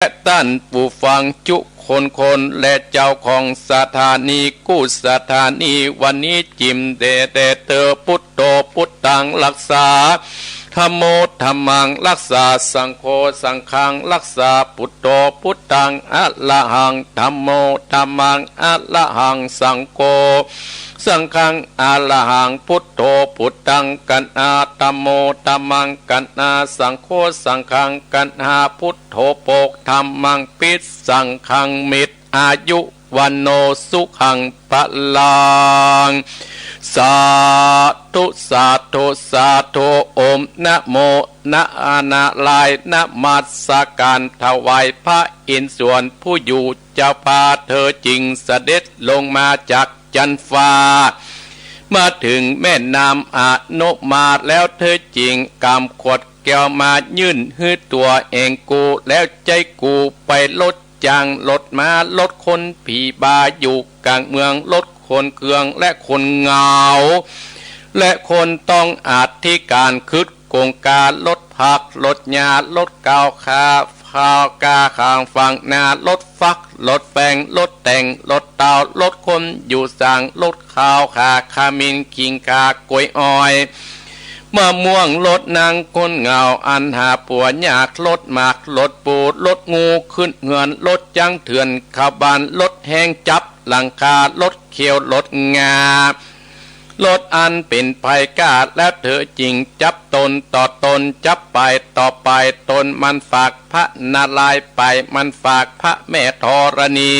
และท่านผู้ฟังจุคนและเจ้าของสถานีกู้สถานีวันนี้จิมเดเตอพุทโธพุทธังรักษาธัมโมธัมมังรักษาสังโฆสังฆังรักษาพุทโธพุทธังอะระหังธัมโมธัมมังอะระหังสังโฆสังฆังอะระหังพุทโธพุทธังกันอาธัมโมธัมมังกันอาสังโฆสังฆังกันอาพุทโธโปกธัมมังปิสังฆังมิตรอายุวันโนสุขังพลังสาธุสาธุสาธุโอมนะโมนะอานาลายนะมัสการถวายพระอินทร์ส่วนผู้อยู่จะพาเธอจริงเสด็จลงมาจากจันฟ้ามาถึงแม่น้ำอานุมาแล้วเธอจริงกำขวดแก้วมายื่นให้ตัวเองกูแล้วใจกูไปลดจางลดมาลดคนผีบาอยู่กลางเมืองลดคนเคืองและคนเหงาและคนต้องอาธิการคึดโกงการลดผักลดยาลดกาวคาข้าวกาข้างฝั่งนาลดฟักลดแปงลดแต่งลดเตาลดคนอยู่สั่งลดข้าวขาขมิ้นขิงขากล้วยอ้อยมะม่วงลดนางคนเหงาอันหาปัวยากลดหมากลดปูลดงูขึ้นเหือนลดจังเถื่อนขบานลดแห้งจับหลังคาลดเขียวลดงาลดอันเป็นภัยกาดและเธอจริงจับตนต่อตนจับไปต่อไปตนมันฝากพระนาลายไปมันฝากพระแม่ธรณี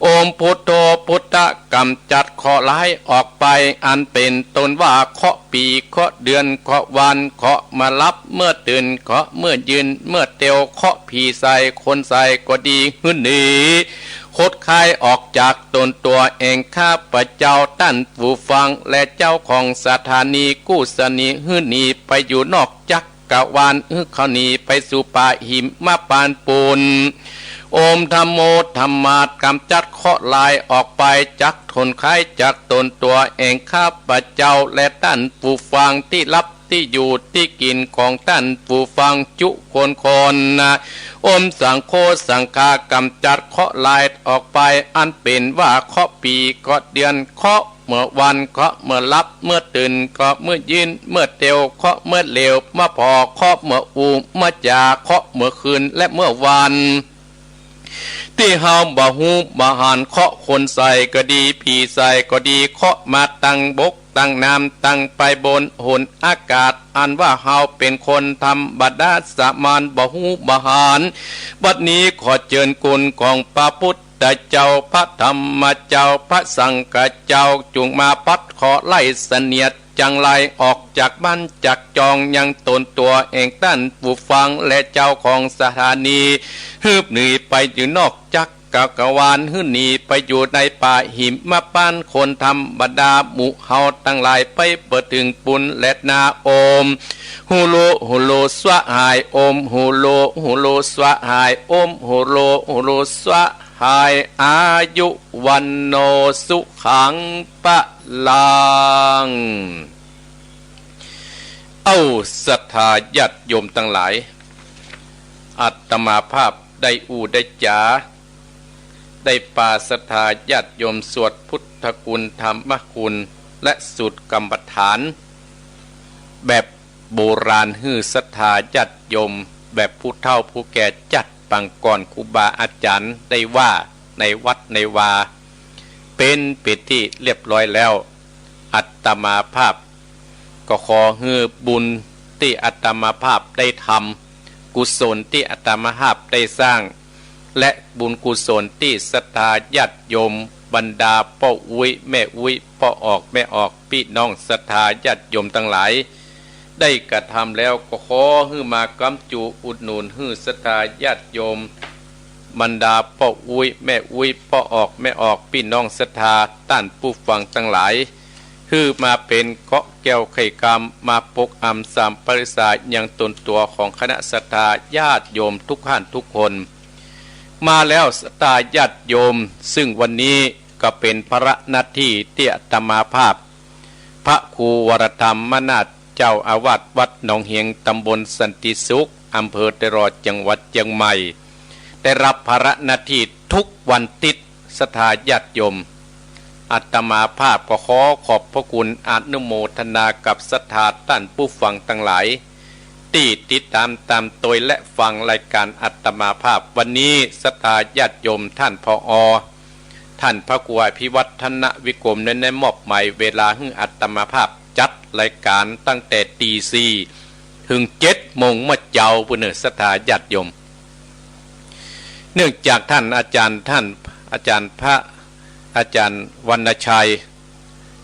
โอมพุทโธพุทธกำจัดข้อร้ายออกไปอันเป็นตนว่าเคาะปีเคาะเดือนเคาะวันเคาะมารับเมื่อตื่นเคาะเมื่อยืนเมื่อเตียวเคาะผีใส่คนใส่ก็ดีหื้นหนีคดคายออกจากตนตัวเองข้าพเจ้าท่านผู้ฟังและเจ้าของสถานีกู้สนีหื้นหนีไปอยู่นอกจักกะวาลเขาหนีไปสู่ป่าหิมมาปานปูนโอมธัมโมธัมมาสกำจัดเคาะลายออกไปจักทนไข้จากตนตัวเองข้าพเจ้าและท่านผู้ฟังที่รับที่อยู่ที่กินของท่านผู้ฟังจุคนนะอมสังโฆสังฆากำจัดเคาะลายออกไปอันเป็นว่าเคาะปีเคาะเดือนเคาะเมื่อวันเคาะเมื่อรับเมื่อตื่นเคาะเมื่อยืนเมื่อเตียวเคาะเมื่อเลวเมื่อพอเคาะเมื่ออูเมื่อจาเคาะเมื่อคืนและเมื่อวันที่เฮาบ่ฮู้บ่หานเคาะคนใส่ก็ดีผีใส่ก็ดีเคาะมาตั้งบกตั้งน้ำตั้งไปบนหนอากาศอันว่าเฮาเป็นคนทำบัดดาสมานบ่ฮู้บ่หานบัดนี้ขอเชิญคุณของพระพุทธเจ้าพระธรรมเจ้าพระสังฆเจ้าจงมาปัดขอไล่เสนียดจังไรออกจากบ้านจากจองยังตนตัวเองท่านผู้ฟังและเจ้าของสถานีฮึบหนีไปอยู่นอกจักกะวาลหื้นหนีไปอยู่ในป่าหิมมาป้านคนทำบรรดาหมู่เฮาตั้งหลายไปเปิดถึงปุนและนาโอมฮูโลฮูโลสวะหายโอมฮูโลฮูโลสวะหายโอมฮูโลฮูโลสวะหายอายุวันโนสุขังปะลังเอาศรัทธาญาติโยมทั้งหลายอาตมาภาพได้ได้จ๋าได้ปาศรัทธาญาติโยมสวดพุทธคุณธรรมคุณและสูตรกรรมฐานแบบโบราณฮือศรัทธาญาติโยมแบบผู้เฒ่าผู้แก่จัดปังก่อนครูบาอาจารย์ได้ว่าในวัดในวาเป็นปิที่เรียบร้อยแล้วอาตมาภาพก็ขอฮือบุญที่อาตมาภาพได้ทำกุศลที่อาตมาภาพได้สร้างและบุญกุศลที่ศรัทธาญาติโยมบรรดาพ่ออุ้ยแม่อุ้ยพ่อออกแม่ออกพี่น้องศรัทธาญาติโยมทั้งหลายได้กระทำแล้วก็ขอฮือมากำจุอุดหนุนฮือศรัทธาญาติโยมบรรดาพ่ออุ้ยแม่อุ้ยพ่อออกแม่ออกพี่น้องศรัทธาต้านผู้ฟังทั้งหลายคือมาเป็นเกาะแก้วไข่กำมาปกอำสามปริสาอย่างตนตัวของคณะศรัทธาญาติโยมทุกท่านทุกคนมาแล้วศรัทธาญาติโยมซึ่งวันนี้ก็เป็นภาระหน้าที่ที่อาตมาภาพพระครูวรธรรมมนาถเจ้าอาวาสวัดหนองเฮียงตำบลสันติสุขอำเภอตรอดจังหวัดเชียงใหม่ ได้รับภาระหน้าที่ทุกวันติดศรัทธาญาติโยมอาตมาภาพก็ขอขอบพระคุณอนุโมทนากับศรัทธาท่านผู้ฟังทั้งหลายที่ติดตามโดยและฟังรายการอาตมาภาพวันนี้ศรัทธาญาติโยมท่านผอ.ท่านพระครูอภิวัฒนวิกรมได้มอบหมายเวลาให้อาตมาภาพจัดรายการตั้งแต่ตีสี่ถึง7 โมงเมื่อเจ้าปุณณศรัทธาญาติโยมเนื่องจากท่านอาจารย์พระอาจารย์วรรณชัย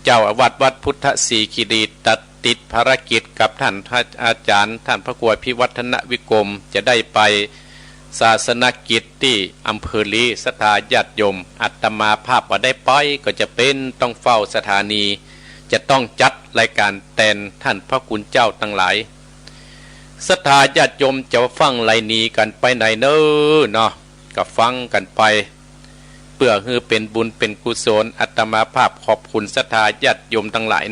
เจ้าอาวาสวัดพุทธศรีคีรีตัดติดภารกิจกับท่านอาจารย์ท่านพระครูอภิวัฒนวิกรมจะได้ไปศาสนกิจที่อำเภอลีศรัทธาญาติโยมอาตมาภาพว่าได้ไปก็จะเป็นต้องเฝ้าสถานีจะต้องจัดรายการแทนท่านพระคุณเจ้าทั้งหลายศรัทธาญาติโยมจะฟังไรนี้กันไปไหนเนาะก็ฟังกันไปเพื่อให้เป็นบุญเป็นกุศลอาตมาภาพขอบคุณศรัทธาญาติโยมทั้งหลาย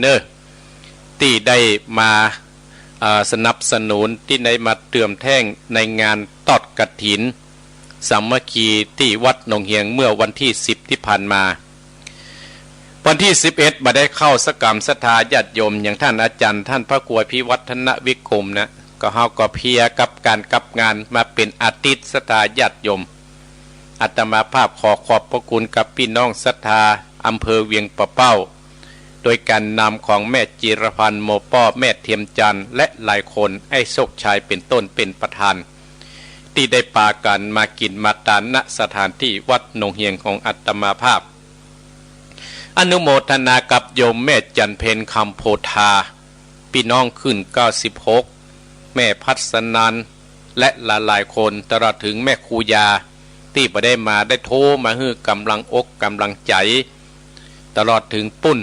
ที่ได้มาสนับสนุนที่ได้มาเติมแท่งในงานทอดกฐินสามัคคีที่วัดหนองเฮียงเมื่อวันที่10ที่ผ่านมาวันที่11มาได้เข้าสกรรมศรัทธาญาติโยมอย่างท่านอาจารย์ท่านพระครูอภิวัฒนวิกรมนะก็เฮาก็เพียกับการกับงานมาเป็นอาทิตย์ศรัทธาญาติโยมอาตมาภาพขอขอบพระคุณกับพี่น้องศรัทธาอำเภอเวียงปะเป้าโดยการนำของแม่จิรพันธ์โมป้อแม่เทียมจันทร์และหลายคนไอ้โชคชัยเป็นต้นเป็นประธานที่ได้ปากันมากินมาทานณสถานที่วัดหนองเฮียงของอาตมาภาพอนุโมทนากับโยมแม่จันเพนคำโพธาพี่น้องขึ้น96แม่พัฒนันและหลายคนตลอดถึงแม่ครูยาที่ไปได้มาได้โทรมาให้กำลังอกกำลังใจตลอดถึงปุ้น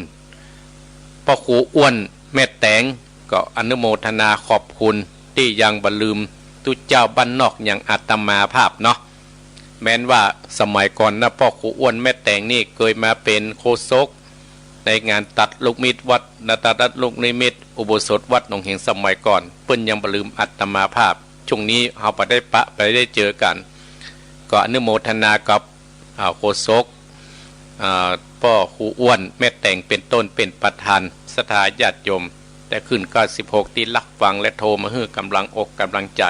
พ่อครูอ้วนแม่แตงก็อนุโมทนาขอบคุณที่ยังบ่ลืมทุกเจ้าบ้านนอกอย่างอาตมาภาพเนาะแม้นว่าสมัยก่อนนะพ่อครูอ้วนแม่แตงนี่เคยมาเป็นโฆษกในงานตัดลูกมิตรวัดตัดลูกนิมิตอุโบสถวัดหนองเฮียงสมัยก่อนเปิ้นยังบ่ลืมอาตมาภาพช่วงนี้เราไปได้เจอกันก็อนุโมทนากับโฆษกพ่อครูอ้วนแม่แต่งเป็นต้นเป็นประธานศรัทธาญาติโยมแต่ขึ้น96ที่รักฟังและโทรมาให้กำลังอกกำลังใจ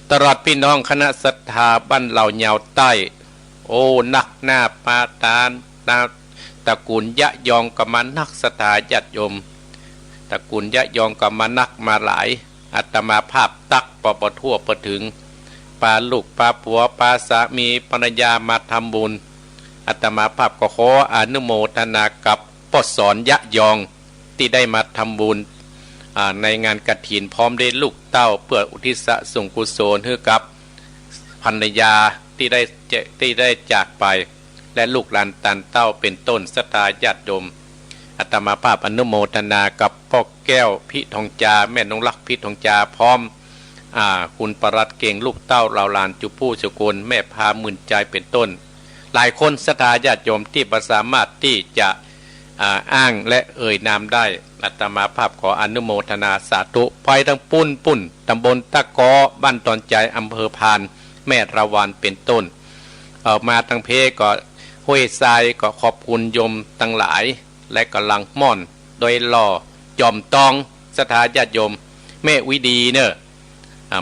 ตลอดพี่น้องคณะศรัทธาบ้านเหล่ายาวใต้โอ้นักหน้าปาตานตระกูลยะยองก็มานักศรัทธาญาติโยมตระกูลยะยองก็มานักมาหลายอาตมาภาพตักปทั่วประถึงปาลูกปาผัวปาสามีภรรยามาทำบุญอาตมาภาพก็ขออนุโมทนากับพ่อสอนยะยองที่ได้มาทำบุญในงานกฐินพร้อมได้ลูกเต้าเพื่ออุทิศส่งกุศลให้กับภรรยาที่ได้จากไปและลูกหลานตันเต้าเป็นต้นศรัทธาญาติโยมอาตมาภาพอนุโมทนากับพ่อแก้วพิทองจาแม่นงรักพิทองจาพร้อมคุณปรัดเก่งลูกเต้าเหล่าลานจุผู้สุกลแม่พามื่นใจเป็นต้นหลายคนศรัทธาญาติโยมที่ประสามารถที่จะอ้างและเอ่ยนามได้อาตมาภาพขออนุโมทนาสาธุภัยทั้งปุ่นตำบลตะกอบ้านตอนใจอำเภอพานแม่ระวานเป็นต้นออกมาทั้งเพก็ห้วยทรายก็ขอบคุณโยมทั้งหลายและกำลังม่อนโดยหล่อจอมตองศรัทธาญาติโยมแม่วิดีเนอะ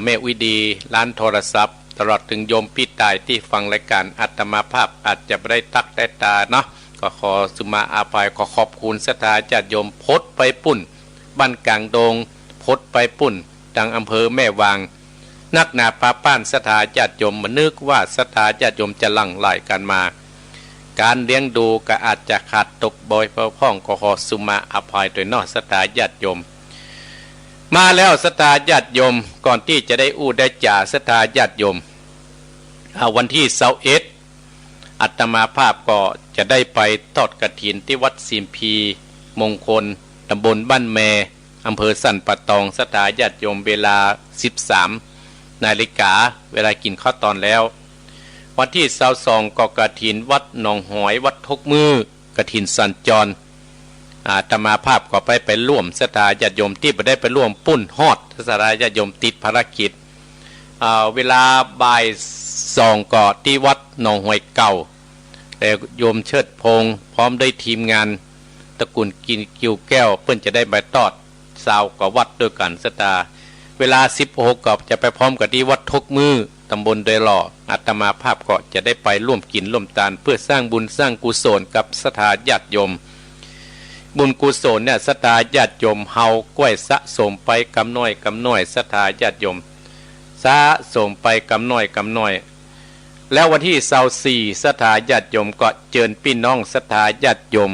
แม่วิดีร้านโทรศัพท์ตลอดถึงโยมพี่ตายที่ฟังรายการอาตมาภาพอาจจะไม่ได้ตักได้ตาเนาะก็ขอสุมาอาภัยขอขอบคุณศรัทธาญาติโยมพดไปปุ่นบ้านกลางดงพดไปปุ่นดังอำเภอแม่วางนักหนาป้าป้านศรัทธาญาติโยมมานึกว่าศรัทธาญาติโยมจะหลั่งไหลกันมาการเลี้ยงดูก็อาจจะขาดตกบ่อยเพราะพ้องขอสุมาอาภัยโดยนอกศรัทธาญาติโยมมาแล้วศรัทธาญาติโยมก่อนที่จะได้อู้ได้จ่าศรัทธาญาติโยมวันที่21อาตมาภาพก็จะได้ไปทอดกฐินที่วัดสิมพีมงคลตำบลบ้านแมอำเภอสันปะตองศรัทธาญาติโยมเวลา 13 นาฬิกาเวลากินข้าวตอนแล้ววันที่22ก็กฐินวัดหนองหอยวัดทกมือกฐินสัญจรอาตมาภาพก็ไปร่วมศรัทธาญาติโยมที่ไปได้ไปร่วมปุ้นฮอดศรัทธาญาติโยมติดภารกิจเวลาบ่าย 2ก็ที่วัดหนองห้วยเก่าแต่โยมเชิดพงษ์พร้อมได้ทีมงานตระกูลกินกิวแก้วเพื่อนจะได้ใบตอดสาวกับวัดด้วยกันสตาเวลา16ก็จะไปพร้อมกับที่วัดทกมือตำบลโดยหล่ออาตมาภาพก็จะได้ไปร่วมกินร่วมทานเพื่อสร้างบุญสร้างกุศลกับศรัทธาญาติโยมบุญกุศลเนี่ยศรัทธาญาติโยมเฮาก้วยสะสมไปกำน้อยศรัทธาญาติโยมสะสมไปกำน้อยแล้ววันที่24ศรัทธาญาติโยมก็เชิญพี่น้องศรัทธาญาติโยม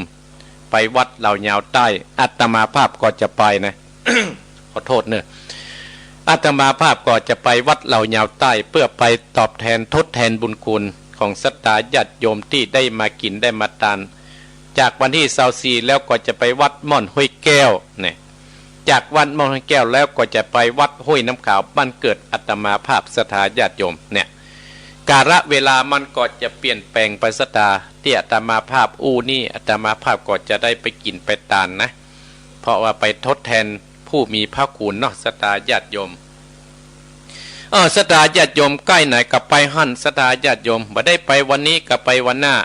ไปวัดเหล่ายาวใต้อาตมาภาพก็จะไปนะ ขอโทษเนอะอาตมาภาพก็จะไปวัดเหล่ายาวใต้เพื่อไปตอบแทนทดแทนบุญคุณของศรัทธาญาติโยมที่ได้มากินได้มาทานจากวันที่24แล้วก็จะไปวัดม่อนห้วยแก้วเนี่ยจากวัดม่อนห้วยแก้วแล้วก็จะไปวัดห้วยน้ำขาวบ้านเกิดอาตมาภาพศรัทธาญาติโยมเนี่ยกาลเวลามันก็จะเปลี่ยนแปลงไปศรัทธาที่อาตมาภาพนี่อาตมาภาพก็จะได้ไปกินไปทานนะเพราะว่าไปทดแทนผู้มีพระคุณเนาะศรัทธาญาติโยมศรัทธาญาติโยมใกล้ไหนกับไปหั่นศรัทธาญาติโยมบ่ได้ไปวันนี้กับไปวันหน้า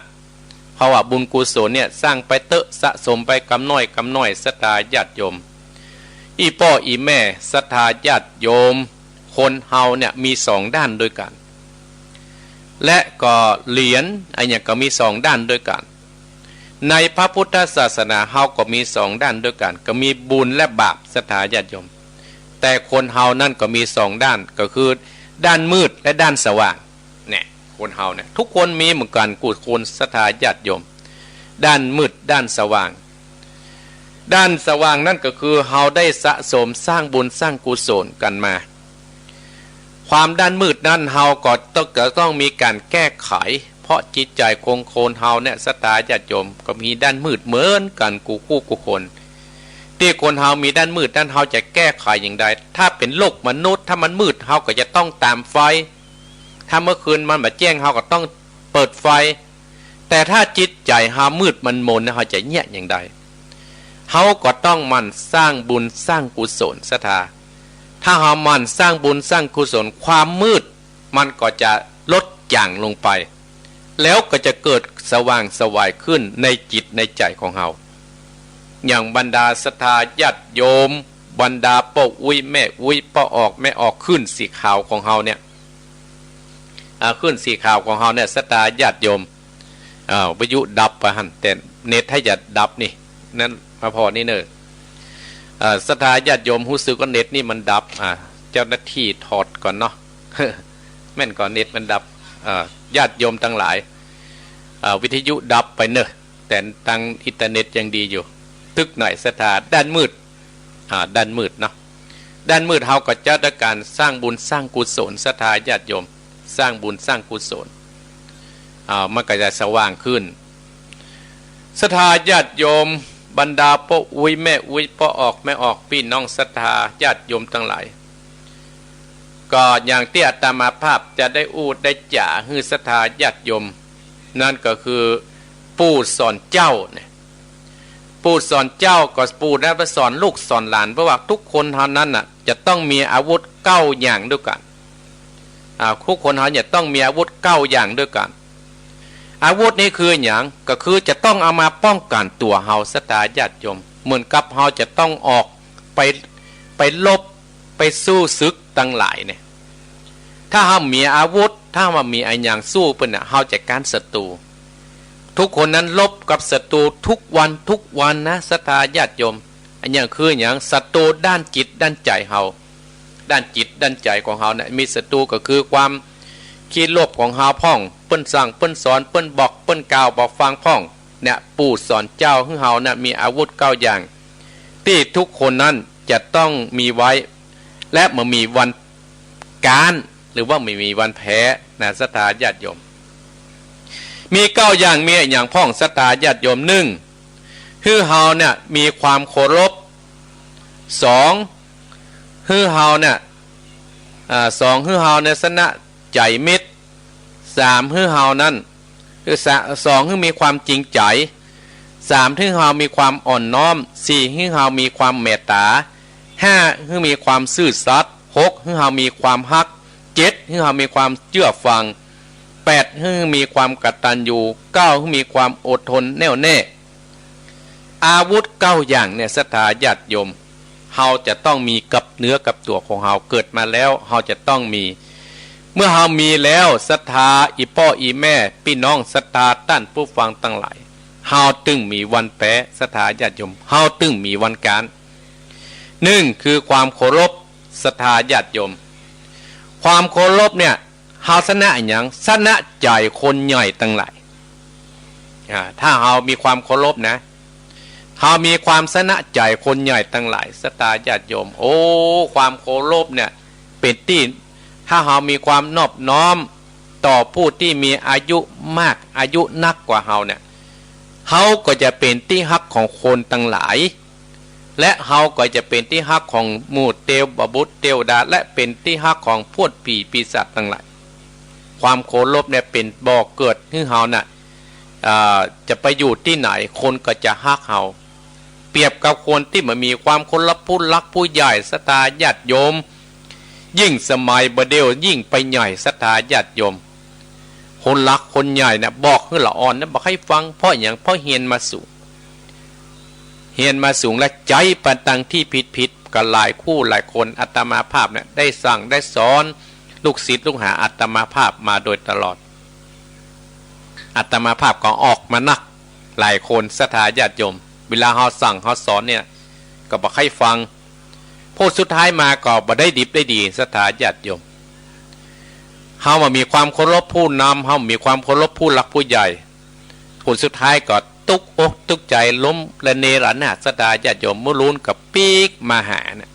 เพราะว่าบุญกุศลเนี่ยสร้างไปเตอะสะสมไปกำน้อยศรัทธาญาติโยมอีพ่ออีแม่ศรัทธาญาติโยมคนเฮาเนี่ยมี2ด้านด้วยกันและก็เหรียญอันนี้ก็มี2ด้านด้วยกันในพระพุทธศาสนาเฮาก็มี2ด้านด้วยกันก็มีบุญและบาปศรัทธาญาติโยมแต่คนเฮานั่นก็มี2ด้านก็คือด้านมืดและด้านสว่างเนี่ยคนเฮาเนี่ยทุกคนมีเหมือนกันกูคนศรัทธาญาติโยมด้านมืดด้านสว่างด้านสว่างนั่นก็คือเฮาได้สะสมสร้างบุญสร้างกุศลกันมาความด้านมืดนั้นเฮาก็ต้องมีการแก้ไขเพราะจิตใจคงโคนเฮาเนี่ยศรัทธาญาติโยมก็มีด้านมืดเหมือนกันกูคนที่คนเฮามีด้านมืดด้านเฮาจะแก้ไขอย่างไรถ้าเป็นโลกมนุษย์ถ้ามันมืดเฮาก็จะต้องตามไฟถ้าเมื่อคืนมันแบบแจ้งเฮาก็ต้องเปิดไฟแต่ถ้าจิตใจเฮามืดมันมนเฮาจะเงียบอย่างไรเฮาก็ต้องมันสร้างบุญสร้างกุศลศรัทธาถ้าเฮามันสร้างบุญสร้างกุศลความมืดมันก็จะลดจางลงไปแล้วก็จะเกิดสว่างสวายขึ้นในจิตในใจของเฮาอย่างบรรดาศรัทธาญาติโยมบรรดาป้าอุ้ยแม่อุ้ยป้าออกแม่ออกขึ้นสีขาวของเฮาเนี่ยขึ้นสีขาวของเฮาเนี่ยศรัทธาญาติโยมวิทยุดับไปหันแต่เน็ตให้จะดับนี่นั่นมาพอนี่เนอะศรัทธาญาติโยมรู้สึกว่าเน็ตนี่มันดับเจ้าหน้าที่ถอดก่อนเนาะ แม่นก่อนเน็ตมันดับญาติโยมทั้งหลายวิทยุดับไปเนอะแต่ทางอินเทอร์เน็ตยังดีอยู่ตึกหน่อยศรัทธาด้านมืดด้านมืดเนาะด้านมืดเฮาก็จะด้วยการสร้างบุญสร้างกุศลศรัทธาญาติโยมสร้างบุญสร้างกุศลมันก็จะสว่างขึ้นศรัทธาญาติโยมบรรดาพ่ออุ้ยแม่อุ้ยพ่อออกแม่ออกพี่น้องศรัทธาญาติโยมทั้งหลายก็อย่างที่อาตมาภาพจะได้อูดได้จ่าฮือศรัทธาญาติโยมนั่นก็คือปู่สอนเจ้าเนี่ยปู่สอนเจ้าก็ปู่ได้ไปสอนลูกสอนหลานเพราะว่าทุกคนเท่านั้นน่ะจะต้องมีอาวุธ9อย่างด้วยกันทุกคนเขาจะต้องมีอาวุธ9อย่างด้วยกันอาวุธนี้คืออย่างก็คือจะต้องเอามาป้องกันตัวเฮาศรัทธาญาติโยมเหมือนกับเฮาจะต้องออกไปลบไปสู้ศึกตั้งหลายเนี่ยถ้าเฮามีอาวุธถ้าว่ามีไอ้อย่างสู้เปิ้นน่ะเฮาจัดการศัตรูทุกคนนั้นลบกับศัตรูทุกวันนะศรัทธาญาติโยมอันอย่างคืออย่างศัตรูด้านจิตด้านใจเฮาด้านจิตด้านใจของเฮาเนี่ยมีศัตรูก็คือความขี้โลภของเฮาพ่องเปิ้นสั่งเปิ้นสอนเปิ้นบอกเปิ้นกล่าวบอกฟังพ่องเนี่ยปู่สอนเจ้าของเฮาน่ะมีอาวุธ9อย่างที่ทุกคนนั้นจะต้องมีไว้และเมื่อมีวันการหรือว่าไม่มีวันแพ้นะศรัทธาญาติโยมมี9อย่างมีอย่างพ่องศรัทธาญาติโยม1คือเฮาเนี่ยมีความเคารพ2คือเฮาเนี่ย2คือเฮาเนี่ยสนะใจมิตร3คือเฮานั้นคือ2คือมีความจริงใจ3คือเฮามีความอ่อนน้อม4คือเฮามีความเมตตา5คือมีความซื่อสัตย์6คือเฮามีความฮัก7คือเฮามีความเชื่อฟัง 8ให้มีความกตัญญู9ให้มีความอดทนแน่วแน่อาวุธ9อย่างเนี่ยศรัทธาญาติโยมเฮาจะต้องมีกับเนื้อกับตัวของเฮาเกิดมาแล้วเฮาจะต้องมีเมื่อเฮามีแล้วศรัทธาอีพ่ออีแม่พี่น้องศรัทธาท่านผู้ฟังทั้งหลายเฮาตึงมีวันแปะศรัทธาญาติโยมเฮาตึงมีวันการ1คือความเคารพศรัทธาญาติโยมความเคารพเนี่ยเฮาชนะอย่างชนะใจคนใหญ่ทั้งหลายถ้าเฮามีความเคารพนะเฮามีความชนะใจคนใหญ่ทั้งหลายศรัทธาญาติโยมโอ้ความเคารพเนี่ยเป็นที่ถ้าเฮามีความนอบน้อมต่อผู้ที่มีอายุมากอายุนักกว่าเฮาเนี่ยเฮาก็จะเป็นที่ฮักของคนทั้งหลายและเฮาก็จะเป็นที่ฮักของหมู่เทวบุตรเทวดาและเป็นที่ฮักของพวกผีปีศาจทั้งหลายความเคารพเนี่ยเป็นบ่อเกิดให้เฮาน่ะจะไปอยู่ที่ไหนคนก็จะฮักเฮาเปรียบกับคนที่มันมีความเคารพผู้รักผู้ใหญ่ศรัทธาญาติโยมยิ่งสมัยบเดียวยิ่งไปใหญ่ศรัทธาญาติโยมคนรักคนใหญ่นะบอกให้ละอ่อนนะบอกให้ฟังเพราะอย่างเพราะเฮียนมาสูงและใจปันตังที่ผิดกับหลายคู่หลายคนอาตมาภาพเนี่ยได้สั่งได้สอนลูกศิษย์ลูกหาอาตมาภาพมาโดยตลอดอาตมาภาพก็ออกมานักหลายคนศรัทธาญาติโยมเวลาเขาสั่งเขาสอนเนี่ยก็บอกให้ฟังพูดสุดท้ายมาก็บ่ได้ดิบได้ดีศรัทธาญาติโยมเฮามามีความเคารพผู้นำเฮามีความเคารพผู้หลักผู้ใหญ่ผลสุดท้ายก็ตุกอกตุกใจล้มและเนรนาศรัทธาญาติโยมมุลุนกับปีกมาหาเนี่ย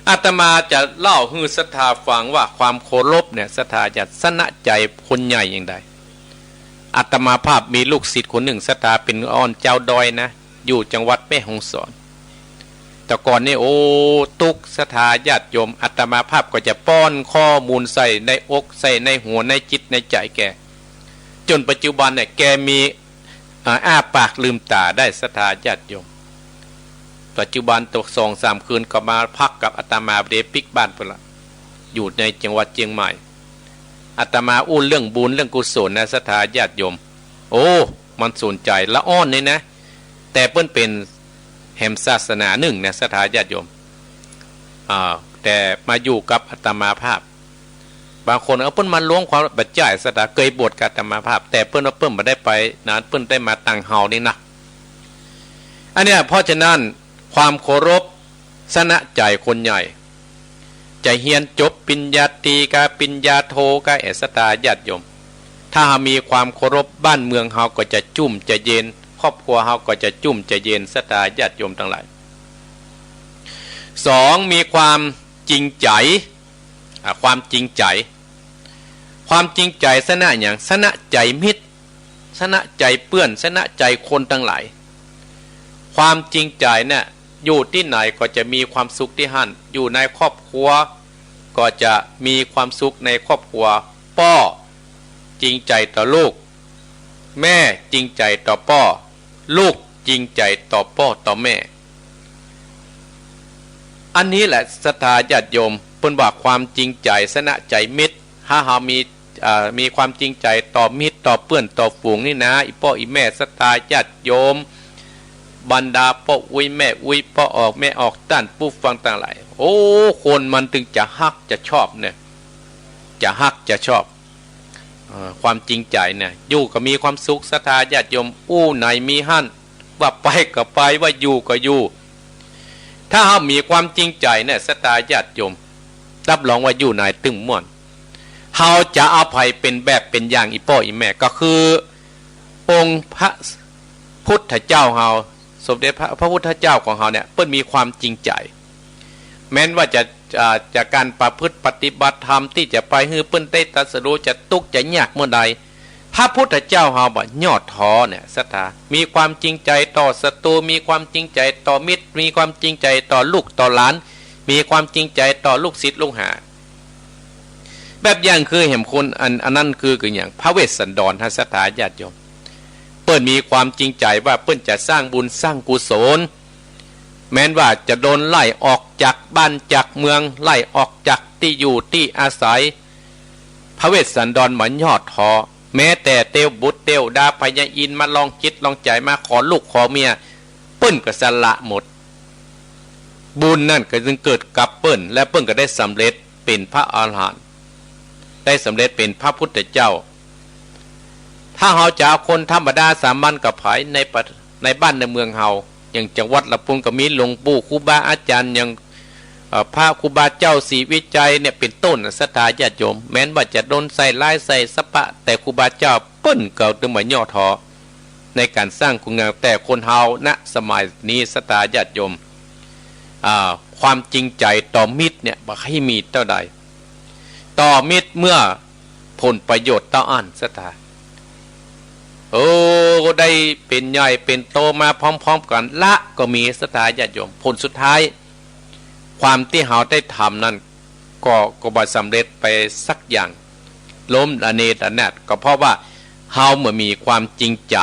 อาตมาจะเล่าให้ศรัทธาฟังว่าความเคารพเนี่ยศรัทธาญาติชนะใจคนใหญ่อย่างใดอาตมาภาพมีลูกศิษย์คนหนึ่งศรัทธาเป็นอ่อนเจ้าดอยนะอยู่จังหวัดแม่ฮ่องสอนแต่ก่อนนี่โอ้ตุกศรัทธาญาติโยมอาตมาภาพก็จะป้อนข้อมูลใส่ในอกใส่ในหัวในจิตในใจแกจนปัจจุบันเนี่ยแกมีอ้าปากลืมตาได้ศรัทธาญาติโยมปัจจุบันตก2-3 คืนก็มาพักกับอาตมาเดปิกบ้านเพิ่นละอยู่ในจังหวัดเชียงใหม่อาตมาอู้เรื่องบุญเรื่องกุศลนะศรัทธาญาติโยมโอ้มันสนใจละอ้อนนี่นะแต่เพิ่นเป็นแห่งศาสนาหนึ่งนะศรัทธาญาติโยมแต่มาอยู่กับอาตมาภาพบางคนเพิ่นมาล้วงความบัดจ่ายศรัทธาเคยบวชกับอาตมาภาพแต่เพิ่นมาได้ไปนะเพิ่นได้มาตั้งเฮานี่นะอันเนี้ยเพราะฉะนั้นความเคารพชนะใจคนใหญ่จะเฮียนจบปริญญาตรีกาปริญญาโทกาศรัทธาญาติโยมถ้ามีความเคารพบ้านเมืองเฮาก็จะจุ่มจะเย็นครอบครัวเฮาก็จะจุ่มจะเย็นศรัทธาญาติโยมทั้งหลาย2มีความจริงใจความจริงใจชนะอย่างชนะใจมิตรชนะใจเปื้อนชนะใจคนทั้งหลายความจริงใจเนี่ยอยู่ที่ไหนก็จะมีความสุขที่หั่นอยู่ในครอบครัวก็จะมีความสุขในครอบครัวพ่อจริงใจต่อลูกแม่จริงใจต่อพ่อลูกจริงใจต่อพ่อต่อแม่อันนี้แหละศรัทธาญาติโยมเพิ่นว่าความจริงใจชนะใจมิตรถ้าเฮามีความจริงใจต่อมิตรต่อเพื่อนต่อฝูงนี่นะอีพ่ออีแม่ศรัทธาญาติโยมบรรดาพ่ออุ้ยแม่อุ้ยพ่อออกแม่ออกต้านผู้ฟังต่างหลายโอ้คนมันถึงจะฮักจะชอบเนี่ยจะฮักจะชอบความจริงใจเนี่ยอยู่ก็มีความสุขศรัทธาญาติโยมอู้ไหนมีหั่นว่าไปก็ไปว่าอยู่ก็อยู่ถ้าเฮามีความจริงใจเนี่ยศรัทธาญาติโยมรับรองว่าอยู่ไหนตึงม่วนเฮาจะอภัยเป็นแบบเป็นอย่างอีพ่ออีแม่ก็คือองค์พระพุทธเจ้าเฮาสมเด็จพระพุทธเจ้าของเฮาเนี่ยเปิ้นมีความจริงใจแม้นว่าจะการประพฤติปฏิบัติธรรมที่จะไปให้เปิ้นได้ตรัสรู้จะทุกข์จะยากเมื่อใดพระพุทธเจ้าเฮาบ่ย่อท้อเนี่ยศรัทธามีความจริงใจต่อศัตรูมีความจริงใจต่อมิตรมีความจริงใจต่อลูกต่อหลานมีความจริงใจต่อลูกศิษย์ลูกหาแบบอย่างคือเห็นคนอันนั้นคืออย่างพระเวสสันดรศรัทธาญาติโยมเปิ้นมีความจริงใจว่าเปิ้นจะสร้างบุญสร้างกุศลแม้นว่าจะโดนไล่ออกจากบ้านจากเมืองไล่ออกจากที่อยู่ที่อาศัยพ พระเวสสันดรเหมือนยอดทอแม้แต่เตียวบุตรเตียวดาพญาอินมาลองจิตลองใจมาขอลูกขอเมียเปิ้นก็สละหมดบุญนั่นก็จึงเกิดกับเปิ้นและเปิ้นก็ได้สำเร็จเป็นพระอรหันต์ได้สำเร็จเป็นพระพุทธเจ้าถ้าเฮาจะเอาคนธรรมดาสามัญกับไผในบ้านในเมืองเฮาอย่างจังหวัดลำพูนก็มีหลวงปู่ครูบาอาจารย์อย่างพระครูบาเจ้าศรีวิจัยเนี่ยเป็นต้นศรัทธาญาติโยมแม้นว่าจะโดนใส่ลายใส่สปะแต่ครูบาเจ้าเปิ้นเก่าตึงเหมือนย่อท้อในการสร้างคุณงามแต่คนเฮาณสมัยนี้ศรัทธาญาติโยมความจริงใจต่อมิตรเนี่ยบ่ให้มีเท่าใดต่อมิตรเมื่อผลประโยชน์ต่ออันศรัทธาได้เป็นใหญ่เป็นโตมาพร้อมๆกันละก็มีศรัทธาญาติโยมผลสุดท้ายความที่เฮาได้ทำนั้นก็บ่สำเร็จไปสักอย่างล้มระเนระนาดก็เพราะว่าเฮาเมื่อมีความจริงใจ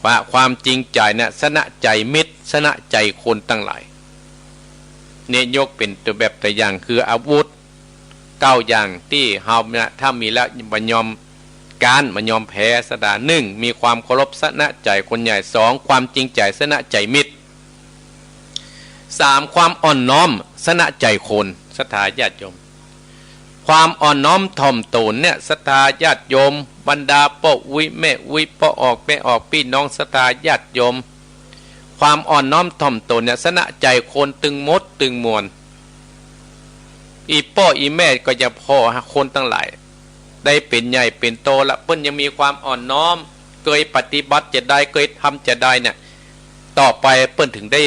ว่าความจริงใจเนี่ยชนะใจมิตรชนะใจคนตั้งหลายเนี่ยยกเป็นตัวแบบตัวอย่างคืออาวุธ9อย่างที่เฮาเนี่ยถ้ามีแล้วบ่ยอมการบ่ยอมแพ้สดา1มีความเคารพชนะใจคนใหญ่2ความจริงใจชนะใจมิตร3ความอ่อนน้อมชนะใจคนศรัทธาญาติโยมความอ่อนน้อมถ่อมตนเนี่ยศรัทธาญาติโยมบรรดาพ่ออุ้ยแม่อุ้ยพ่อออกแม่ออกพี่น้องศรัทธาญาติโยมความอ่อนน้อมถ่อมตนเนี่ยชนะใจคนตึงมดตึงมวลอีพ่ออีแม่ก็จะพ่อคนตั้งหลายได้เป็นใหญ่เป็นโตละเพิ่นยังมีความอ่อนน้อมเคยปฏิบัติจะได้เคยทำจะได้เนี่ยต่อไปเพิ่นถึงได้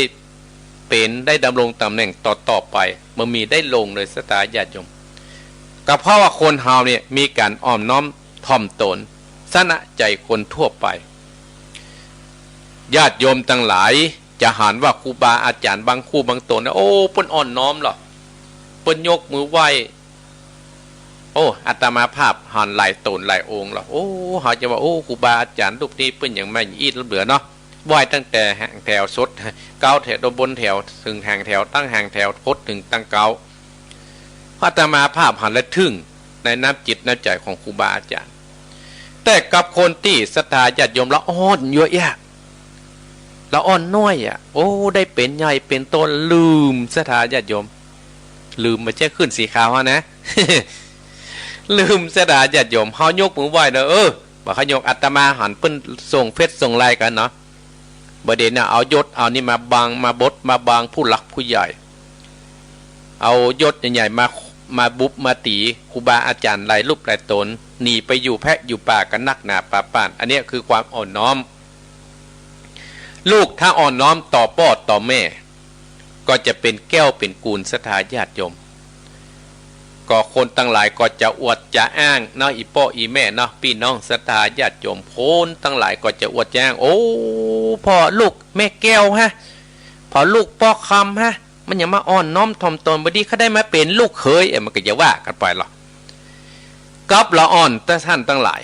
เป็นได้ดำรงตำแหน่งต่อไปเมื่อมีได้ลงเลยศรัทธาญาติโยมก็เพราะว่าคนเฮาเนี่ยมีการอ่อนน้อมถ่อมตนชนะใจคนทั่วไปญาติโยมทั้งหลายจะหันว่าครูบาอาจารย์บางครูบางตนโอ้เพิ่นอ่อนน้อมหรอเพิ่นยกมือไหว้โอ้อาตมาภาพหันหลายตนหลายองค์หรอโอ้เฮาจะว่าโอ้ครูบาอาจารย์รูปนี้เพิ่นอย่างไม่อีดเหลือเนาะไหว้ตั้งแต่ห่างแถวสดเก้าแถวบนแถวถึงห่างแถวตั้งห่างแถวพดถึงตั้งเก้าอาตมาภาพหันและทึ่งในน้ำจิตน้ำใจของครูบาอาจารย์แต่กับคนที่ศรัทธาญาติโยมละอ่อนเยอะแยะละอ่อนน้อยโอ้ได้เป็นใหญ่เป็นต้นลืมศรัทธาญาติโยมลืมมาแจ้ขึ้นสีขาวนะ ลืมศรัทธาญาติโยมเฮายกมือไหว้เด้อบ่เขายกอาตมาหันเพิ่นส่งเฟซส่งไลน์กันเนาะบ่เด่นน่ะเอายศเอานี่มาบังมาบดมาบังผู้หลักผู้ใหญ่เอายศใหญ่ๆมาบุบมาตีครูบาอาจารย์หลายรูปหลายตนหนีไปอยู่แพะอยู่ป่ากันนักหนาป่าป่านอันนี้คือความอ่อนน้อมลูกถ้าอ่อนน้อมต่อพ่อต่อแม่ก็จะเป็นแก้วเป็นกูลศรัทธาญาติโยมก็คนตั้งหลายก็จะอวดจะอ้างเนาะอีพ่ออีแม่เนาะพี่น้องศรัทธาญาติโยมโพนตั้งหลายก็จะอวดจะอ้างโอ้พ่อลูกแม่แก้วฮะพ่อลูกพ่อคำฮะมันยังมาอ่อนน้อมถ่อมตนบดีเขาได้มาเป็นลูกเคยมันก็จะว่ากันไปหรอกกับละอ่อนท่านตั้งหลาย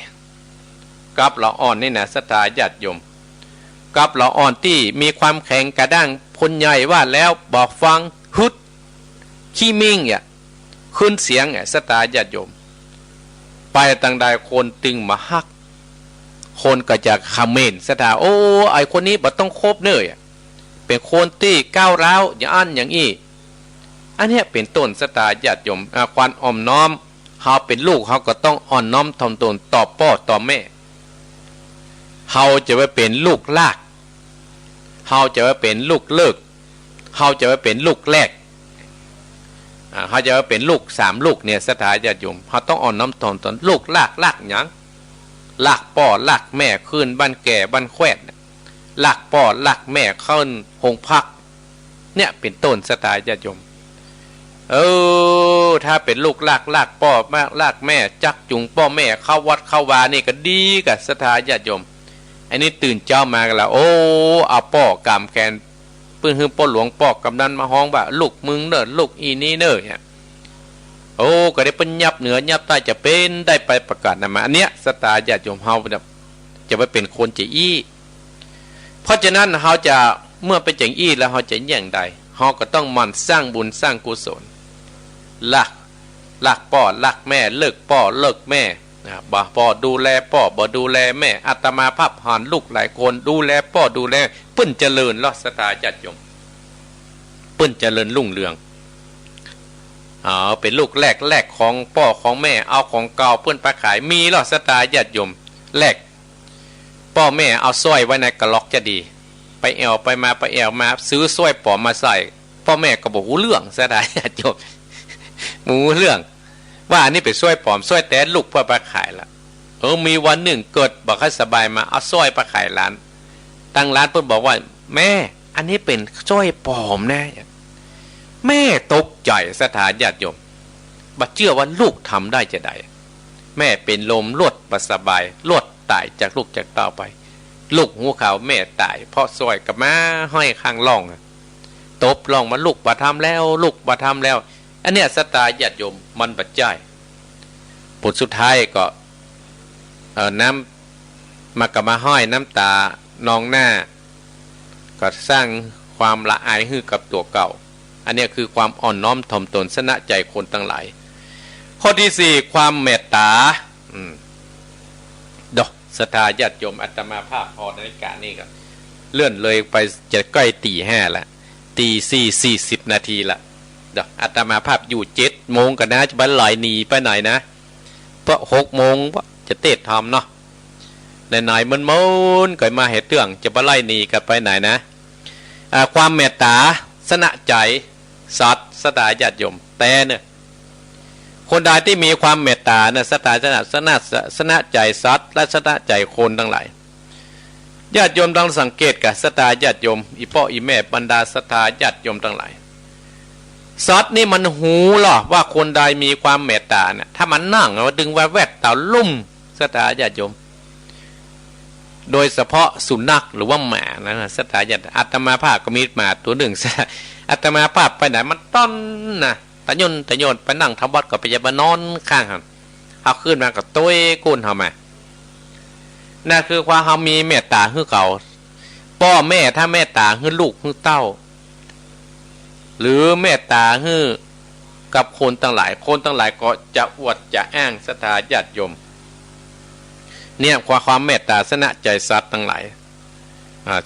กับละอ่อนนี่นะศรัทธาญาติโยมกับละอ่อนที่มีความแข็งกระด้างพลใหญ่ว่าแล้วบอกฟังฮึดขี้มิ่งขึ้นเสียงศรัทธาญาติโยมไปต่างใดคนตึงมาฮักคนก็จะคอมเมนต์ศรัทธาโอ้ไอคนนี้บ่ต้องคบเนยเป็นคนที่ก้าวร้าวอย่างอันอย่างอี้อันนี้เป็นต้นศรัทธาญาติโยมความอ่อมน้อมเฮาเป็นลูกเฮาก็ต้องอ่อนน้อมถ่อมตนต่อพ่อต่อแม่เฮาจะว่าเป็นลูกลากเฮาจะว่าเป็นลูกเลิกเฮาจะว่าเป็นลูกแรกเฮาจะว่าเป็นลูก3ลูกเนี่ยศรัทธาญาติโยมเฮาต้องอ่อนน้อมถ่อมตนลูกลากหยังลากพ่อลากแม่ขึ้นบ้านแก่บ้านแควดลากพ่อลากแม่ขึ้นหงพักเนี่ยเป็นต้นศรัทธาญาติโยมถ้าเป็นลูกลากพ่อลากแม่จักจุงพ่อแม่เข้าวัดเข้าวานี่ก็ดีกับศรัทธาญาติโยมอันนี้ตื่นเจ้ามากันแล้วโอ้เอาพ่อกำแขนปื้นหื้อพ่อหลวงพ่อกำนันมาห้องว่าลูกมึงเนอลูกอีนี่เนอเนี่ยโอ้ก็ได้เป็นยับเหนือยับใต้จะเป็นได้ไปประกาศนำมาอันเนี้ยศรัทธาญาติโยมเฮาจะไปเป็นคนจะอี้เพราะฉะนั้นเฮาจะเมื่อเป็นจังอี้แล้วเฮาจะอย่างใดเฮาก็ต้องมันสร้างบุญสร้างกุศลละ รักพ่อรักแม่เลิกพ่อเลิกแม่บ่พ่อดูแลพ่อบ่ดูแลแม่อาตมาภาพหันลูกหลายคนดูแลพ่อดูแลเปิ้นเจริญลอดสตาญาติโยมเปิ้นเจริญรุ่งเรืองเป็นลูกแรกของพ่อของแม่เอาของเก่าเปิ้นไปขายมีลอดสตาญาติโยมแรกพ่อแม่เอาสร้อยไว้ในกระล็อกจะดีไปแอวไปมาไปแอวมาซื้อสร้อยปลอมมาใส่พ่อแม่ก็บอกหูเรื่องสตาญาติโยมหมูเรื่องว่าอันนี้เป็นสร้อยปลอมสร้อยแต่ลูกเพื่อไปขายละมีวันหนึ่งเกิดบอกให้สบายมาเอาสร้อยไปขายร้านตั้งร้านเพิ่นบอกว่าแม่อันนี้เป็นสร้อยปลอมแน่แม่ตกใจสถานญาติโยมบัดเชื่อว่าลูกทำได้จะได้แม่เป็นลมลวดประสบายลวดตายจากลูกจากเต้าไปลูกหัวขาวแม่ตายเพราะสร้อยกับม้าห้อยข้างล่องตบล่องมาลูกบ่ทำแล้วลูกบ่ทำแล้วอันเนี้ยสตาญาติโยมมันบัดใจผลสุดท้ายก็น้ำมากระมาห้อยน้ำตานองหน้าก็สร้างความละอายให้กับตัวเก่าอันนี้คือความอ่อนน้อมถ่อมตนชนะใจคนทั้งหลายข้อที่สี่ความเมตตาดอกสตาญาติโยมอาตมาภาพพอในการนี้ก็เลื่อนเลยไปจะใกล้ตีห้าละตี40 นาทีละเดี๋ยวอาตมาภาพอยู่7 โมงกันนะจะบันไหลหนีไปไหนนะเพราะ6 โมงจะเตะทำเนาะไหนมันมุนเกิดมาเหตุเรื่องจะบันไหลหนีกันไปไหนนะความเมตตาสนะใจสัตว์สตาญาติโยมแต่เนี่ยคนใดที่มีความเมตตาเนี่ยสนะใจสัตว์และสนะใจคนทั้งหลายญาติโยมต้องสังเกตกับสตาญาติโยมอีพ่ออีแม่บรรดาสตาญาติโยมทั้งหลายสัตว์นี่มันหูหรอว่าคนใดมีความเมตตาเนี่ยถ้ามันนั่งแล้วดึงแวดเต่าลุ่มสตาญาติโยมโดยเฉพาะสุนัขหรือว่าหมานะสตาญาติอาตมาภาพก็มีหมาตัวหนึ่งอาตมาภาพไปไหนมันต้นนะตะยนไปนั่งทำวัดกับไปยาบานอนข้างกันเอาขึ้นมากับตัวก้นเขามานั่นคือความเขามีเมตตาคือเขาพ่อแม่ถ้าเมตตาคือลูกคือเต้าหรือเมตตาฮือกับคนทั้งหลายก็จะอวดจะอ้างสถาญาติโยมเนี่ยความเมตตาชนะใจสัตว์ทั้งหลาย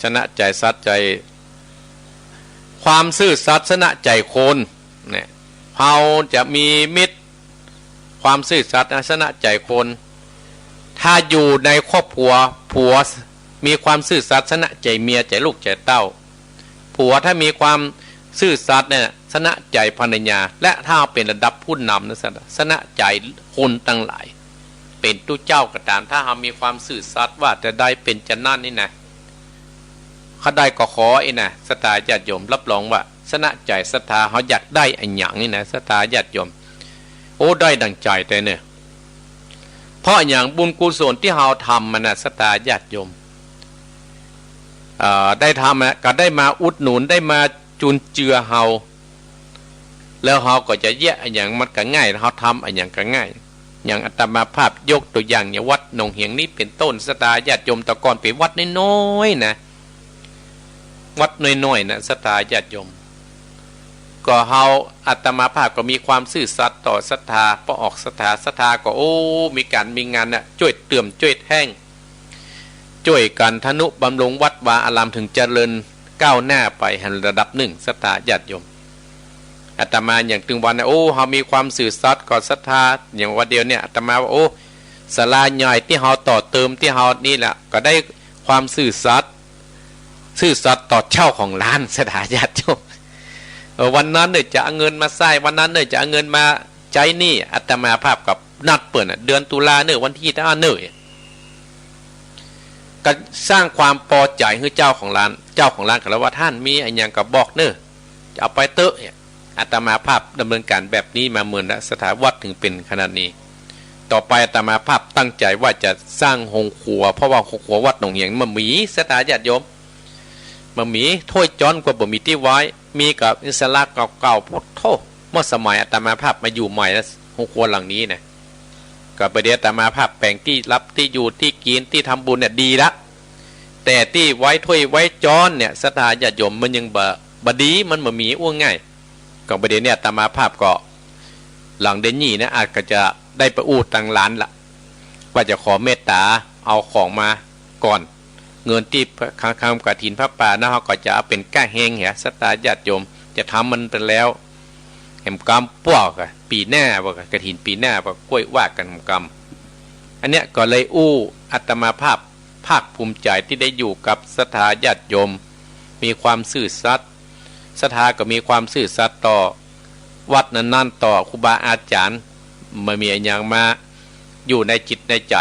ชนะใจสัตว์ใจความซื่อสัตย์ชนะใจคนเนี่ยเราจะมีมิตรความซื่อสัตย์ชนะใจคนถ้าอยู่ในครอบครัวผัวมีความซื่อสัตย์ชนะใจเมียใจลูกใจเต้าผัวถ้ามีความซื่อสัตย์เนี่ยชนะใจภรรยาและถ้าเป็นระดับผู้นำนะชนะใจคนทั้งหลายเป็นตู้เจ้าก็ตามถ้าเรามีความซื่อสัตย์ว่าจะได้เป็นจะนั่นนี่นะเขาได้ก็ขอไอ้นะสตาญาติโยมรับรองว่าชนะใจศรัทธาเขาอยากได้อันอย่างนี่นะสตาญาติโยมโอ้ได้ดังใจแต่เนี่ยเพราะอย่างบุญกุศลที่เราทำมันนะสตาญาติโยมได้ทำนะก็ได้มาอุดหนุนได้มาจุนเจือเฮาแล้วเฮาก็จะแยะอย่างมันก็ง่ายเฮาทำอย่างก็ง่ายอย่างอาตมาภาพยกตัวอย่างอย่างวัดหนองเหียงนี้เป็นต้นสตาญาติโยมตะกอนเป็นวัดน้อยๆนะวัดน้อยๆนะสตาญาติโยมก็เฮาอาตมาภาพก็มีความซื่อสัตย์ต่อศรัทธาพอออกศรัทธาก็โอ้มีการมีงานน่ะช่วยเติมช่วยแห้งช่วยกันทนุบำรุงวัดวาอารามถึงเจริญก้าวหน้าไปหันระดับหนึ่งศรัทธาญาติโยมอาตมาอย่างถึงวันโอ้เฮามีความสื่อสัตย์ก่อศรัทธาอย่างวันเดียวเนี่ยอาตมาว่าโอ้ศาลาใหญ่ที่เฮาต่อเติมที่เฮานี่แหละก็ได้ความสื่อสัตย์ต่อเช่าของร้านศรัทธาญาติโยมวันนั้นเนี่ยจะเอาเงินมาใส่วันนั้นเนี่ยจะเอาเงินมาใช้นี่อาตมาภาพกับนัดเปิดเดือนตุลาเนี่ยวันที่5เนี่ยก็สร้างความพอใจให้เจ้าของร้านกับเราว่าท่านมีอย่างกับบอกเนอะจะเอาไปเตอะอาตมาภาพดำเนินการแบบนี้มาเมื่อสถาวัดถึงเป็นขนาดนี้ต่อไปอาตมาภาพตั้งใจว่าจะสร้างโรงครัวเพราะว่าโรงครัววัดหนองเหียงมันมีสถาญาติโยมมันมีถ้วยจ้อนกว่าบ่มีที่ไว้มีกับอิสระเก่าๆพุทโธเมื่อสมัยอาตมาภาพมาอยู่ใหม่แล้วโรงครัวหลังนี้นะก็ประเดี๋ยวอาตมาภาพแปลงที่รับที่อยู่ที่กินที่ทำบุญเนี่ยดีละแต่ที่ไว้ถ้วยไว้จ้อนเนี่ยสถาญาติโยมมันยังบดีมันบ่มีอ้วงง่ายก็ประเดี๋ยวเนี่ยอาตมาภาพก็ หลังเดนนี่นะอาจก็จะได้ไปอู้ตังล้านละว่าจะขอเมตตาเอาของมาก่อนเงินที่ค้างคำกฐินพระป่านะเขาก็จะเอาเป็นก้าแหงเหี่ยสตาญาติโยมจะทำมันไปแล้วแห่มกรรมปวกอะปีหน้าบอกกฐินปีหน้าบอกกล้วยว่ากันกรรมอันเนี้ยก็เลยอู้อัตมาภาพภาคภูมิใจที่ได้อยู่กับสถาญาติโยมมีความซื่อสัตย์ศรัทธาก็มีความซื่อสัตย์ต่อวัดนั้นๆต่อครูบาอาจารย์ไม่มีอย่างมาอยู่ในจิตในใจ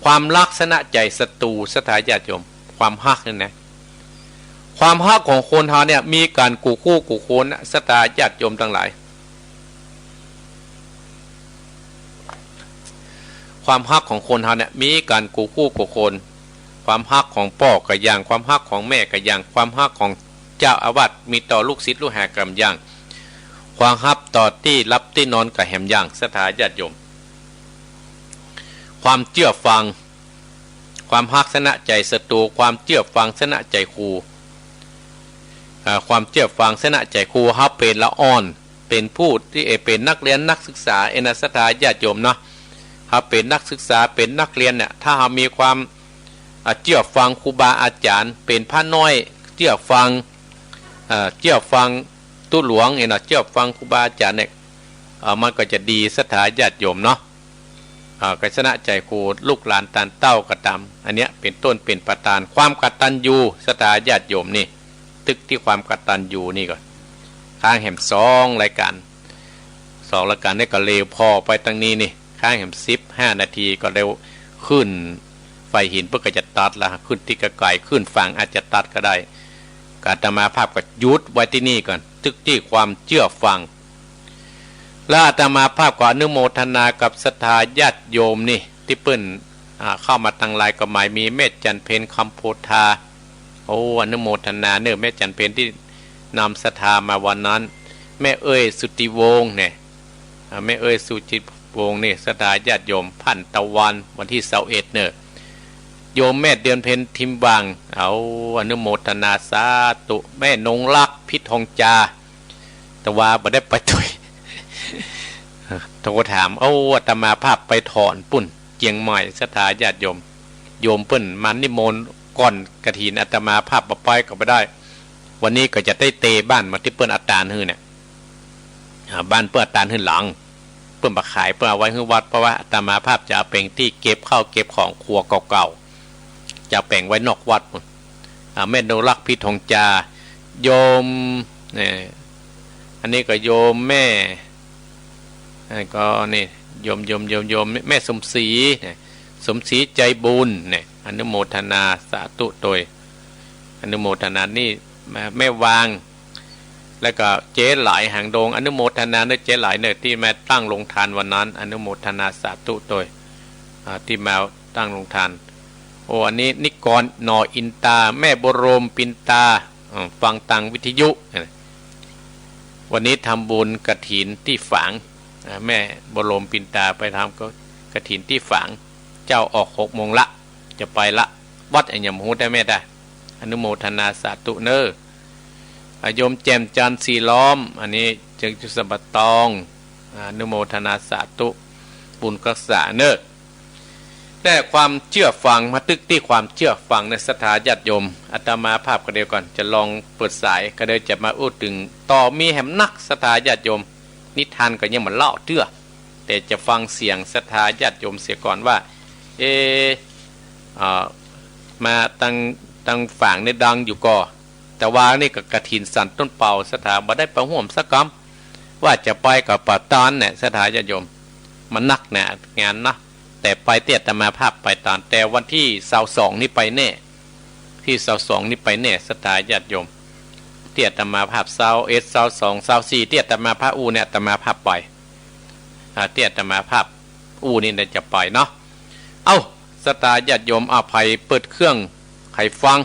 ความลักษณะใจศัตรูสถาญาติโยมความฮักนั่นนะความฮักของคนเฮาเนี่ยมีการกูคู่กูโคนสถาญาติโยมทั้งหลายความฮักของคนเฮาเนี่ยมีการกูคู่กูโคนความฮักของพ่อกับอย่างความฮักของแม่กับอย่างความฮักของเจ้าอาวาสมีต่อลูกศิษย์ลูกหากับอย่างความฮักต่อที่รับที่นอนกับแหมอย่างสถาญาติโยมความเชื่อฟังความฮักชนะใจศัตรูความเชื่อฟังชนะใจครูความเชื่อฟังชนะใจครูฮับเป็นละอ่อนเป็นผู้ที่เป็นนักเรียนนักศึกษาเอนะสถาญาติโยมเนาะฮับเป็นนักศึกษาเป็นนักเรียนเนี่ยถ้าเรามีความเชื่อฟังครูบาอาจารย์เป็นพระน้อยเชื่อฟังตู้หลวงเนาะเชื่อฟังครูบาอาจารย์เนี่ยมันก็จะดีสถาญาติโยมเนาะกชนะใจครูลูกหลานตานเต้ากระตำอันเนี้ยเป็นต้นเป็นประธานความกตัญญูสถาญาติโยมนี่ตึกที่ความกตัญญูนี่ก่อนข้างแหม2 รายการนี่ก็เร็วพอไปตั้งนี้นี่ข้างแหม15 นาทีก็เร็วขึ้นไฟหินเพื่อจะตัดละขึ้นที่กระไก่ขึ้นฝั่งอาจจะตัดก็ได้อาตมาภาพก็ยุดไว้ที่นี่ก่อนตึกที่ความเชื่อฟังและอาตมาภาพก็อนุโมทนากับศรัทธาญาติโยมนี่ที่เปิ้นเข้ามาตั้งลายก็หมายมีเมตจันเพนคำโพธาโอ้อนุโมทนาเนื้อแม่จันเพนที่นำศรัทธามาวันนั้นแม่เอ้ยสุติวงศ์เนี่ยแม่เอ้ยสุจิวงศ์นี่ศรัทธาญาติโยมพันตะวันวันที่21เนี่ยโยมแม่เดือนเพ็ญทิมบางเอาอนุโมทนาสาธุแม่นงลักษ์พิทองจาแต่ว่าบ่ได้ไปตุยโทรถามอาอาตมาภาพไปถอนปุ่นเจียงใหม่สถาญาติโยมเปิ้นมันนิมนต์ก่อนกฐินอาตมาภาพบ่ไปก็ไม่ได้วันนี้ก็จะได้เตบ้านมาที่เปิ้นอัตตานฮือเนี่ยบ้านเปิ้นอัตตานฮือหลังเปิ้นบ่ขายเปิ้นเอาไว้ฮือวัดเพราะว่าอาตมาภาพจะเอาเป็นที่เก็บข้าวเก็บของครัวเก่าๆจะแปลงไว้นอกวัดปุ่นแม่นรักพิทองจาโยมเนี่ยอันนี้ก็โยมแม่ก็นี่โยมแม่สมศรีเนี่ยสมศรีใจบุญเนี่ยอนุโมทนาสาธุโดยอนุโมทนานี่แม่วางแล้วก็เจ๊หลายหางดงอนุโมทนาเนื้อเจ๊หลายเนี่ยที่แม่ตั้งลงทานวันนั้นอนุโมทนาสาธุโดยที่มาตั้งลงทานโอ้อันนี้นิกรนออินตาแม่บรมปินตาฟังตังวิทยุวันนี้ทำบุญกฐินที่ฝางแม่บรมปินตาไปทำก็กฐินที่ฝางเจ้าออก6 โมงละจะไปละวัดอัญญมหูได้แม่ได้อนุโมทนาสาธุเนอโยมแจมจันทร์สีล้อมอันนี้จึงจุสบัตตองอนุโมทนาสาธุบุญกักษาเนอแต่ความเชื่อฟังมาตึกที่ความเชื่อฟังในศรัทธาญาติโยมอาตมาภาพก็เดียวก่อนจะลองเปิดสายก็เดี๋ยวจะมาอู้ถึงต่อมีแหมนักศรัทธาญาติโยมนิทานก็ยังเหมือนเล่าเตื้อแต่จะฟังเสียงศรัทธาญาติโยมเสียก่อนว่ามาตั้งฝั่งในดังอยู่ก่อแต่ว่านี่กับกฐินสันต้นเป่าศรัทธาบ่ได้ประห่วมสักคำว่าจะไปกับปะตานเนี่ยศรัทธาญาติโยมมันนักเนี่ยงานนะแต่ไปเตี้ยแต่มาภาพไปตอนแต่วันที่22นี่ไปแน่ที่22นี่ไปแน่ศรัทธาญาติโยมเตี้ยแต่มาภาพ21 22 24เตี้ยแต่มาภาพอูเนี่ยแต่มาภาพไปเตี้ยแต่มาภาพอูนี่จะไปเนาะเอ้าศรัทธาญาติโยมอภัยเปิดเครื่องใครฟัง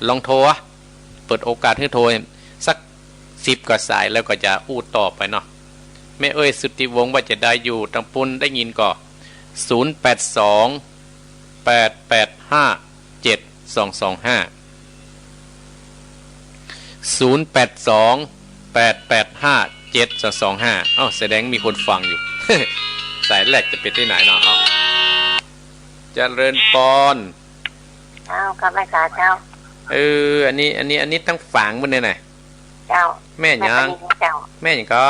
ลองโทรเปิดโอกาสให้โทรสัก10 กว่าสายแล้วก็จะอู้ต่อไปเนาะแม่เอ้ยสุติวงศ์ว่าจะได้อยู่ตังปุนได้ยินก่อ082 885 7225 082 885 725แสดงมีคนฟังอยู่ สายแรกจะเป็นที่ไหนเนาะเจริญปอนเจ้าครับแม่สาเจ้าอันนี้ตั้งฝังมันเนี่ยนะเจ้าแม่ยังเจ้าแม่ยังก็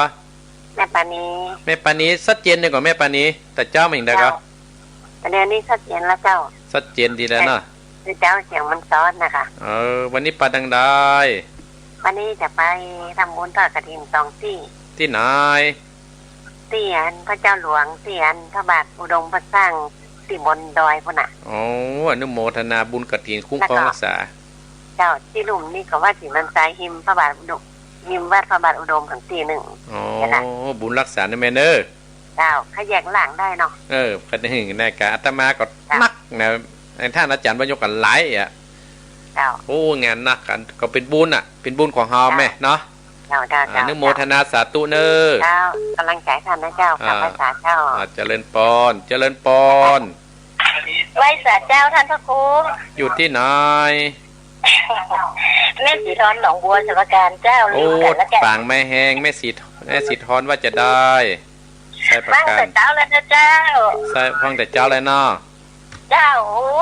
แม่ปานีชัดเจนเลยกว่าแม่ปานีแต่เจ้ามันยังได้ก็แต่เดี๋ยวนี้ชัดเจนแล้วเจ้าชัดเจนดีแล้วเนาะเจ้าเสียงมันซ้อนนะคะวันนี้ปาดังได้วันนี้จะไปทำบุญทอดกฐิน2ที่ไหนเตียนพระเจ้าหลวงเตียนพระบาทอุดมพระสร้างที่บนดอยพุ่นน่ะอนุโมทนาบุญกฐินคุ้มครองรักษาเจ้าที่ลุ่มนี่ก็ว่าสินันใจหิมพระบาทอุดมหิมวัดพระบาทอุดมของตีบุญรักษาในแม่เนอเจ้าขยักหลังได้เนาะกันหึงในกะอาตมาก็นักนะท่านอาจารย์บรรยกกันหลายเจ้างานนักกันก็เป็นบุญเป็นบุญของเฮาแม่เนาะเจ้าอนุโมทนาสาธุเนอเจ้ากำลังใจท่านนะเจ้าข้าพเจ้าเจริญปอนไหว้สาเจ้าท่านพระครูอยู่ที่ไหนแม่สีทอนหนองบัวสารการเจ้าลืมกันแล้วแกฝางแม่แห้งแม่สีทอนว่าจะได้ใส่ประกันฟังแต่เจ้าแล้วนะเจ้าใส่ฟังแต่เจ้าเลยเนาะเจ้า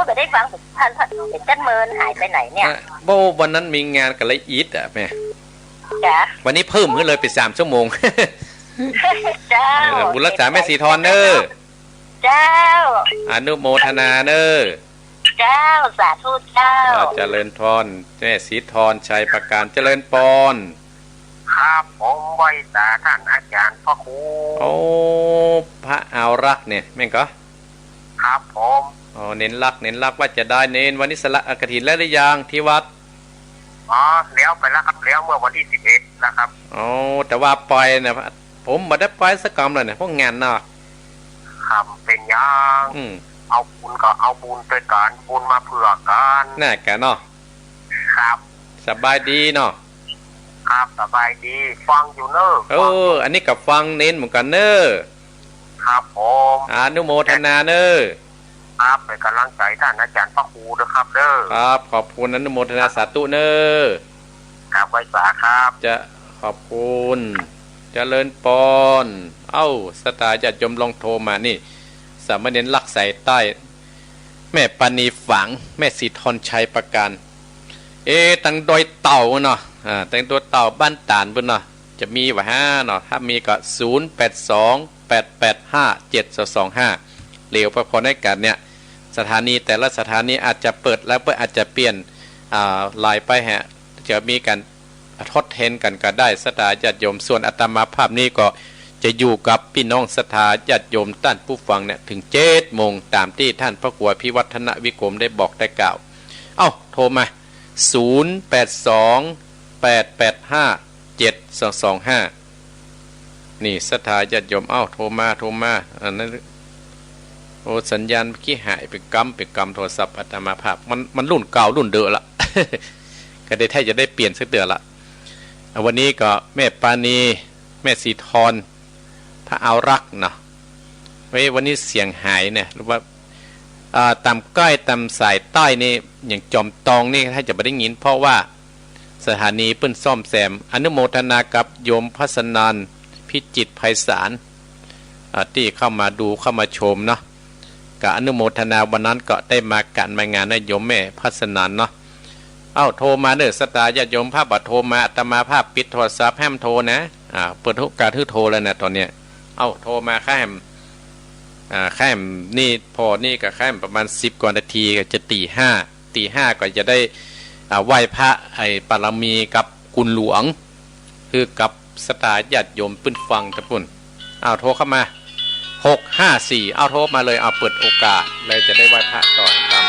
ไปได้ฟังท่านเป็นจันเมินหายไปไหนเนี่ยวันนั้นมีงานกับไรอีทแม่จ้าวันนี้เพิ่มขึ้นเลยไป3 ชั่วโมงเจ้าบุญรักษาแม่สีทอนเนอเจ้าอนุโมทนาเนอเจ้าสาธุเจ้าเจริญพรแม่สีทอนชัยประการเจริญปอนครับผมไหว้สาท่านอาจารย์พ่อครูพระเอารักเนี่ยแม่งก็ครับผมเน้นรักว่าจะได้เน้นวันนี้สละกฐินแล้วหรือยังที่วัดแล้วไปแล้วครับแล้วเมื่อวันที่11นะครับแต่ว่าปล่อยเนี่ยผมมาได้ปล่อยสักกรรมเลยเนี่ยพวกงานนอกครับเป็นยังเอาบุญก็เอาบุญไปกันบุญมาเผื่อกันน่าแกเนาะครับสบายดีเนาะครับสบายดีฟังอยู่เนอะอันนี้กับฟังเน้นเหมือนกันเนอะครับผมอนุโมทนาเนอะครับเป็นกำลังใจท่านอาจารย์พระครูนะครับเด้อครับขอบคุณอนุโมทนาสาธุเนอะครับไว้สาครับจะขอบคุณเจริญปอนสตาจะจมลองโทรมานี่สามเณรลักใส่ใต้แม่ปานีฝังแม่สีทอนชัยประการตั้งดอยเต่าเนาะตั้งตัวเต่าบ้านตานพุ่นเนาะจะมีว่าเนาะถ้ามีก็0828857225เหลียวประพอในกันเนี่ยสถานีแต่ละสถานีอาจจะเปิดแล้วเพื่ออาจจะเปลี่ยนลายไปจะมีการทดแทนกันก็ได้สถาญาติโยมส่วนอาตมาภาพนี้ก็จะอยู่กับพี่น้องศรัทธาญาติโยมท่านผู้ฟังเนี่ยถึง7 โมงตามที่ท่านพระครูพิวัฒนวิกรมได้บอกได้กล่าวโทรมา0828857225นี่ศรัทธาญาติโยมโทรมาอันนั้นสัญญาณเมื่อกี้หายไปกำโทรศัพท์อาตมาภาพมันรุ่นเก่ารุ่นเดิมละ ก็ได้แท้จะได้เปลี่ยนสักเดือนละวันนี้ก็แม่ปานีแม่สีทอนพระเอารักเนาะวันนี้เสียงหายเนี่ยหรือว่าตามใกล้ตามสายใต้นี่อย่างจอมตองนี่ถ้าจะไม่ได้ยินเพราะว่าสถานีเปิ้นซ่อมแซมอนุโมทนากับโยมพัสนันพิจิตรไพศาลที่เข้ามาดูเข้ามาชมเนาะกับอนุโมทนาวันนั้นก็ได้มาการมางานนะโยมแม่พัสนันเนาะโทรมาเด้อสตาญาติโยมภาพบัดโทรมาอาตมาภาพปิดโทรศัพท์แฮมโทรนะเปิดการโทรแล้วนะตอนเนี้ยโทรมาแค่นี่พอนี่ก็แค่ประมาณ10 กว่านาทีก็จะตีห้าก็จะได้ไหว้พระปารมีกับคุณหลวงคือกับสตาญาติโยมปื้นฟังตะปุ่นโทรเข้ามา654โทรมาเลยเปิดโอกาสเลยจะได้ไหว้พระต่อครับ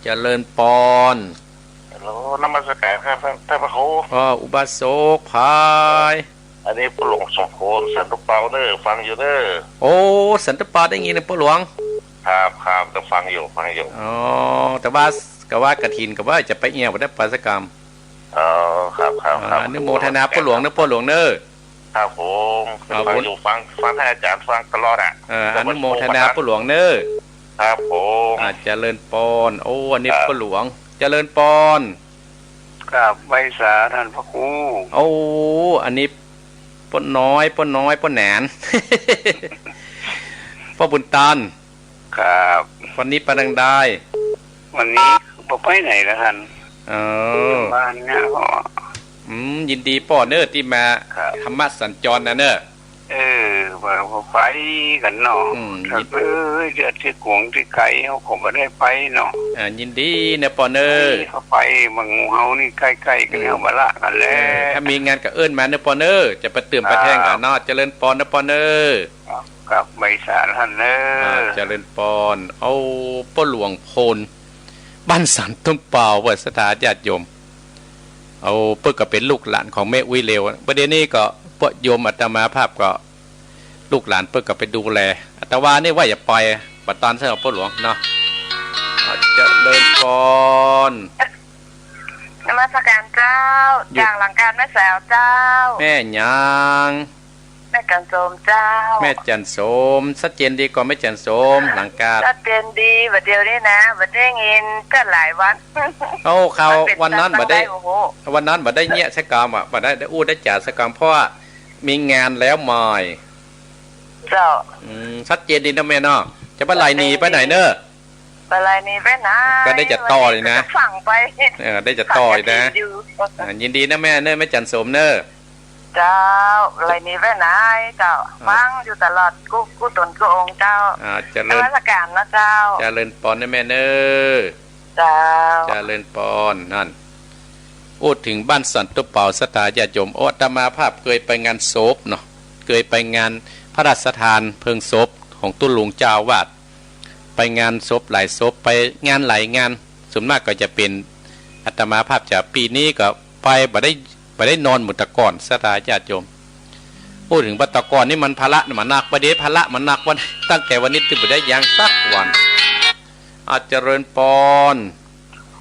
เจริญปอนฮัลโหลนมัสการครับท่านพระครูอุบาสกพายอันนี้ปู่หลวงสองคนสันตุเปาเนอฟังอยู่เนอสันตุเปาได้ยินนะปู่หลวงครับแต่ฟังอยู่แต่ว่ากฐินกับว่าจะไปเอี่ยวได้ปาสกรรมครับอนุโมทนาปู่หลวงนะปู่หลวงเนอครับผมฟังอยู่ฟังท่านอาจารย์ฟังตลอดอนุโมทนาปู่หลวงเนอครับผมเจริญปอนอันนี้ปู่หลวงเจริญปอน ครับไว้สาท่านพระครูอันนี้ ป้นน้อยป้นแหนน พ่อบุญตันครับวันนี้ไปดังได้ วันนี้บอกไปไหนละท่านบ้านเนี่ยยินดีป้อเนอที่มาธรรมะสัญจรนะเนอว่าไปกันเนาะครับเดือดที่กวงที่ไก่เขาคงไม่ได้ไปเนาะยินดีนะป้อเนอเขาไปบางเฮานี่ใกล้ๆกันเขามาละกันแล้วถ้ามีงานกับเอิ้นมาเนอป้อเนอจะไปเติมไปแทงกันเนาะเจริญปอนนะป้อเนอกับใบสารท่านเนอเจริญปอนเอาป้อหลวงพลบ้านสันต้นเปล่าวัดสถานญาติโยมเอาเพื่อก็เป็นลูกหลานของแม่อุ้ยเลวประเดี๋ยวนี้ก็พวกโยมอาตมาภาพก็ลูกหลานเพื่อก็ไปดูแลอาตมานี่ว่าอย่าปล่อยปัตตานเสาพ่อหลวงเนาะจะเลินก่อนนมัสการเจ้าอย่างหลังการแม่สาวเจ้าแม่ยังแม่จันโสมเจ้าแม่จันโสมชัดเจนดีกว่าแม่จันโสมหลังการชัดเจนดีบัดเดียวนี้นะบัดได้เงินก็หลายวันเขาวันนั้นบัดได้วันนั้นบัดได้เงี้ยสกรรมบัดได้อู้ได้จ่าสกรรมเพราะว่ามีงานแล้วมอยเจ้าชัดเจนดีนะแม่เนาะจะไปไล่หนีไปไหนเนอะไปไล่หนีไปไหนก็ได้จะต่อเลยนะฝั่งไปได้จะต่อยนะยินดีนะแม่เนอะแม่จันโสมเนอะเจ้าอะไรนี้ไปไหนเจ้าฟังอยู่ตลอดกูตนกูองเจ้าจะเลินราชการนะเจ้าจะเลินปอนนะแม่เนอะเจ้าจะเลินปอนนั่นพูดถึงบ้านสันตุเป่าสถานญาติโยมอาตมาภาพเคยไปงานศพเนาะเคยไปงานพระราชทานเพลิงศพของตุ้หลวงเจ้าวาดไปงานศพหลายศพไปงานหลายงานส่วนมากก็จะเป็นอาตมาภาพจะปีนี้ก็ไปบ่ได้นอนหมดตะก่อนสถานญาติโยมพูดถึงบัตรกรนี่มันภาระมันหนักประเดี๋ยวภาระมันหนักวันตั้งแต่วันนี้ถึงบ่ได้ยังสักวันอาจเจริญปอน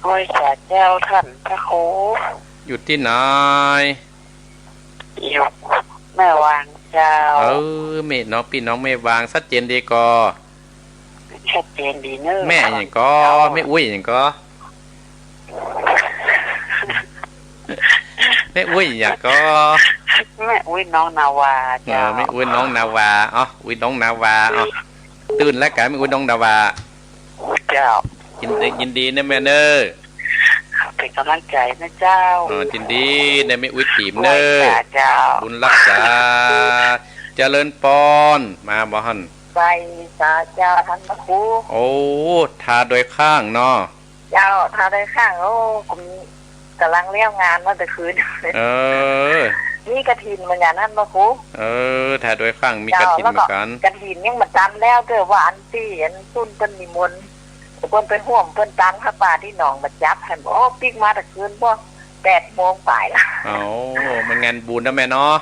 โอ้ยสาเจ้าท่านพระครูอยู่ที่ไหนอยู่แม่วางเจ้าแม่น้องพี่น้องแม่วางชัดเจนดีก็ชัดเจนดีเนอะแม่อย่างก็แม่อุ้ยอย่างก็แม่อุ้ยอย่างก็แม่อุ้ยน้องนาวาเจ้าแม่อุ้ยน้องนาวาอุ้ยน้องนาวาตื่นแล้วกันแม่อุ้ยน้องนาวาเจ้ายินดีนะแม่เนอเป็นกำลังใจนะเจ้ายินดีนะแม่อุ้ยตีมเนอบุญรักษาเจริญปอนมาบ่ฮั่นไปสาเจ้าท่านพระครูโอ้ทาโดยข้างเนาะเจ้าทาโดยข้างผมกำลังเลี้ยงงานมาแต่คืนนี่กระถินเหมือนกันนั่นพระครูถ่ายโดยข้างมีกระถินเหมือนกันกระถินยังมาจำแล้วเกิดว่าอันที่อันตุ้นเป็นนิมนต์เพิ่นเป็นห่วงเพิ่นตังพระป่าที่หนองมาจับให้บอกปิ๊กมาแต่คืนบ่8 โมงป่ายละมันงานบุญนะแม่เนาะ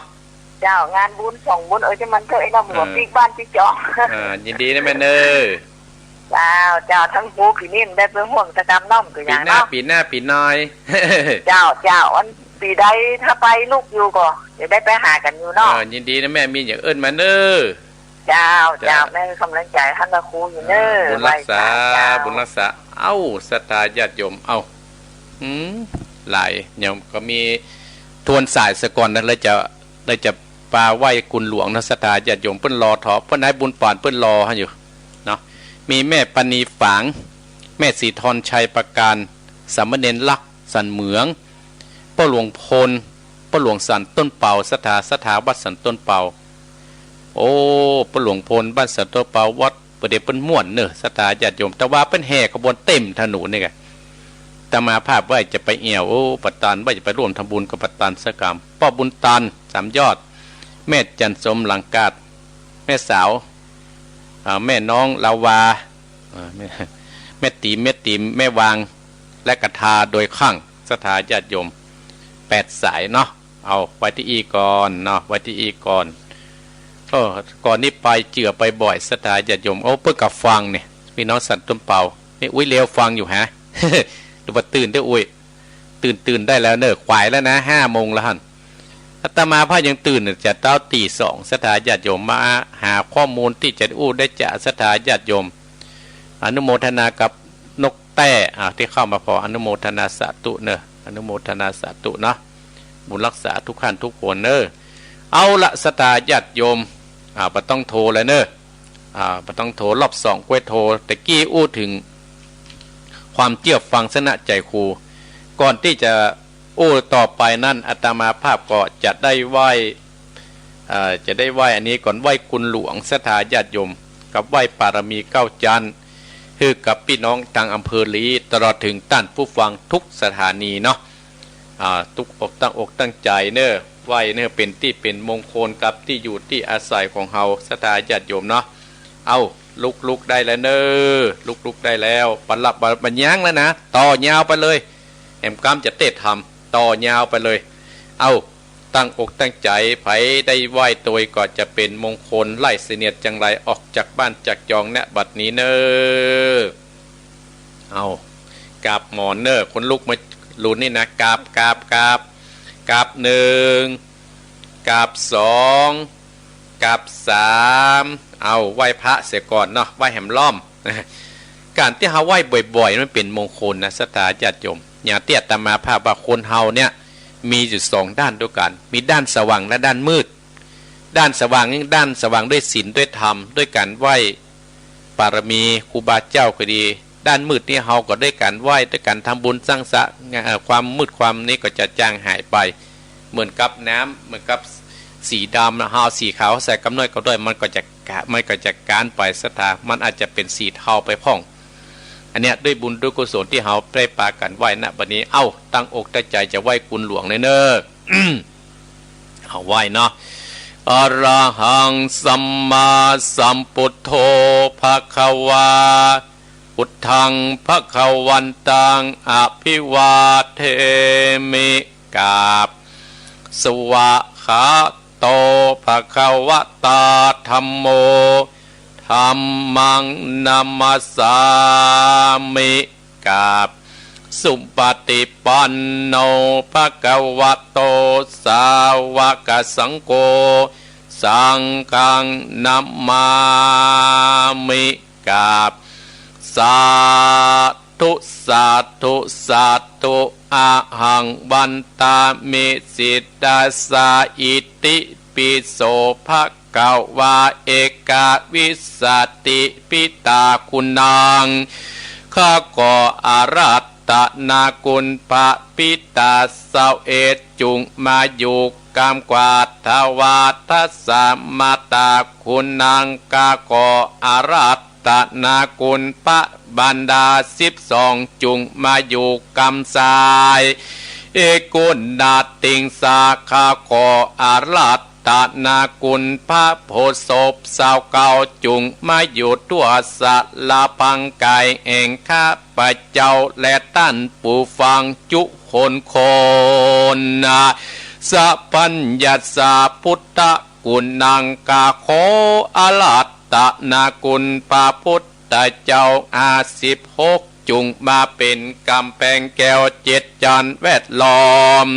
เจ้างานบุญ2 บุญจะมันเถอะไอ้น้ำหัวปิ๊กบ้านปิ๊กจองยินดีนะแม่เนอเจ้าทั้งผู้ผีนิ่มได้เป็นห่วงตะกรรมน้อมตัวอย่างเนาะปีหน้าน้อยเจ้าอันปีใดถ้าไปลูกอยู่ก็จะได้ไปหากันอยู่เนาะยินดีนะแม่มีอย่างเอิ้นมาเนอเจ้าแม่กำลังใจท่านพระครูอยู่เนอบุญรักษาศรัทธาญาติโยมหลายเนี่ยก็มีทวนสายสะก่อนนั้นเลยจะปาไหว้กุลหลวงนะศรัทธาญาติโยมเพิ่นรอถอเพิ่นให้บุญป่านเพิ่นรอให้อยู่เนาะมีแม่ปณีฝางแม่สีทรชัยประการสามเณรลักษ์สันเหมืองพ่อหลวงพลพ่อหลวงสันต้นเป่าสถาวัดสันต้นเป่าโอ้พ่อหลวงพลบ้านสันต้นเป่าวัดประเดี๋ยวเป็นม่วนเนอะศรัทธาญาติโยมแต่ว่าเป็นแห่ขบวนเต็มถนนนี่ไงแต่มาภาพว่าจะไปเอี่ยวปัตตานว่าจะไปร่วมทำบุญกับปัตตานสกรรมพ่อบุญตัน3 ยอดแม่จันสมหลังกาดแม่สาวแม่น้องลาวาแม่ตีแม่วางและกระทาโดยข้างสถาญาติโยม8 สายเนาะเอาไว้ที่อีก่อนเนาะไว้ที่อีก่อนก่อนนี้ไปเจือไปบ่อยสถาญาติโยมเพื่อกับฟังเนี่ยพี่น้องสันต้นเป่านี่อุ้ยเลี้ยวฟังอยู่ฮะดูว่าตื่นได้อุ้ยตื่นได้แล้วเนอะขวายแล้วนะ5 โมงแล้วฮั่นอาตมาพระยังตื่นจะเต้าตี 2สถาญาติโยมมาหาข้อมูลที่จะได้จากสถาญาติโยมอนุโมทนากับนกแต้ที่เข้ามาพออนุโมทนาสาธุเนอะอนุโมทนาสาธุเนาะบุญรักษาทุกขั้นทุกคนเนอะ เอาละสตาญาติโยมบ่ต้องโทรแล้วเนอะบ่ต้องโทรรอบ2กล้วยโทรแต่กี้อู้ถึงความเกี่ยวฟังสนะใจครูก่อนที่จะอู้ต่อไปนั่นอาตมาภาพก็จะได้ไหว้อันนี้ก่อนไหว้คุณหลวงสถาญาติโยมกับไหว้ปารมี9จันทร์คือกับพี่น้องทางอำเภอลีตลอดถึงท่านผู้ฟังทุกสถานีเนาะทุกอกตั้งใจเนอะไหว้เนอะเป็นที่เป็นมงคลกับที่อยู่ที่อาศัยของเฮาสถาญาติโยมเนาะเอาลุกได้แล้วเนอะลุกได้แล้วปันหลับบัญญังแล้วนะต่อยาวไปเลยแอมกล้ามจะเตะทำต่อยาวไปเลยเอาตั้งอกตั้งใจไผได้ไหว้ตัวก็จะเป็นมงคลไล่เสนียดจังไรออกจากบ้านจากจองเนี่ยบัดนี้เนอะเอากราบหมอนเนอะคนลุกมาลุ้นนี่นะกราบ1กราบ2กราบ3เอาไหว้พระเสียก่อนเนาะไหว้แหมล้อมการที่เฮาไหว้บ่อยๆมันเป็นมงคลนะสถาญาติโยมอย่างที่อาตมาภาพว่าคนเฮาเนี่ยมีอยู่2ด้านด้วยกันมีด้านสว่างและด้านมืดด้านสว่างนี่ด้านสว่างด้วยศีลด้วยธรรมด้วยการไหว้ปารมีครูบาเจ้าก็ดีด้านมืดนี่เฮาก็ด้วยการไหว้ด้วยการทำบุญสร้างสะความมืดความนี้ก็จะจางหายไปเหมือนกับน้ำเหมือนกับสีดำเฮาสีขาวใส่กำน้อยก็ด้วยมันก็จะการไปสถามันอาจจะเป็นสีเทาไปพ่องอันเนี้ยด้วยบุญด้วยกุศลที่เฮาได้ปากันไหว้ณบัดนี้เอ้าตั้งอกตั้งใจจะไหว้คุณหลวงเลยเนอะเอาไหว้เนาะอรหังสัมมาสัมพุทโธภควาพุทธังภควันตังอภิวาเทมิกาบสวะขาโตภควตาธัมโมธัมมังนัมมัสสามิกาบสุปฏิปันโนภควโตสาวกสังโฆสังฆังนัมมามิกาบสาธุอะหังบันตามิสิตตาสาอิติปิโสภควาเอกาวิสสติปิตาคุณังข้าก่ออารัตตนากุลปะปิตาเสาเอจุงมาอยู่กามกวาทวาทัสสามาตาคุณังข้าก่ออารัตตนากุลปะบันดา12จุงมาอยู่กำสายเอกุณนาติงสาขาขออารัตตนากุลพระโพศพสาวเก่าจุงมาอยู่ตัวสัตลาพังกายเองข้าพเจ้าและท่านผู้ฟังจุคนนะสัพพัญญาสาพุทธกุณังกาโคอารัตตนากุลพระพุทธเจ้า56จุงมาเป็นกำแพงแก้ว7จันแวดล้อม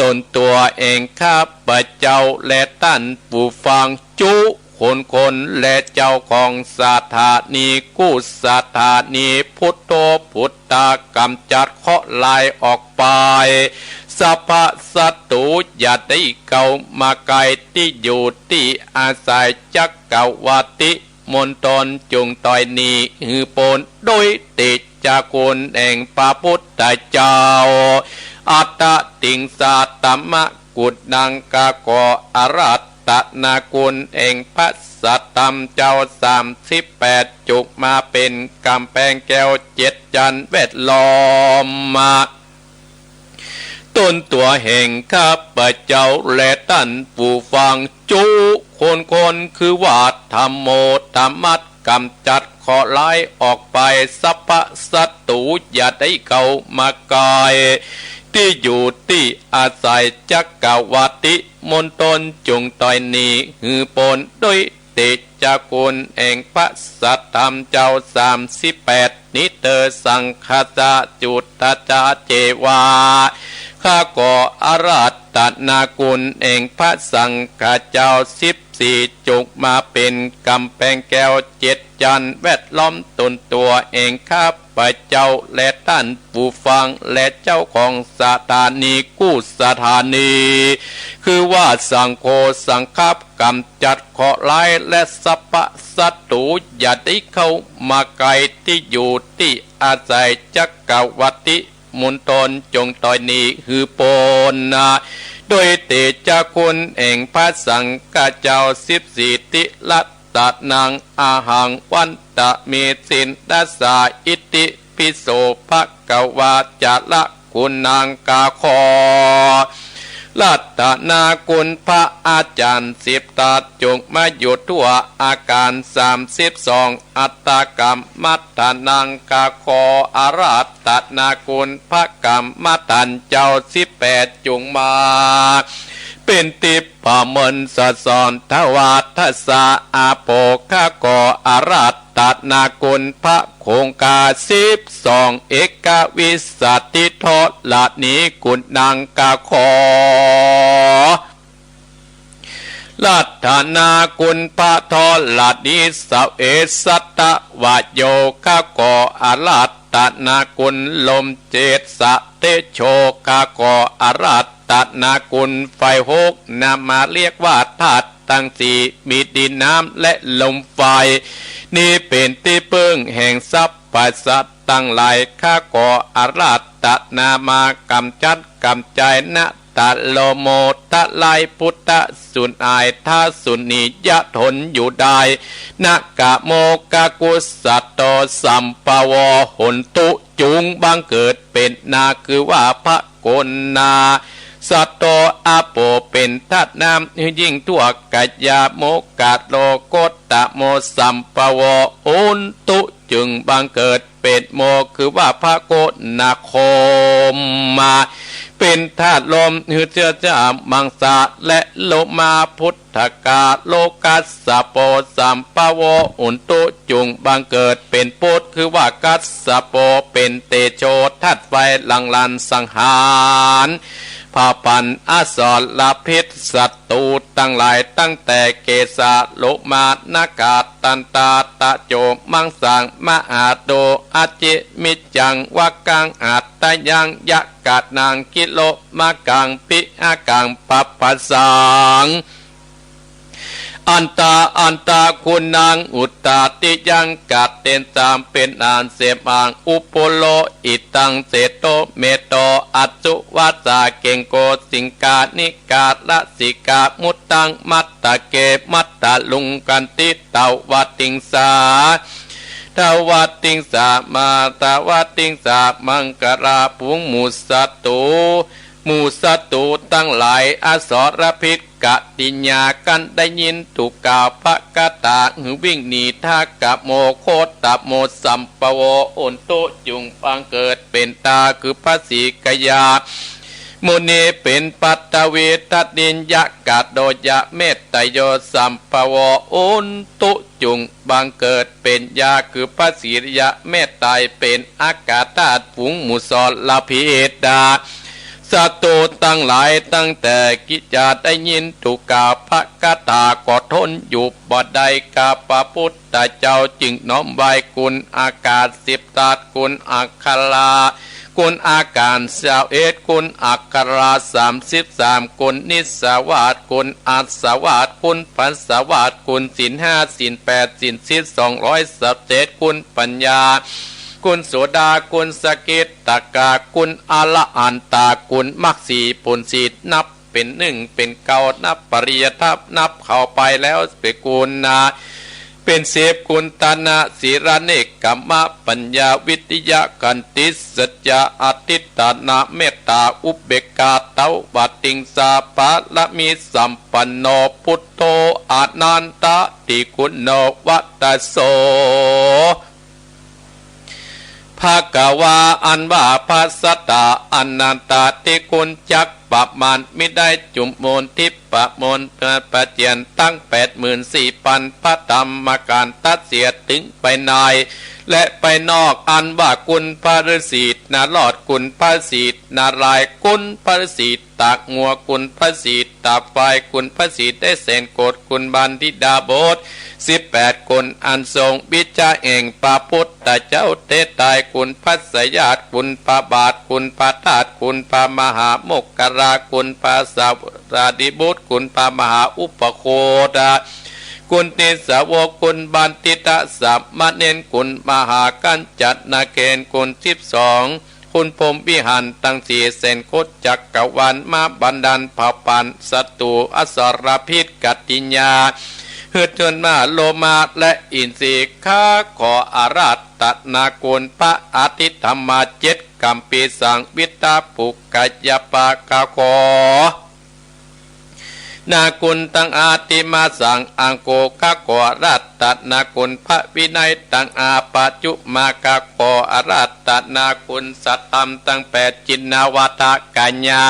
ตนตัวเองข้าพเจ้าและท่านผู้ฟังจุคนและเจ้าของสถานีกู้สถานีพุทโธพุทธกำจัดเคราะห์ลายออกไปสัพพสัตตุอย่าได้เข้ามาไกลที่อยู่ที่อาศัยจักกวาติมนตนจุงต่อยนีหือปนโดยติดจากคุณแห่งพระพุทธเจ้าอัตติงสาตัมมะกุฎนังกาโกอารัตตนากุลแห่งพระสัตตัมเจ้า38จุกมาเป็นกำแพงแก้ว7จันแวดล้อมมาต้นตัวแห่งข้าพเจ้าและท่านผู้ฟังจุคนคือว่าธรรมโมธรรมัดกำจัดขอไล่ออกไปสัพพสัตตุอย่าได้เข้ามากายที่อยู่ที่อาศัยจักกวาติมนตนจงต่อยนีหือปนโดยติจากคุณแห่งพระสัตธรรมเจ้า38นิเตอสังคาจาจุตตาเจวา ข้าก่ออาราธนาคุณเองพระสังฆเจ้า14จุกมาเป็นกำแพงแก้ว7จันแวดล้อมตนตัวเองข้าพระเจ้าและท่านผู้ฟังและเจ้าของสถานีกู้สถานีคือว่าสังโฆสังฆกำจัดเคราะห์ร้ายและสัพพะศัตรูอย่าได้เข้ามาไกลที่อยู่ที่อาศัยจักรวติมุนตนจงต่อยนี้คือโปนนาโดยเตจคุณแห่งพระสังฆเจ้า14ติลัตตนางอาหังวันตะเมสินดัสสาอิติปิโสภะกวาจาละคุณนางกาคอลัตตนาคุณพระอาจารย์10ตาจงมาอยู่ทั่วอาการ32อัตตกรรมมัตตนังกาคออาราตนาคุณพระกรรมมัตตันเจ้า18จงมาเป็นติพมนสสอนทวาทสาอาโปข้าก่ออาราตนาคุณพระโคงกา12เอกวิสัตติโทละนีกุณนางกาคอลัตถนาคุณพระทอละนีสาวเอสัตตะวะโยข้าก่ออาราตนาคุณลมเจตสะเตโชข้าก่ออาราตนาคุณไฟหกนำมาเรียกว่าธาตุทั้งสี่มีดินน้ำและลมไฟนี่เป็นที่พึ่งแห่งทรัพย์ปัสสัตตั้งหลายข้าก่ออาราตนามากำจัดกำจายนะตะโลโมตะไลพุทธสุนอายท่าสุนียะทนอยู่ได้นะกะโมกะกุสัตโตสัมปวหนตุจุงบังเกิดเป็นนาคือว่าพระโกนนาสัตโตอาโปเป็นธาตุน้ำยิ่งทั่วกัจยาโมกาโลโกตตะโมสัมปวอุนตุจึงบังเกิดเป็นโมคือว่าพระโกนาคมมาเป็นธาตุลมหือเจือจามมังสะและโลมาพุทธกาโลกัสสะโปสัมปวอุนตุจุงบังเกิดเป็นปุถคือว่ากัสสะโปเป็นเตโชธาตุไฟลังลันสังหารพาปันอาสรลาพิษศัตรูตั้งหลายตั้งแต่เกสาโลมานากาตันตาตะโจมังสังมหาโดอาจิมิจังวากังอาตยังยะกาดนางกิโลมากังปิอากังปัปปะสังอันตาคุณนางอุตตาติยังกัดเต็นตามเป็นอานเสมางอุปโลอิตังเสโตเมโตอัจจุวัสสาเกงโกสิงกานิกาละสิกามุตตังมัตตะเกมัตตะลุงกันติเตวัติงสาทวัติงสามาทวัติงสามังกราปุงมุสัตตุมูสัตตุตั้งหลายอสรพิษกะติญญากันได้ยินถูกกล่าวพระกตาหือวิ่งหนีท่ากะโมโคตะโมสัมปวโอนตุจุงปังเกิดเป็นตาคือพระสีกยามุนีเป็นปัตตเวทัดินยะกะโดยะเมตตโยสัมปวโอนตุจุงบังเกิดเป็นยาคือพระศีริยะเมตไตเป็นอากาศาตุฝูงมุสลพิเอดาสัตว์ตั้งหลายตั้งแต่กิจาได้ยินถูกกล่าวพระกตากอดทนอยู่บ่ได้กาพระพุทธเจ้าจึงน้อมไหวคุณอากาศ10ตาคุณอัคราคุณอาการ21คุณอัครา33คุณนิสวาสคุณอัสวาสคุณปัสสวาสคุณศีล5ศีล8ศีล217คุณปัญญาคุณโสดาคุณสกิตตกาคุณอาละอันตาคุณมักสีปุณสีนับเป็นหนึ่งเป็นเก้านับปริยทัพนับเข้าไปแล้วเป็นกุณนาเป็นเสพคุณตานะศิรเนกกัมมะปัญญาวิทยากันติสัจจะอติตานะเมตตาอุเบกขาเตวัติงสาปะละมีสัมปันโนพุทโธอานันตติคุณโนวัตโสภะกวาอันว่าภัสสตาอนันตติคุณจัก ปะมานมิได้จุมโมนทิปะมนปะเจียนตั้ง84,000พระธรรมการตัดเสียถึงไปในและไปนอกอันว่ากุลพระฤาษีนาลอดกุลพระศีษนารายกุลพระฤาษีตากงัวกุลพระศีษตาไฟกุลพระศีษได้เสนโกดกุลบันทิดาโบส18คนอันทรงวิจาเองพระพุทธเจ้าเตตายกุลพระสยาตกุลพระบาทกุลพระธาตุกุลพระมหาโมกขรากุลพระสาวราดิบุตรกุลพระมหาอุปโคดากุลเนสาวกุลบันติตะสัมมาเนนกุลมหากัญจัตนาเกณฑ์กุล12คุณพรหมวิหารตั้งสี่เสนโคจักกรวาลมาบันดาลเผ่าพันธุ์ศัตรูอสรพิษกัตติญญาเฮือจนมาโลมาและอินทรีข้าขออาราตนากุลพระอาทิตธรรมา7กัมปีสังวิตาปุกกายปากาขอนากุลตังอาติมาสังอังโกกะกอรัตตนากุลพระวินัยตังอาปัจจุมากะกออารัตตนากุลสัตตัมตัง8จินนาวตะกัญญา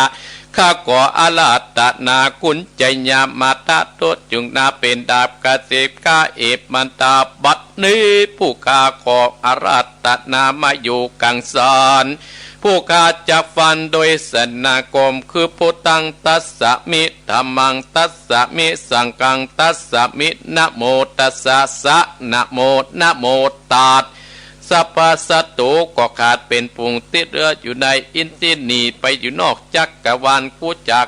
ข้าขออาราตนากุลใจญามาตะโตจุงนาเป็นดาบกเสกกาเอปมันตาบัดนี้ผู้ข้าขออาราตนามาอยู่กังสานผู้ข้าจะฟันโดยสนากรมคือพุทธังตัสสะมิธัมมังตัสสะมิสังฆังตัสสะมินะโมตัสสะสะนะโมนะโมตาดสัพพสัตตุก็ขาดเป็นปุงติดเรืออยู่ในอินทินีไปอยู่นอกจักรวาลกูจัก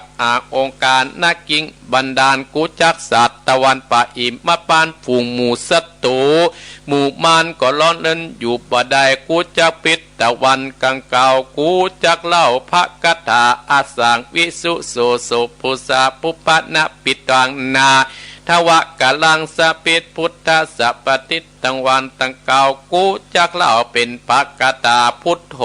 องค์การนักกิงบันดาลกูจักสัตตะวันปะอิมมาปานฝูงหมู่ศัตรูหมู่มานก็ร้อนเล่นอยู่บ่ได้กูจักปิดตะวันกังเก่ากูจักเล่าพระคาถาอาสังวิสุโสโสปุสาปุปนะปิตังนาทวะกะลังสปิดพุทธสัพปติตังวันตังเก่ากูจักเล่าเป็นภคตาพุทโธ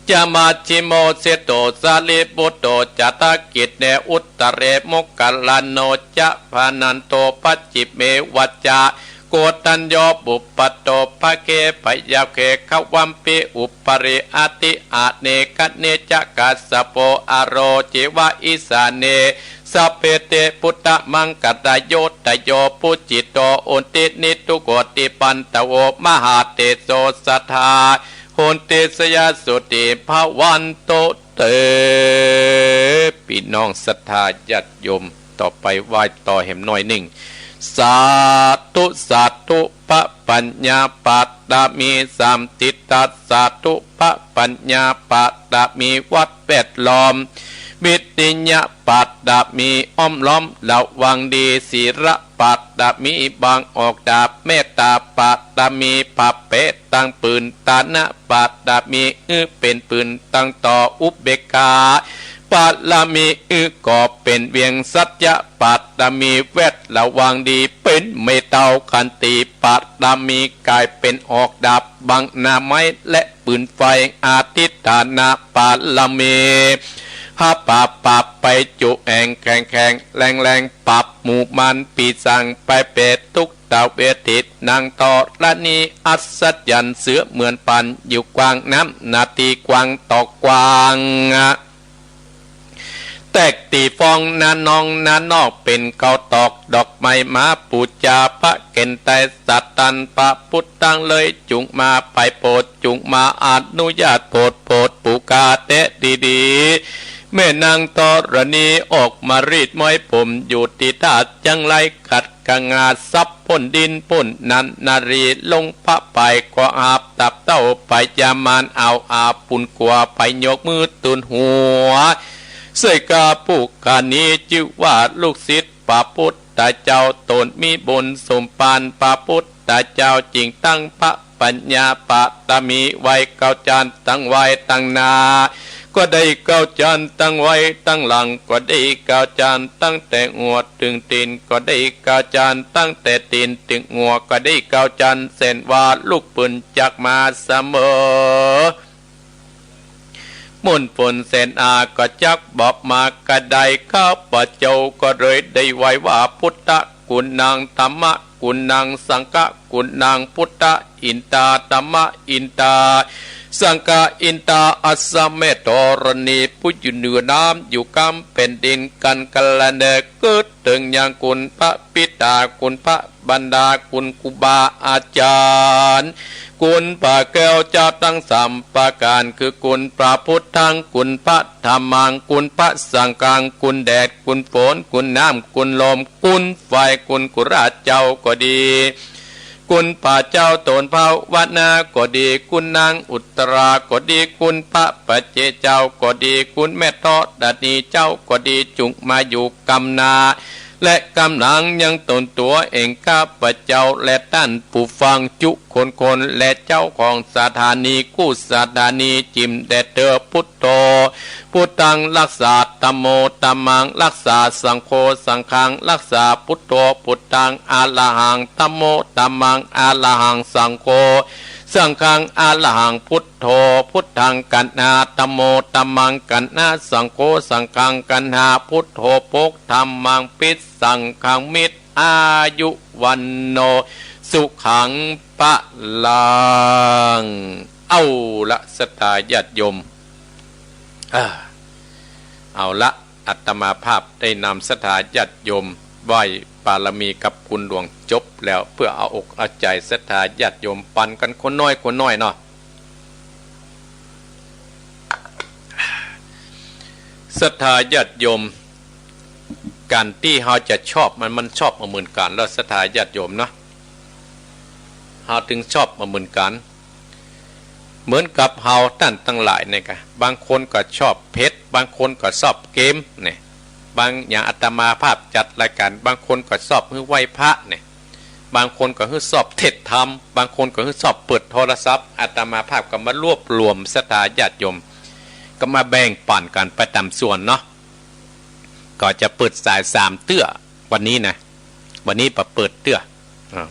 จะมาชิโมเสโตสาลิปุตโตจัตกิจเนอุตตะเรมกะลันโนจะพานันโตปัจจิเมวัจจะโกตัญโยบุปปโตภะเกปยาเคขวัมปิอุปริอาติอาเนกเนจักกัสสโปอโรจิวะอิสาเนสัพเพเตพุทธมังกัตโยตโยปุจิตโตอุตินิทุโกติปันตโวมหาเตโสสัทธาโหนเตสยสุติภวันโตเตพี่น้องศรัทธาญาติโยมต่อไปไหว้ต่อแห่มน้อยหนึ่งสาธุสาธุพระปัญญาปัตตมีสามติตัสสาธุพระปัญญาปัตตมีวัดแวดล้อมวิติญญาปัตตมีอ้อมล้อมระวังดีศีระปัตตมีบางออกดาบเมตตาปัตตมีปัปเปตั้งปืนตานะปัตตมีเป็นปืนตั้งต่ออุเบกขาปัตลามีก่อเป็นเวียงสัจจะปัตตมีเวทระวังดีเป็นเมตตาขันติปัตตมีกลายเป็นออกดาบบังนาไม้และปืนไฟอาทิตฐานาปัตลามีหาปับไปจุแองแข็งแรงปับหมู่มันปีสั่งไปเป็ดทุกดาวเวทิตนางตอละนีอัศจรรย์เสือเหมือนปันอยู่กวางน้ำนาทีกวางตอกกวางแตกตีฟองนานองนานอกเป็นเกาตอกดอกไม้มาปูจาพระเกณฑ์ไตสัตตันปะพุทธังเลยจุงมาไปโปรดจุงมาอนุญาตโปรดปูกาเตะดีแม่นางตรณีออกมารีดม้อยผมอยู่ที่ท่าจังไรขัดกงาซับพ่นดินพ่นนันนารีลงพระไปก็อาบตับเต้าไปยามานเอาอาปุ่นกว่าไปยกมือตุนหัวเสยกาผู้กานี้ชื่อว่าลูกศิษย์พระพุทธเจ้าตนมีบุญสมปานพระพุทธเจ้าจริงตั้งพระปัญญาปัตตมีไว้เก้าจานตั้งไว้ตั้งนาก็ได้เก้าจานตั้งไว้ตั้งหลังก็ได้เก้าจานตั้งแต่หัวถึงตีนก็ได้เก้าจานตั้งแต่ตีนถึงหัวก็ได้เก้าจานเส้นว่าลูกปืนจากมาเสมอมุนฝนเสนอาก็จักบอกมากระไดข้าพเจ้าก็เลยได้ไว้ว่าพุทธกุณนางธรรมะกุณนางสังฆกุณนางพุทธอินตาธรรมะอินตา สังกาอินตาอัสสะเมตรณีผู้อยู่เหนือน้ำอยู่กำเป็นดินกันกัลเนเกิดถึงอย่างคุณพระปิตาคุณพระบรรดาคุณกุบาอาจารย์คุณพระแก้วเจ้าตั้งสามประการคือคุณพระพุทธังคุณพระธรรมังคุณพระสังฆังคุณแดดคุณฝนคุณน้ำคุณลมคุณไฟคุณกุราชเจ้าก็ดีคุณป่าเจ้าโตนภาวนาก็ดีคุณนางอุตราก็ดีคุณพระปัจเจเจ้าก็ดีคุณแม่ทอดดันีเจ้าก็ดีจุงมาอยู่กำนาและกำลังยังตนตัวเองข้าพเจ้าและท่านผู้ฟังจุคนและเจ้าของสถานีกู้สถานีจิมแดเตอพุทโธพุทธังรักษาธัมโมธัมมังรักษาสังโฆสังฆังรักษาพุทโธพุทธังอาลาหังธัมโมธัมมังอาลาหังสังโฆสังฆังอาลาหังพุทโธพุทธังกันนาธัมโมธัมมังกันนาสังโฆสังฆังกันนาพุทโธปกธัมมังปิสังฆังมิตรอายุวันโนสุขังปะลังเอาละสตาญาติโยมเอาละอาตมาภาพได้นำสถาญาติโยมไหว้บารมีกับคุณหลวงจบแล้วเพื่อเอาอกเอาใจสถาญาติโยมปันกันคนน้อยเนาะสถาญาติโยมการที่เราจะชอบมันชอบมาเหมือนกันแล้วสถาญาติโยมเนาะเราถึงชอบมาเหมือนกันเหมือนกับเราท่านทั้งหลายเนี่ยค่ะบางคนก็ชอบเพชรบางคนก็ชอบเกมเนี่ยบางอย่างอาตมาภาพจัดรายการบางคนก็ชอบฮื้อไหว้พระเนี่ยบางคนก็ฮื้อชอบเทศธรรมบางคนก็ฮื้อชอบเปิดโทรศัพท์อาตมาภาพก็มารวบรวมสถาญาติโยมก็มาแบ่งปันกันไปตามส่วนเนาะก็จะเปิดสาย3เตื้อวันนี้นะวันนี้ปะเปิดเตื้อ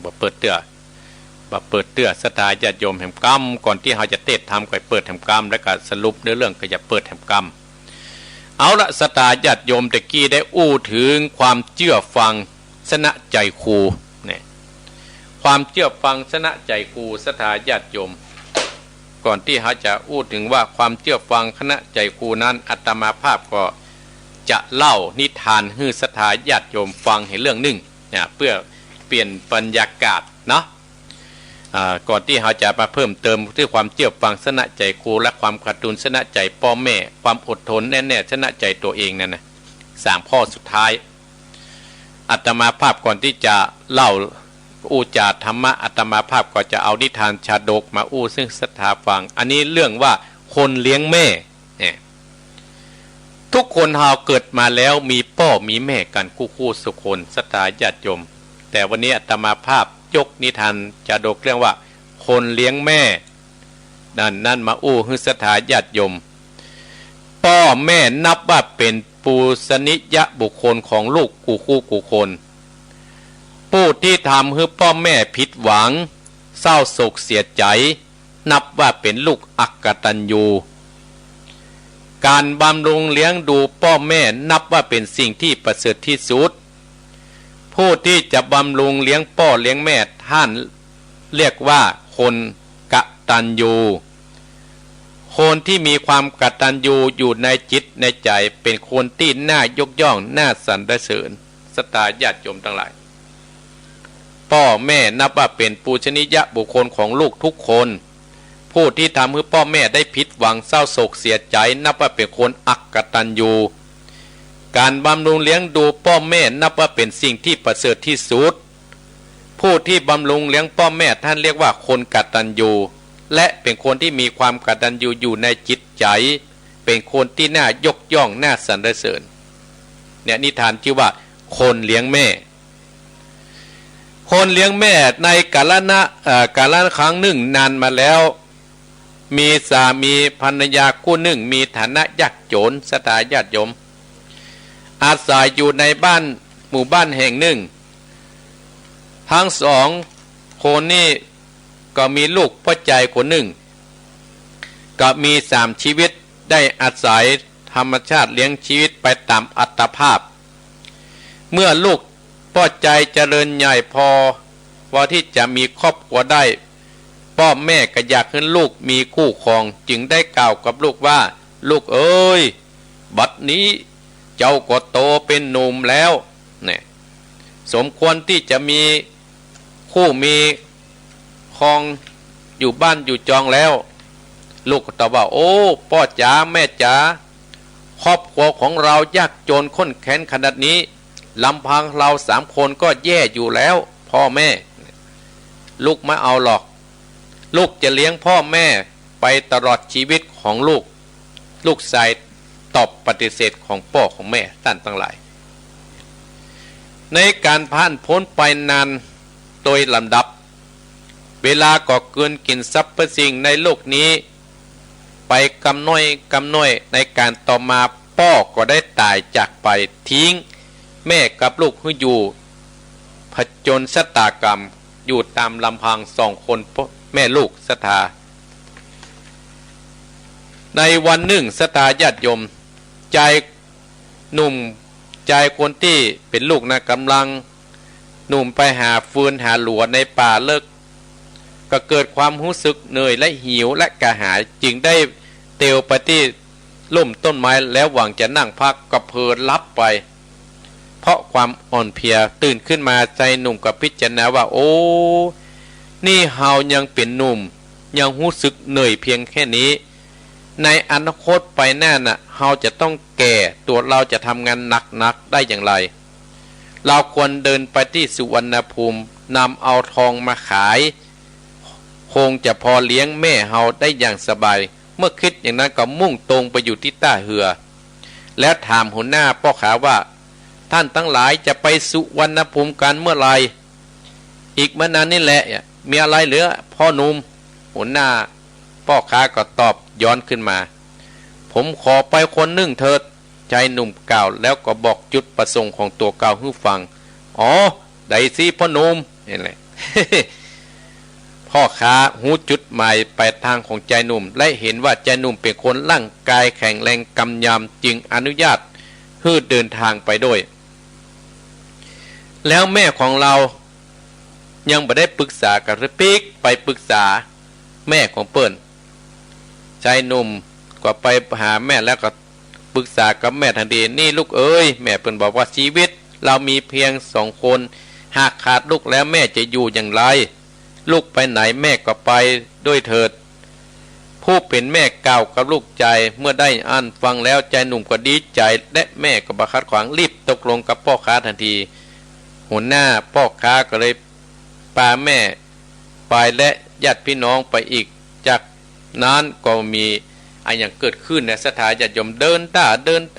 ปะเปิดเตื้อสถาญาติโยมแห่งกรรมก่อนที่เราจะเทศธรรมก็เปิดแห่งกรรมแล้วก็สรุปเรื่องก็จะเปิดแห่งกรรมเอาละสถาญาติโยมตะกี้ได้อู้ถึงความเชื่อฟังสนะใจครูเนี่ยความเชื่อฟังสนะใจครูสถาญาติโยมก่อนที่เขาจะอู้ถึงว่าความเชื่อฟังคณะใจครูนั้นอาตมาภาพก็จะเล่านิทานให้สถาญาติโยมฟังให้เรื่องหนึ่งเนี่ยเพื่อเปลี่ยนบรรยากาศเนาะก่อนที่เขาจะมาเพิ่มเติมที่ความเชื่อฟังสนะใจครูและความกระตุ้นสนะใจพ่อแม่ความอดทนแน่ๆสนะใจตัวเองนั่นนะ3ข้อสุดท้ายอาตมาภาพก่อนที่จะเล่าอู้จาธรรมะอาตมาภาพก็จะเอานิทานชาดกมาอู้ซึ่งสถาฟังอันนี้เรื่องว่าคนเลี้ยงแม่เนี่ยทุกคนเราเกิดมาแล้วมีพ่อมีแม่กันคู่สุคนสถาญาติโยมแต่วันนี้อาตมาภาพยกนิทานชาดกเรื่องว่าคนเลี้ยงแม่นั่นมาอู้ให้สถาญาติโยมพ่อแม่นับว่าเป็นปูสนิยบุคคลของลูกกูคนผู้ที่ทำให้พ่อแม่ผิดหวังเศร้าโศกเสียใจนับว่าเป็นลูกอักตัญญูการบำรุงเลี้ยงดูพ่อแม่นับว่าเป็นสิ่งที่ประเสริฐที่สุดผู้ที่จะบำรุงเลี้ยงพ่อเลี้ยงแม่ท่านเรียกว่าคนกตัญญูคนที่มีความกตัญญูอยู่ในจิตในใจเป็นคนที่น่ายกย่องน่าสรรเสริญสถาญาติโยมทั้งหลายพ่อแม่นับว่าเป็นปูชนียบุคคลของลูกทุกคนผู้ที่ทำให้พ่อแม่ได้ผิดหวังเศร้าโศกเสียใจนับว่าเป็นคนอักตัญญูการบำรุงเลี้ยงดูพ่อแม่นับว่าเป็นสิ่งที่ประเสริฐที่สุดผู้ที่บำรุงเลี้ยงพ่อแม่ท่านเรียกว่าคนกตัญญูและเป็นคนที่มีความกตัญญูอยู่ในจิตใจเป็นคนที่น่ายกย่องน่าสรรเสริญเนี่ยนิทานชื่อว่าคนเลี้ยงแม่คนเลี้ยงแม่ในกาลครั้งหนึ่งนานมาแล้วมีสามีภรรยาคู่หนึ่งมีฐานะยากจนสถาญาติโยมอาศัยอยู่ในหมู่บ้านแห่งหนึ่งทั้ง2คนนี้ก็มีลูกพ่อใจคนหนึ่งก็มี3ชีวิตได้อาศัยธรรมชาติเลี้ยงชีวิตไปตามอัตภาพเมื่อลูกพ่อใจเจริญใหญ่พอที่จะมีครอบครัวได้ พ่อแม่ก็อยากให้ลูกมีคู่ครองจึงได้กล่าวกับลูกว่าลูกเอ้ยบัดนี้เจ้าก็โตเป็นหนุ่มแล้วเนี่ยสมควรที่จะมีคู่มีครองอยู่บ้านอยู่จองแล้วลูกก็ตอบว่าโอ้พ่อจ๋าแม่จ๋าครอบครัวของเรายากจนข้นแค้นขนาดนี้ลำพังเรา3 คนก็แย่อยู่แล้วพ่อแม่ลูกไม่เอาหรอกลูกจะเลี้ยงพ่อแม่ไปตลอดชีวิตของลูกลูกชายตอบปฏิเสธของพ่อของแม่ท่านทั้งหลายในการผ่านพ้นไปนานโดยลำดับเวลาก็เกินกินทรัพย์สิ่งในโลกนี้ไปกำน้อยในการต่อมาพ่อก็ได้ตายจากไปทิ้งแม่กับลูกให้อยู่ผจญชะตากรรมอยู่ตามลำพัง2 คนแม่ลูกศรัทธาในวันหนึ่งศรัทธาญาติโยมใจหนุ่มใจคนที่เป็นลูกนะกำลังหนุ่มไปหาฟืนหาหลัวในป่าเลิกก็เกิดความรู้สึกเหนื่อยและหิวและกระหายจึงได้เตียวไปที่ล่มต้นไม้แล้วหวังจะนั่งพักก็เพลินลับไปเพราะความอ่อนเพลียตื่นขึ้นมาใจหนุ่มก็พิจารณาว่าโอ้นี่เฮายังเป็นหนุ่มยังรู้สึกเหนื่อยเพียงแค่นี้ในอนาคตไปหน้าน่ะเฮาจะต้องแก่ตัวเราจะทำงานหนักได้อย่างไรเราควรเดินไปที่สุวรรณภูมินำเอาทองมาขายคงจะพอเลี้ยงแม่เฮาได้อย่างสบายเมื่อคิดอย่างนั้นก็มุ่งตรงไปอยู่ที่ต้าเหือแล้วถามหัวหน้าพ่อขาว่าท่านทั้งหลายจะไปสุวรรณภูมิกันเมื่อไรอีกไม่นานนี่แหละมีอะไรเหลือพ่อหนุ่มหัวหน้าพ่อค้าก็ตอบย้อนขึ้นมาผมขอไปคนหนึ่งเถิดใจหนุ่มกล่าวแล้วก็บอกจุดประสงค์ของตัวเก่าให้ฟังอ๋อได้สิพ่อหนุ่มเห็นไหม พ่อค้าหูจุดหมายไปทางของใจหนุ่มและเห็นว่าใจหนุ่มเป็นคนร่างกายแข็งแรงกำยำจึงอนุญาตให้เดินทางไปด้วยแล้วแม่ของเรายังไม่ได้ปรึกษากับปิ๊กไปปรึกษาแม่ของเปิ้ลชายหนุ่มก็ไปหาแม่แล้วก็ปรึกษากับแม่ทันทีนี่ลูกเอ้ยแม่เปิ้ลบอกว่าชีวิตเรามีเพียง2 คนหากขาดลูกแล้วแม่จะอยู่อย่างไรลูกไปไหนแม่ก็ไปด้วยเถิดผู้เป็นแม่กล่าวกับลูกใจเมื่อได้อ่านฟังแล้วใจหนุ่มก็ดีใจและแม่ก็บังคับขวางรีบตกลงกับพ่อค้าทันทีหัวหน้าพ่อค้าก็เลยพาแม่ไปและญาติพี่น้องไปอีกจากนั้นก็มีอะไรอย่างเกิดขึ้นในสถานญาติโยมเดิน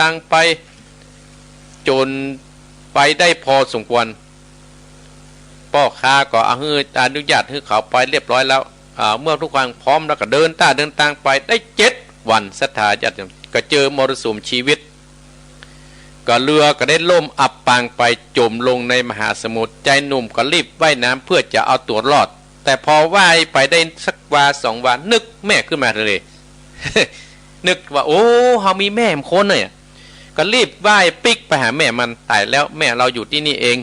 ทางไปจนไปได้พอสมควรพ่อค้าก็อนุญาตให้เขาไปเรียบร้อยแล้วเมื่อทุกอย่างพร้อมแล้วก็เดินทางไปได้7 วันสถานญาติโยมก็เจอมรสุมชีวิตก็เรือก็ได้ล่มอับปางไปจมลงในมหาสมุทรใจหนุ่มก็รีบว่ายน้ำเพื่อจะเอาตัวรอดแต่พอว่ายไปได้สัก2 วันนึกแม่ขึ้นมาเลย นึกว่าโอ้เฮามีแม่คนเนี่ยก็รีบว่ายปิกไปหาแม่มันตายแล้วแม่เราอยู่ที่นี่เอง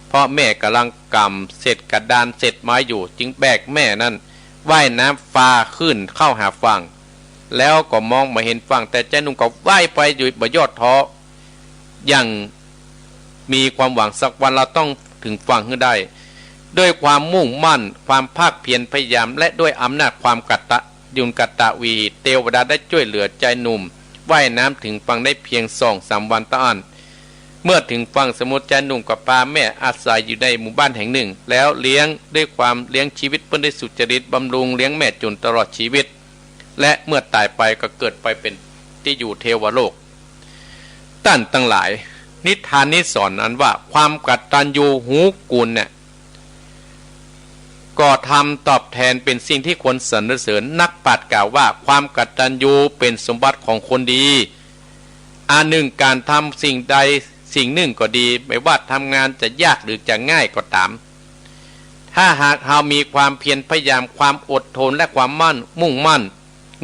เพราะแม่กำลังกำเสร็จกระดานเสร็จไม้อยู่จึงแบกแม่นั้นว่ายน้ำฟ้าขึ้นเข้าหาฝั่งแล้วก็มองมาเห็นฝั่งแต่ใจหนุ่มก็ว่ายไปอยู่บนยอดท้อยังมีความหวังสักวันเราต้องถึงฝั่งให้ได้ด้วยความมุ่งมั่นความภาคเพียรพยายามและด้วยอำนาจความกตะวีเทวดาได้ช่วยเหลือใจหนุ่มว่ายน้ำถึงฝั่งได้เพียง2-3 วันต่ออันเมื่อถึงฝั่งสมุทรใจหนุ่มกับป้าแม่อาศัยอยู่ในหมู่บ้านแห่งหนึ่งแล้วเลี้ยงด้วยความเลี้ยงชีวิตเพื่อได้สุจริตบำรุงเลี้ยงแม่จนตลอดชีวิตและเมื่อตายไปก็เกิดไปเป็นที่อยู่เทวโลกท่านทั้งหลายนิทานนี้สอนนั้นว่าความกตัญญูหูกุลเนี่ยก็ทำตอบแทนเป็นสิ่งที่ควรสรรเสริญนักปราชญ์กล่าวว่าความกตัญญูเป็นสมบัติของคนดีหนึ่งการทำสิ่งใดสิ่งหนึ่งก็ดีไม่ว่าทำงานจะยากหรือจะง่ายก็ตามถ้าหากเรามีความเพียรพยายามความอดทนและความมุ่งมั่น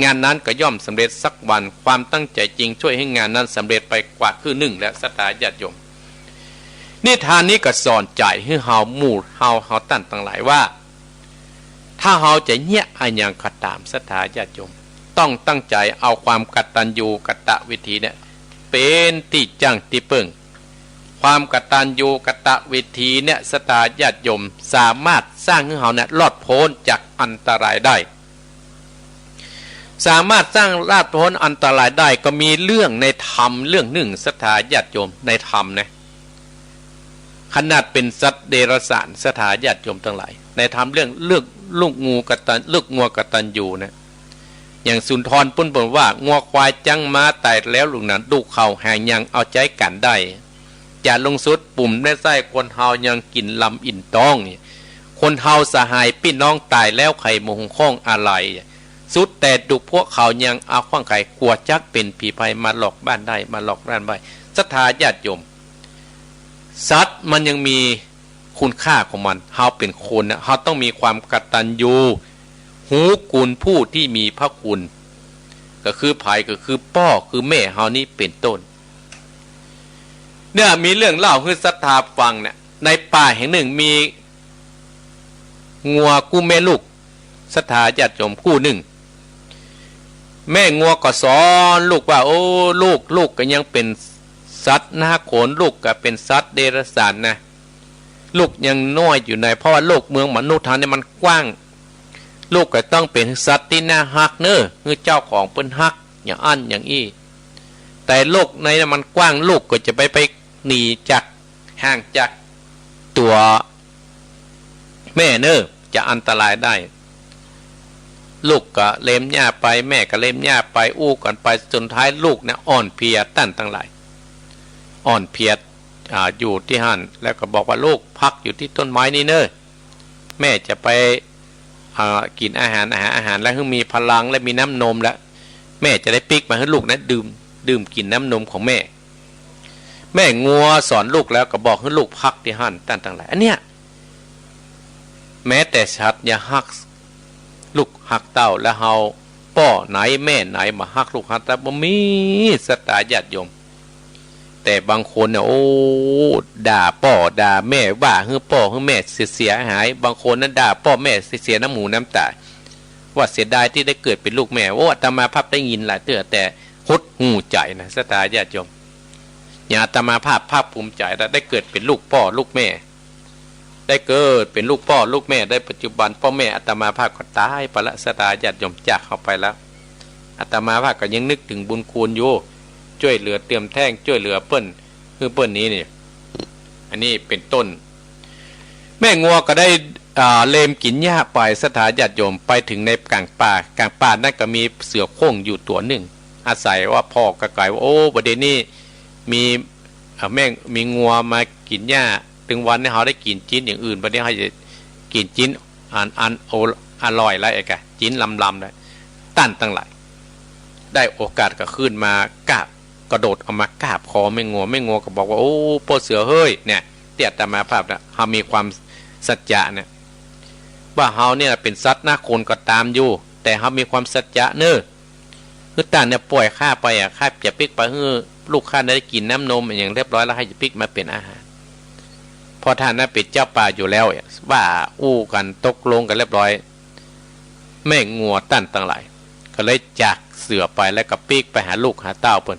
งานนั้นก็ย่อมสำเร็จสักวันความตั้งใจจริงช่วยให้งานนั้นสำเร็จไปกว่าคือ1และศรัทธาญาติโยมนิทานนี้ก็สอนใจให้เฮาหมู่เฮาตั้นทั้งหลายว่า ถ้าเราจะเนี้ยอันยังกระตามศรัทธาญาติโยมต้องตั้งใจเอาความกตัญญูกตวิธีเนี่ยเป็นที่จังที่เปิงความกตัญญูกตวิธีเนี่ยศรัทธาญาติโยมสามารถสร้างให้เราเนี่ยรอดพ้นจากอันตรายได้สามารถสร้างรอดพ้นอันตรายได้ก็มีเรื่องในธรรมเรื่องหนึ่งศรัทธาญาติโยมในธรรมนะขนาดเป็นสัตว์เดรัจฉานศรัทธาญาติโยมทั้งหลายในธรรมเรื่องลูกงูกตัญลูกงัวกตัญญูนะอย่างสุนทรปุ้นบอกว่างัวควายจังมาตายแล้วลูกนั้นดูเข่าแหงยังเอาใจกันได้จะลงสุดปุ่มได้ไส้คนเฮายังกินลำอินต้องนี่คนเฮาสหายพี่น้องตายแล้วไข่โมหงข้องอะไรสุดแต่ดุพวกเขายังเอาข้องไข่กลัวจักเป็นผีภัยมาหลอกบ้านได้มาหลอกบ้านไปศรัทธาญาติโยมสัตว์มันยังมีคุณค่าของมันเฮาเป็นคนนะเฮาต้องมีความกตัญญูหูกุลผู้ที่มีพระคุณก็คือภายก็คือพ่อคือแม่เฮานี่เป็นต้นเนี่ยมีเรื่องเล่าคือศรัทธาฟังเนี่ยในป่าแห่งหนึ่งมีงัวกู้แม่ลูกศรัทธาญาติโยมกู้หนึ่งแม่งัวก็สอนลูกว่าโอ้ลูกก็ยังเป็นสัตว์หน้าโขนลูกก็เป็นสัตว์เดรัจฉานนะลูกยังน้อยอยู่ในเพราะว่าโลกเมืองมนุษย์ทางนี้มันกว้างลูกก็ต้องเป็นสัตว์ที่น่าฮักเนอะคือเจ้าของเปิ้นฮักอย่างอั้นอย่างอี้แต่โลกในมันกว้างลูกก็จะไปหนีจากห่างจากตัวแม่เนอะจะอันตรายได้ลูกก็เล็มหญ้าไปแม่ก็เล็มหญ้าไปอู้กันไปจนท้ายลูกเนี่ยอ่อนเพลียตั้นทั้งหลายอ่อนเพลียอยู่ที่หันแล้วก็บอกว่าลูกพักอยู่ที่ต้นไม้นี่เนอะแม่จะไปกินอาหารแล้วให้มีพลังและมีน้ำนมแล้วแม่จะได้ปิกมาให้ลูกนะดื่มกินน้ำนมของแม่งัวสอนลูกแล้วก็บอกให้ลูกพักที่หันตั้นทั้งหลายอันเนี้ยแม้แต่ชัดอย่าหักลูกหักเต้าแล้วเฮาป้อไหนแม่ไหนมาหักลูกหักเต้าบ่มีศรัทธาญาติโยมแต่บางคนเนี่ยโอ้ด่าพ่อด่าแม่ว่าให้พ่อให้แม่เสียหายบางคนนั้นด่าพ่อแม่เสียน้ำหมูน้ำตาว่าเสียดายที่ได้เกิดเป็นลูกแม่โอ้อาตมาภาพได้ยินหลายเตือแต่หดหูใจนะศรัทธาญาติโยมอย่าอาตมาภาพภูมิใจได้เกิดเป็นลูกพ่อลูกแม่ได้เกิดเป็นลูกพ่อลูกแม่ได้ปัจจุบันพ่อแม่อาตมาภาพก็ตายไปละศรัทธาญาติโยมจากเข้าไปแล้วอาตมาภาพก็ยังนึกถึงบุญคุณอยู่ช่วยเหลือเตรียมแท่งช่วยเหลือเปิ้นคือเปิ้นนี้นี่อันนี้เป็นต้นแม่งัวก็ได้เลมกินหญ้าไปศรัทธาญาติโยมไปถึงในกลางป่านั่นก็มีเสือโคร่งอยู่ตัวหนึ่งอาศัยว่าพ่อกระไก่ว่าโอ้ประเดี๋ยวนี้มีแม่มีงัวมากินหญ้าถึงวันนี้เขาได้กินจิ้นอย่างอื่นประเดี๋ยวเขาจะกินจิ้นอร่อยแล้วไอ้กะจิ้นลำเลยตั้นตั้งหลายได้โอกาสก็ขึ้นมากระโดดออกมากราบคอไม่งัวก็บอกว่าโอ้พ่อเสือเฮ้ยเนี่ยเตี้ยตามาภาพนะเขามีความสัจจะเนี่ยว่าเขาเนี่ยเป็นสัตว์หน้าคนก็ตามอยู่แต่เขามีความสัจจะเนอะคือตาเนี่ยปล่อยข้าไปข้าจะปิกไปให้ลูกข้าได้กินน้ำนมอย่างเรียบร้อยแล้วให้จะปิกมาเป็นอาหารพอท่านนั้นเป็นเจ้าป่าอยู่แล้วว่าอู้กันตกลงกันเรียบร้อยแม่งัวตั้นตั้งหลายก็เลยจากเสือไปแล้วก็ปีกไปหาลูกหาเต้าเพิ่น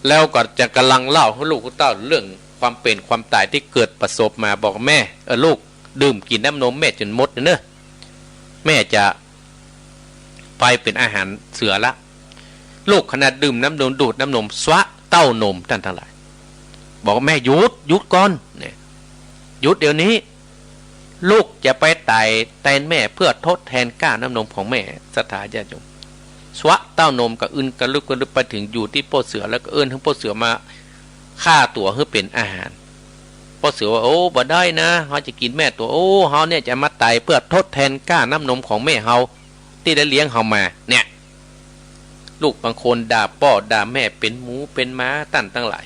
แล้วก็จะกำลังเล่าให้ลูกเต้าเรื่องความเป็นความตายที่เกิดประสบมาบอกแม่ลูกดื่มกินน้ำนมแม่จนหมดเนอะแม่จะไปเป็นอาหารเสือละลูกขนาดดื่มน้ำนมดูดน้ำนมสวะเต้านมท่านทั้งหลายบอกแม่หยุดก่อนเนี่ยหยุดเดี๋ยวนี้ลูกจะไปไต่แทนแม่เพื่อทดแทนก้าน้ำนมของแม่ศรัทธาญาติโยมสวะเต้านมกับอื่นกันลึกไปถึงอยู่ที่พ่อเสือแล้วก็ให้พ่อเสือมาฆ่าตัวให้เป็นอาหารพ่อเสือว่าโอ้บ่ได้นะเขาจะกินแม่ตัวโอ้เขาเนี่ยจะมาไต่เพื่อทดแทนก้าน้ำนมของแม่เขาที่ได้เลี้ยงเขามาเนี่ยลูกบางคนด่าพ่อด่าแม่เป็นหมูเป็นม้าตั้งหลาย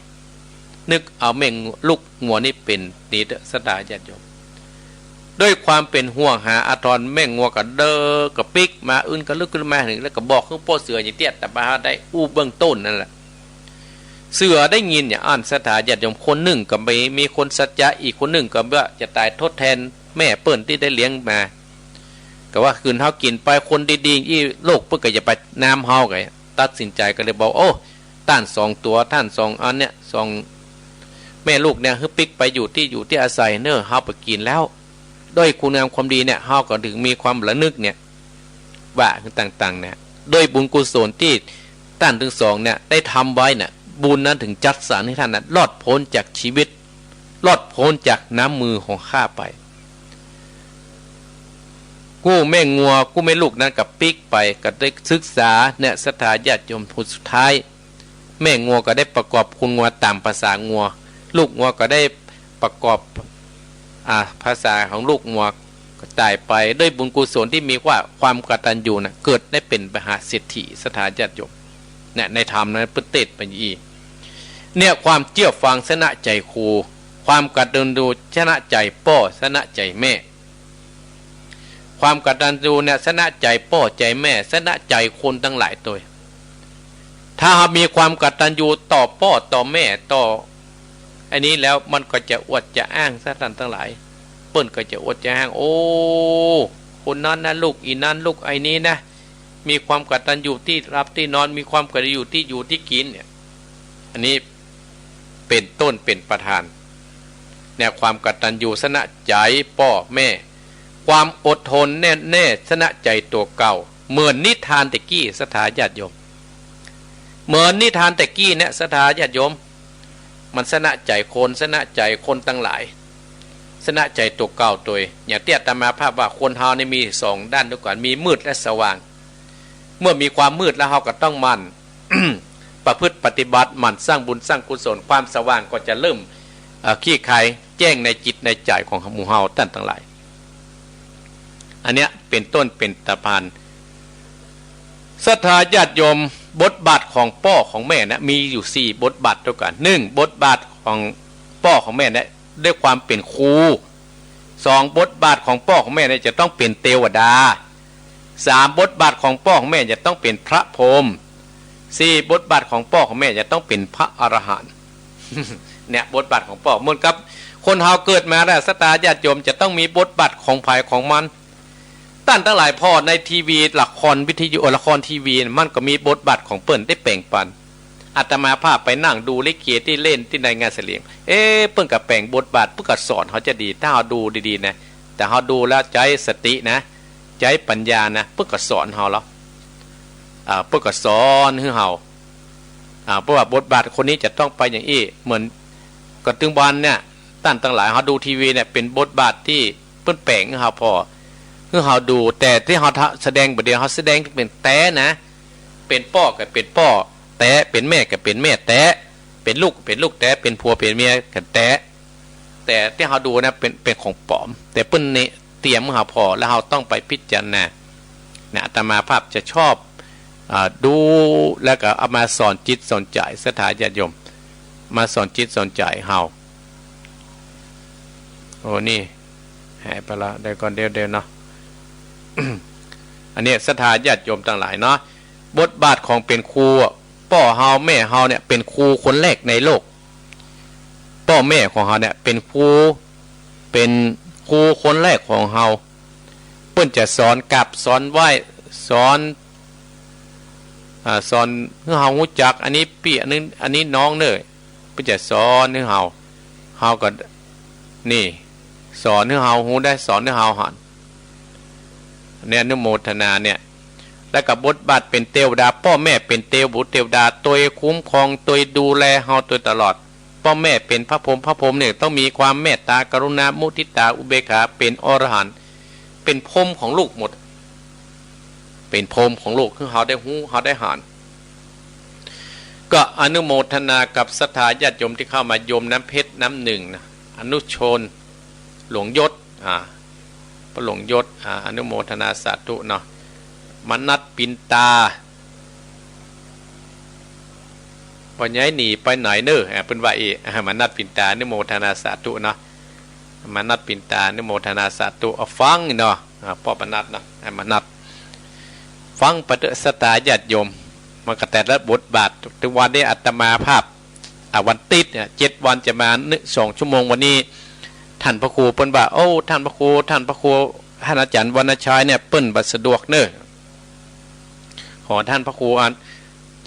นึกเอาแม่ลูกงัวนี่เป็นนิดศรัทธาญาติโยมด้วยความเป็นห่วงหาอาทรแม่งัวกับเด้อกับปิกมาอื่นก็ลึกขึ้นมาถึงแล้วก็บอกขึ้นพ่อเสืออย่างเตี้ยแต่บ้าได้อู้เบื้องต้นนั่นแหละเสือได้ยินอย่างอ่านศรัทธาญาติโยมคนหนึ่งก็มีคนสัจจะอีกคนหนึ่งก็ว่าจะตายทดแทนแม่เปิ้นที่ได้เลี้ยงมา ก็ว่าคืนเฮากินไปคนดีๆอีโลกเพิ่นก็จะไปน้ำเฮาก็ตัดสินใจก็เลยบอกโอ้ต้าน2ตัวท่าน2อันเนี่ย2แม่ลูกเนี่ยฮึปิกไปอยู่ที่อาศัยเน้อเฮาไปกินแล้วด้วยคุณงามความดีเนี่ยเฮาก็ถึงมีความระลึกเนี่ยว่าคือต่างๆเนี่ยด้วยบุญกุศลที่ท่านทั้ง2เนี่ยได้ทำไว้เนี่ยบุญนั้นถึงจัดสรรให้ท่านนั้นรอดพ้นจากชีวิตรอดพ้นจากน้ำมือของข้าไปกู้แม่งัวกู้แม่ลูกนั้นกับปิกไปก็ได้ศึกษาเนี่ยศรัทธาญาติโยมผู้สุดท้ายแม่งัวก็ได้ประกอบคุณงัวตามภาษางัวลูกงัวก็ได้ประกอบภาษาของลูกงัวก็ตายไปด้วยบุญกุศลที่มีว่าความกตัญญูนะเกิดได้เป็นมหาเศรษฐีศรัทธาญาติโยมเนี่ยในธรรมนั้นประเทศปัญญีเนี่ยความเชื่อฟังชนะใจครูความกตัญญูชนะใจพ่อชนะใจแม่ความกตัญญูเนี่ยชนะใจพ่อใจแม่ชนะใจคนทั้งหลายตัวถ้ามีความกตัญญูต่อพ่อต่อแม่ต่ออันนี้แล้วมันก็จะอวดจะอ้างซะท่านทั้งหลายเปิ้นก็จะอวดจะอ้างโอ้คนนั้นนะลูกอีนั้นลูกไอ้นี้นะมีความกตัญญูที่รับที่นอนมีความกตัญญูที่อยู่ที่กินเนี่ยอันนี้เป็นต้นเป็นประธานเนี่ยความกตัญญูชนะใจพ่อแม่ความอดทนแน่ชนะใจตัวเก่าเหมือนนิทานตะกี้ศรัทธาญาติโยมเหมือนนิทานตะกี้เนี่ยศรัทธาญาติโยมมันชนะใจคนชนะใจคนตั้งหลายชนะใจตัวเก่าตัวอย่างเตี้ยตามาภาพว่าคนเฮานี่มี2ด้านด้วยกันมีมืดและสว่างเมื่อมีความมืดแล้วเฮาก็ต้องมัน ประพฤติปฏิบัติมันสร้างบุญสร้างกุศลความสว่างก็จะเริ่มขี้คายแจ้งในจิตในใจของหมู่เฮาท่านทั้งหลายอันเนี้ยเป็นต้นเป็นตะพานศรัทธาญาติโยมบทบาทของพ่อของแม่นะมีอยู่4บทบาทด้วยกัน1บทบาทของพ่อของแม่นะด้วยความเป็นครู2บทบาทของพ่อของแม่เนี่ยจะต้องเป็นเทวดา3บทบาทของพ่อของแม่จะต้องเป็นพระพรหม4บทบาทของพ่อของแม่จะต้องเป็นพระอรหันต์ เนี่ยบทบาทของพ่อเหมือนกับคนเฮาเกิดมาแล้วศรัทธาญาติโยมจะต้องมีบทบาทของภายของมันท่านทั้งหลายพ่อในทีวีละครวิทยุละครทีวีมันก็มีบทบาทของเปิ้นได้แป่งปันอาตมาภาพไปนั่งดูลิเกที่เล่นที่ในงานเสลียงเปิ้นกับแป่งบทบาทเปิ้นก็สอนเขาจะดีถ้าเราดูดีๆนะแต่เราดูแล้วใจสตินะใจปัญญานะเปิ้นก็สอนเราแล้วเปิ้นก็สอนให้เราเพราะว่าบทบาทคนนี้จะต้องไปอย่างนี้เหมือนกระตึงบอลเนี่ยท่านทั้งหลายเราดูทีวีเนี่ยเป็นบทบาทที่เปิ้นแป่งให้เราพอคือเราดูแต่ที่เราแสดงประเดี๋ยวเราแสดงเป็นแต่นะเป็นพ่อกับเป็นพ่อแต่เป็นแม่กับเป็นแม่แต่เป็นลูกเป็นลูกแต่เป็นผัวเป็นเมียกันแต่ที่เราดูนะเป็นของปลอมแต่เปิ้นเนี่ยเตรียมเราพอแล้วเราต้องไปพิจารณาเนี่ยอาตมาภาพจะชอบดูแล้วก็เอามาสอนจิตสอนใจศรัทธาญาติโยมมาสอนจิตสอนใจเราโอ้นี่หายไปละได้ก่อนเดียวเนาะ อันนี้ศรัทธาญาติโยมต่างหลายเนาะบทบาทของเป็นครูพ่อเฮาแม่เฮาเนี่ยเป็นครูคนแรกในโลกพ่อแม่ของเฮาเนี่ยเป็นครูคนแรกของเฮาเพิ่นจะสอนกับสอนไหว้สอนให้เฮารู้จักอันนี้พี่อันนี้น้องเด้อเพิ่นจะสอนให้เฮาก็นี่สอนให้เฮาฮู้ได้สอนให้เฮาหันเนี่ยอนุโมทนาเนี่ยแล้วกับบทบาทเป็นเทวดาพ่อแม่เป็นเทวดาตัวคุ้มครองตัวดูแลเฮาตัวตลอดพ่อแม่เป็นพระพรหมเนี่ยต้องมีความเมตตากรุณามุทิตาอุเบกขาเป็นอรหันต์เป็นพรหมของลูกหมดเป็นพรหมของลูกคือเฮาได้ฮู้เฮาได้หันก็อนุโมทนากับศรัทธาญาติโยมที่เข้ามาโยมน้ำเพชรน้ำหนึ่งนะอนุชนหลวงยศพระหลวงยศอนุโมทนาสาธุเนาะมนัดปินตาวันย้ายหนีไปไหนเน้อเป็นว่ามนัดปินตาอนุโมทนาสาธุเนาะมนัดปินตาอนุโมทนาสาธุเอาฟังเนาะพ่อมนัดเนาะมนัดฟังปฏิสตาญาติโยมมันก็แต่ละบทบาทถึงวันนี้อาตมาภาพวันติดเนี่ย7 วันจะมา2 ชั่วโมงวันนี้ท่านพระครูเปิ้นว่าโอ้ท่านพระครู ท่านอาจารย์วรรณชัยเนี่ยเปิ้นบัสะดวกเนอะขอท่านพระครูอัน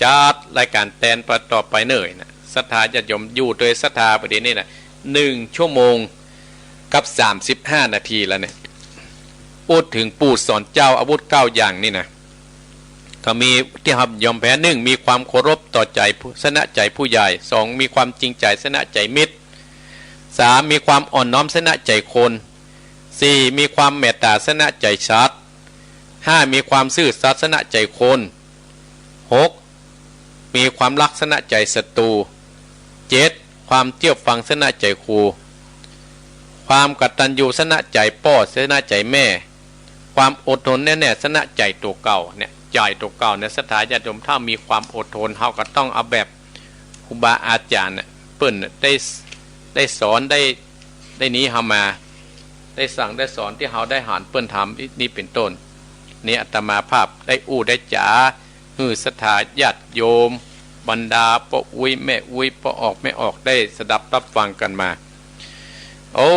จัดรายการแตนประต่อไปเนยนะศรัทธาญาติโยมอยู่โดยศรัทธาประเดี๋ยวนี้นะ1 ชั่วโมงกับ35 นาทีแล้วเนี่ยพูดถึงปู่สอนเจ้าอาวุธ9 อย่างนี่นะก็มีที่ครับยอมแพ้1มีความเคารพต่อใจชนะใจผู้ใหญ่2มีความจริงใจชนะใจมิตร3มีความอ่อนน้อมชนะใจคน4มีความเมตตาชนะใจชัด5มีความซื่อสัตย์ชนะใจคน6มีความรักชนะใจศัตรู7ความเที่ยวฟังชนะใจครูความกตัญญูชนะใจพ่อชนะใจแม่ความอดทนแน่ๆชนะใจตัวเก่าเนี่ยใจตัวเก่าเนี่ยสถาญาติโยมถ้ามีความอดทนเฮาก็ต้องเอาแบบครูบาอาจารย์เนี่ยเปิ้นได้สอนได้นี้เฮามาได้สั่งได้สอนที่เฮาได้หานเปิ้นทำนี่เป็นต้นนี่อาตมาภาพได้อู้ได้จ๋าสถาญาติโยมบรรดาป้าอุ้ยแม่อุ้ยป้าออกแม่ออกได้สดับรับฟังกันมาโอ้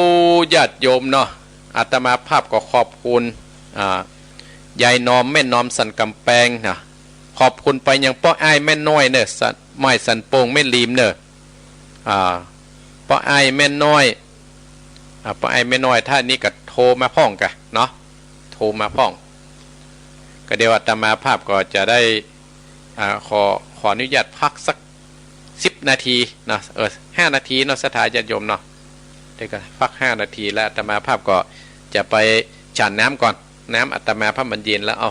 ญาติโยมเนาะอาตมาภาพก็ขอบคุณยายนอมแม่นอมสันกำแพงนะขอบคุณไปยังป้าไอ้แม่น้อยเนอะไม่สันโป่งแม่ลีมเนอะป้าไอ้แม่น้อยป้าไอ้แม่น้อยท่านนี้ก็โทรมาพ้องกันเนาะโทรมาพ้องก็เดี๋ยวอาตมาภาพก็จะได้ขออนุญาตพักสัก10 นาทีนะ5 นาทีเนาะสถาญาติโยมเนาะเดี๋ยวก็พัก5 นาทีแล้วอาตมาภาพก็จะไปฉันน้ำก่อนน้ำอาตมาภาพมันเย็นแล้วเอา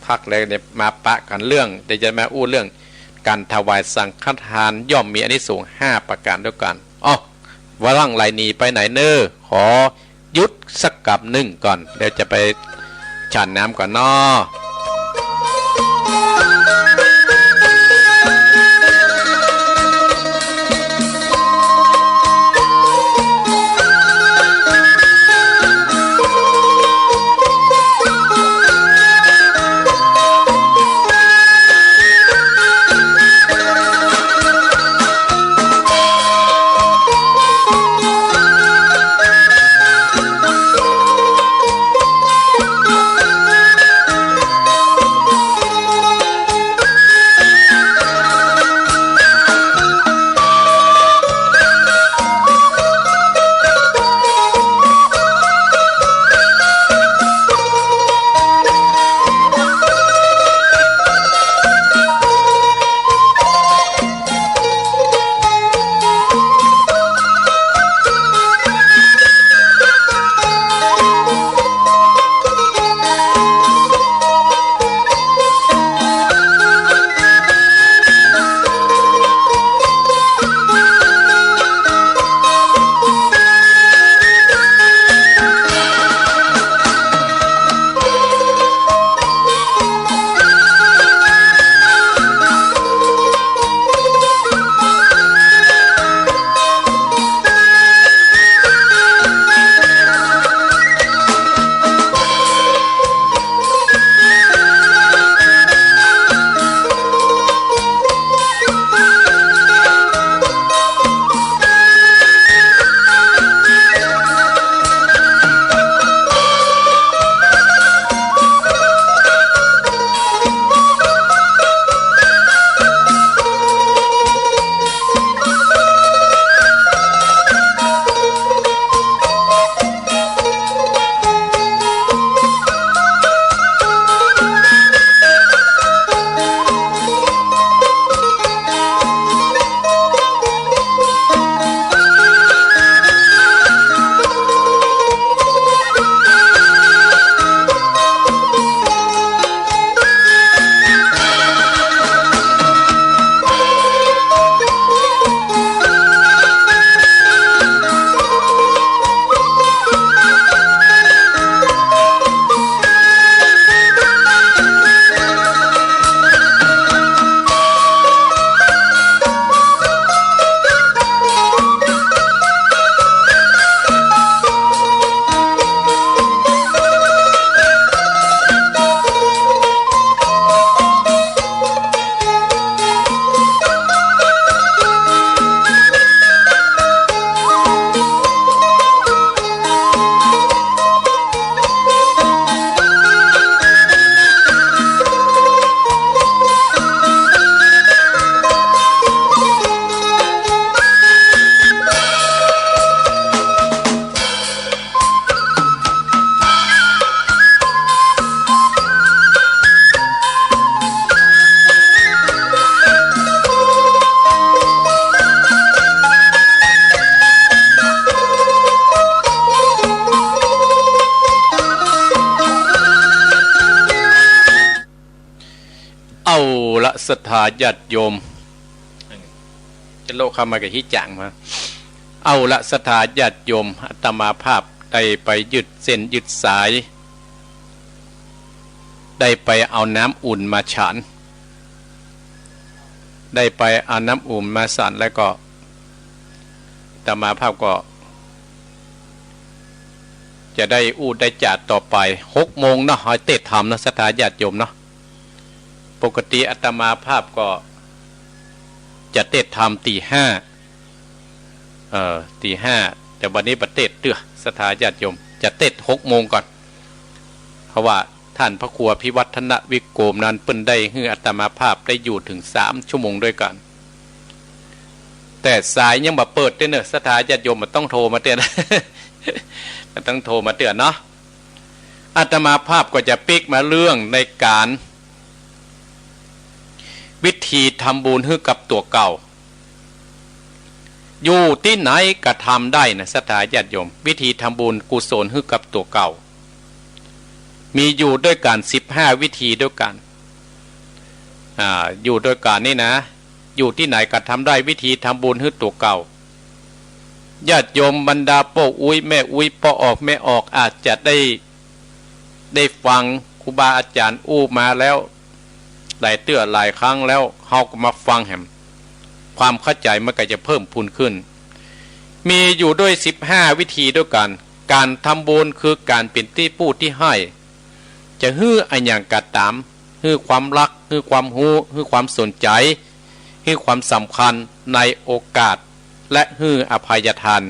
พักเลยเดี๋ยวมาปะกันเรื่องเดี๋ยวจะมาอู้เรื่องการถวายสังฆทานย่อมมีอานิสงส์5 ประการด้วยกันวาร่างไรนีไปไหนเนอขอยุดสักกับหนึ่งก่อนเดี๋ยวจะไปฉันน้ำก่อนเนาะ ละศรัทธาญาติโยมจะโลกเข้ามากับฮิจังมาเอาละศรัทธาญาติโยมอาตมาภาพได้ไปยึดเส้นยึดสายได้ไปเอาน้ำอุ่นมาฉันได้ไปเอาน้ำอุ่นมาสั่นแล้วก็อาตมาภาพก็จะได้อู้ได้จัดต่อไป6 โมงเนาะหอยเตะทำนะศรัทธาญาติโยมเนาะปกติอาตมาภาพก็จะเตะทำตี 5ตี 5แต่วันนี้ประเทศเตื้อศรัทธาญาติโยมจะเตะ6 โมงก่อนเพราะว่าท่านพระครูพิวัฒนวิโกมนั้นเปิ้นได้ให้อาตมาภาพได้อยู่ถึง3 ชั่วโมงด้วยกันแต่สายยังบ่เปิดเด้อเนอะศรัทธาญาติโยมมันต้องโทรมาเตือน มันต้องโทรมาเตือนเนาะอาตมาภาพก็จะปิกมาเรื่องในการวิธีทำบุญให้กับตัวเก่าอยู่ที่ไหนก็ทำได้นะศรัทธาญาติโยมวิธีทำบุญกุศลให้กับตัวเก่ามีอยู่ด้วยกัน15 วิธีด้วยกันอยู่ด้วยกันนี่นะอยู่ที่ไหนก็ทำได้วิธีทำบุญให้ตัวเก่าญาติโยมบรรดาพ่ออุ้ยแม่อุ้ยพ่อออกแม่ออกอาจจะได้ฟังครูบาอาจารย์อู้มาแล้วหลายเตื้อหลายครั้งแล้วเขาก็มาฟังแหมความเข้าใจมันก็จะเพิ่มพูนขึ้นมีอยู่ด้วย15 วิธีด้วยกันการทำบุญคือการเป็นที่ผู้ที่ให้จะฮื้ออันอย่างกระตามฮื้อความรักฮื้อความฮู้ฮื้อความสนใจฮื้อความสำคัญในโอกาสและฮื้ออภัยทาน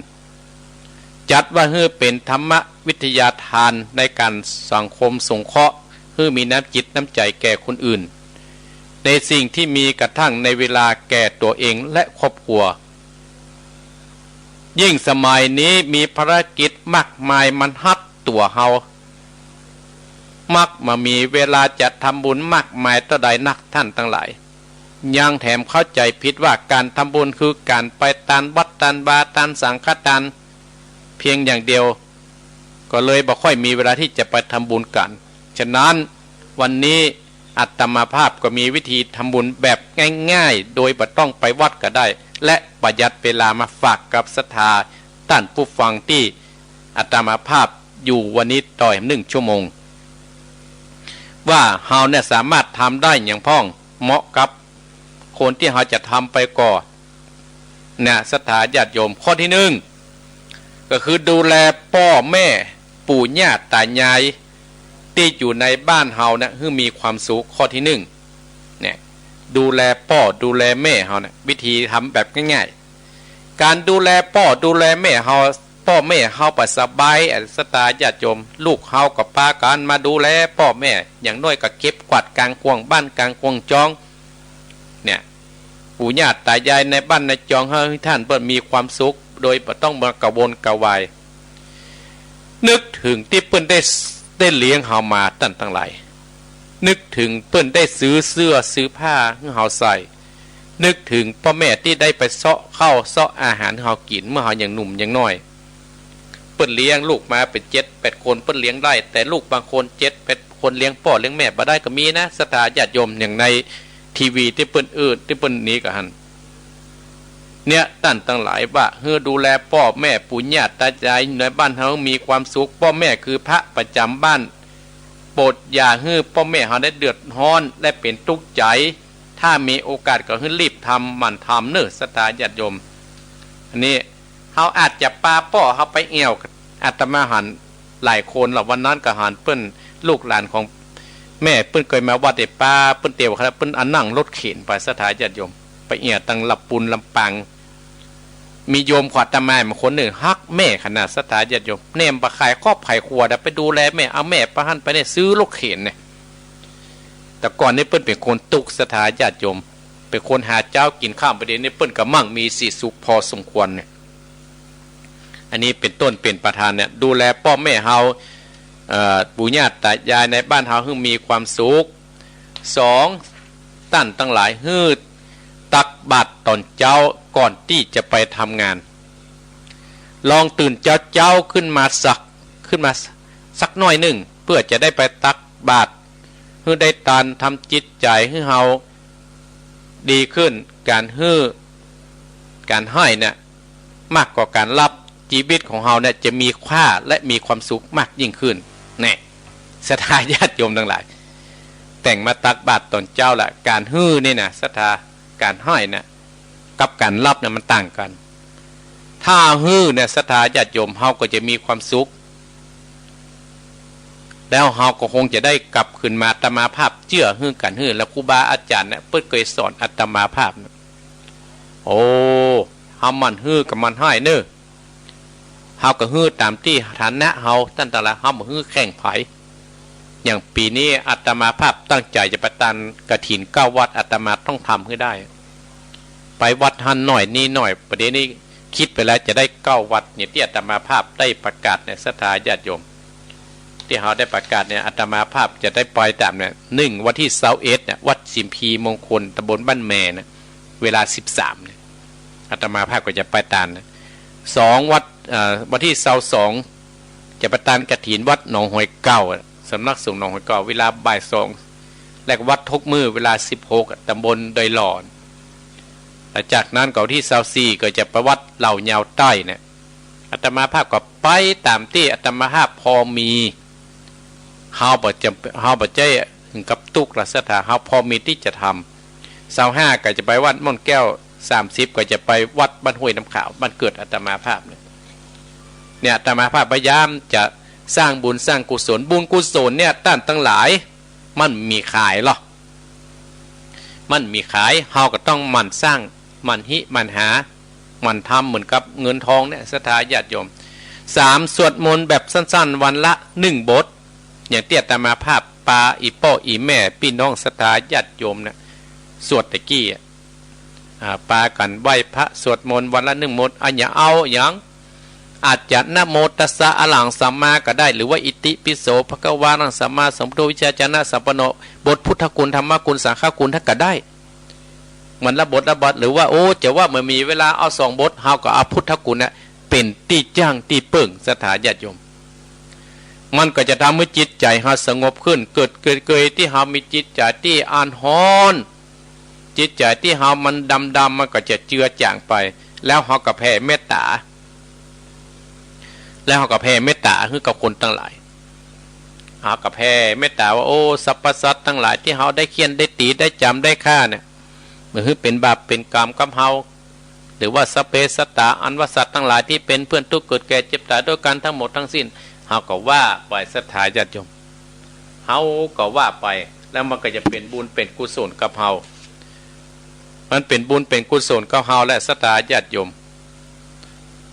จัดว่าฮื้อเป็นธรรมวิทยาทานในการสังคมสงเคราะห์ฮื้อมีน้ำจิตน้ำใจแก่คนอื่นในสิ่งที่มีกระทั่งในเวลาแก่ตัวเองและครอบครัวยิ่งสมัยนี้มีภารกิจมากมายมันฮัดตัวเฮามักมามีเวลาจะทำบุญมากมายต่อใดนักท่านทั้งหลายยังแถมเข้าใจผิดว่าการทำบุญคือการไปตานวัดตานบาตานสังฆทานเพียงอย่างเดียวก็เลยบ่ค่อยมีเวลาที่จะไปทำบุญกันฉะนั้นวันนี้อาตมาภาพก็มีวิธีทำบุญแบบง่ายๆโดยบ่ต้องไปวัดก็ได้และประหยัดเวลามาฝากกับศรัทธาท่านผู้ฟังที่อาตมาภาพอยู่วันนี้ต่อ1 ชั่วโมงว่าเฮาเนี่ยสามารถทำได้อย่างพ้องเหมาะกับคนที่เฮาจะทำไปก่อนเนี่ยศรัทธาญาติโยมข้อที่1ก็คือดูแลพ่อแม่ปู่ย่าตายายที่อยู่ในบ้านเฮาเนี่ยให้มีความสุขข้อที่1เนี่ยดูแลพ่อดูแลแม่เฮาเนี่ยวิธีทำแบบง่ายๆการดูแลพ่อดูแลแม่เฮาพ่อแม่เฮาไปสบายศรัทธาญาติโยมลูกเฮากับป้ากันมาดูแลพ่อแม่อย่างน้อยก็เก็บกวาดกลางกวางบ้านกลางกวางจองเนี่ยปู่ย่าตายายในบ้านในจองให้ท่านเพิ่นมีความสุขโดยบ่ต้องมากระวนกระวายนึกถึงที่เพิ่นได้เลี้ยงเฮามาตั้งหลายนึกถึงเพิ่นได้ซื้อเสื้อซื้อผ้าให้เฮาใส่นึกถึงพ่อแม่ที่ได้ไปเซาะข้าวเซาะอาหารให้เฮากินเมื่อเฮายังหนุ่มยังน้อยเพิ่นเลี้ยงลูกมาเป็น7-8 คนเพิ่นเลี้ยงได้แต่ลูกบางคน7-8 คนเลี้ยงพ่อเลี้ยงแม่บ่ได้ก็มีนะศรัทธาญาติโยมอย่างในทีวีที่เปิ้นที่เปิ้นนี้ก็หันเนี่ยท่านทั้งหลายว่าเฮือดูแลพ่อแม่ปู่ย่าตายายในบ้านเฮามีความสุขพ่อแม่คือพระประจำบ้านโปรดอย่าให้พ่อแม่เฮาได้เดือดร้อนและเป็นทุกข์ใจถ้ามีโอกาสก็ให้รีบทำมันทำเน้อศรัทธาญาติโยมอันนี้เฮาอาจจะปาพ่อเฮาไปแอวอาตมาหันหลายคนล่ะวันนั้นก็หันเปิ้นลูกหลานของแม่เปิ้นเคยมาวัดไอ้ป้าเปิ้นเตียวครับเปิ้นอันนั่งรถเข็นไปศรัทธาญาติโยมไปเอียตังลำปุนลำปังมีโยมขวัดตาแม่มาคนหนึ่งฮักแม่ขนาดศรัทธาญาติโยมเนมปะขายครอบไผ่ครัวไปดูแลแม่เอาแม่ประหันไปเนี่ยซื้อรถเข็นเนี่ยแต่ก่อนนี้เปิ้นเป็นคนตุกศรัทธาญาติโยมเป็นคนหาเจ้ากินข้ามประเดี๋ยวนี้เปิ้นก็มั่งมีสีสุขพอสมควรเนี่ยอันนี้เป็นต้นเป็นประธานเนี่ยดูแลพ่อแม่เฮาปู่ย่าตายายในบ้านเฮาให้มีความสุข2ท่านทั้งหลายฮืดตักบาตรตอนเจ้าก่อนที่จะไปทำงานลองตื่นเจ้าขึ้นมาสักหน่อยหนึ่งเพื่อจะได้ไปตักบาตรให้ได้ตานทำจิตใจให้เฮา ดีขึ้นการให้เนี่ยมากกว่าการรับชีวิตของเราเนี่ยจะมีค่าและมีความสุขมากยิ่งขึ้นแน่ศรัทธาญาติโยมทั้งหลายแต่งมาตักบาตรตอนเจ้าละการนี่นะศรัทธาการให้เนี่ยกับการรับเนี่ยมันต่างกันถ้าเนี่ยศรัทธาญาติโยมเฮาก็จะมีความสุขแล้วเฮาก็คงจะได้กลับคืนมาอาตมาภาพเชื่อกันแล้วครูบาอาจารย์เนี่ยเพิ่นเคยสอนอาตมาภาพโอ้เฮามันกับมันให้เน้อเฮาก็ตามที่ฐานะเฮาตั้งแต่ละเฮาบ่แข่งไผอย่างปีนี้อาตมาภาพตั้งใจจะประทานกฐิน9วัดอาตมาต้องทำให้ได้ไปวัดหันหน่อยนี่หน่อยประเดี๋ยวนี้คิดไปแล้วจะได้9วัดเนี่ยที่อาตมาภาพได้ประกาศในศรัทธาญาติโยมที่เขาได้ประกาศเนี่ยอาตมาภาพจะได้ปล่อยตามเนี่ย1วันที่21เนี่ยวัดสิมพีมงคลตำบลบ้านแม่นะเวลา13เนี่ยอาตมาภาพก็จะไปตามนะ2วันที่22จะประทานกฐินวัดหนองหอยเก้าสำนักสงฆ์หนองหอยเก้าเวลาบ่าย2และวัดทกมือเวลา16ตำบลดอยหลอนจากนั้นก่อนที่24ก็จะประวัติเหล่ายาวใต้เนี่ยอาตมาภาพก็ไปตามที่อาตมาภาพพอมีเฮาบ่ใจถึงกับตุกรัศธาเฮาพอมีที่จะทำ25ก็จะไปวัดม่อนแก้ว30ก็จะไปวัดบ้านห้วยน้ำขาวบ้านเกิดอาตมาภาพเนี่ยอาตมาภาพพยายามจะสร้างบุญสร้างกุศลบุญกุศลเนี่ยต้านทั้งหลายมันมีขายหรอมันมีขายเฮาก็ต้องมันสร้างมันหามันทำเหมือนกับเงินทองเนี่ยศรัทธาญาติโยม3สวดมนต์แบบสั้นๆวันละ1บทอย่างเตี้ยตามาภาพปาอีป้ออีแม่พี่น้องศรัทธาญาติโยมเนี่ยสวดตะกี้ปากันไหว้พระสวดมนต์วันละ1บทอย่าเอาอย่างอาจจะนะโมตัสสะอะระหังสัมมาก็ได้หรือว่าอิติปิโสภควานังสัมมาสัมพุทโธวิชาจนะสัมปันโนบทพุทธคุณธรรมคุณสังฆคุณท่านก็ได้มันละบทหรือว่าโอ้จะว่ามันมีเวลาเอา2บทเฮาก็เอาพุทธคุณเนี่ยเป็นที่จ้างที่เปิ่งศรัทธาญาติโยมมันก็จะทำให้จิตใจเฮาสงบขึ้นเกิดที่เฮามีจิตใจที่อ่อนฮ้อนจิตใจที่เฮามันดำมันก็จะเจือจางไปแล้วเฮาก็แผ่เมตตาคือกับคนทั้งหลายเฮาก็แผ่เมตตาว่าโอ้สรรพสัตว์ทั้งหลายที่เฮาได้เขียนได้ตีได้จำได้ฆ่าเนี่ยมันคือเป็นบาปเป็นกรรมกับเฮาหรือว่าสเปสตาอันว่าสัตว์ทั้งหลายที่เป็นเพื่อนทุกข์เกิดแก่เจ็บตายด้วยกันทั้งหมดทั้งสิ้นเฮาก็ว่าไปศรัทธาญาติโยมเฮาก็ว่าไปแล้วมันก็จะเป็นบุญเป็นกุศลกับเฮามันเป็นบุญเป็นกุศลกับเฮาและศรัทธาญาติโยม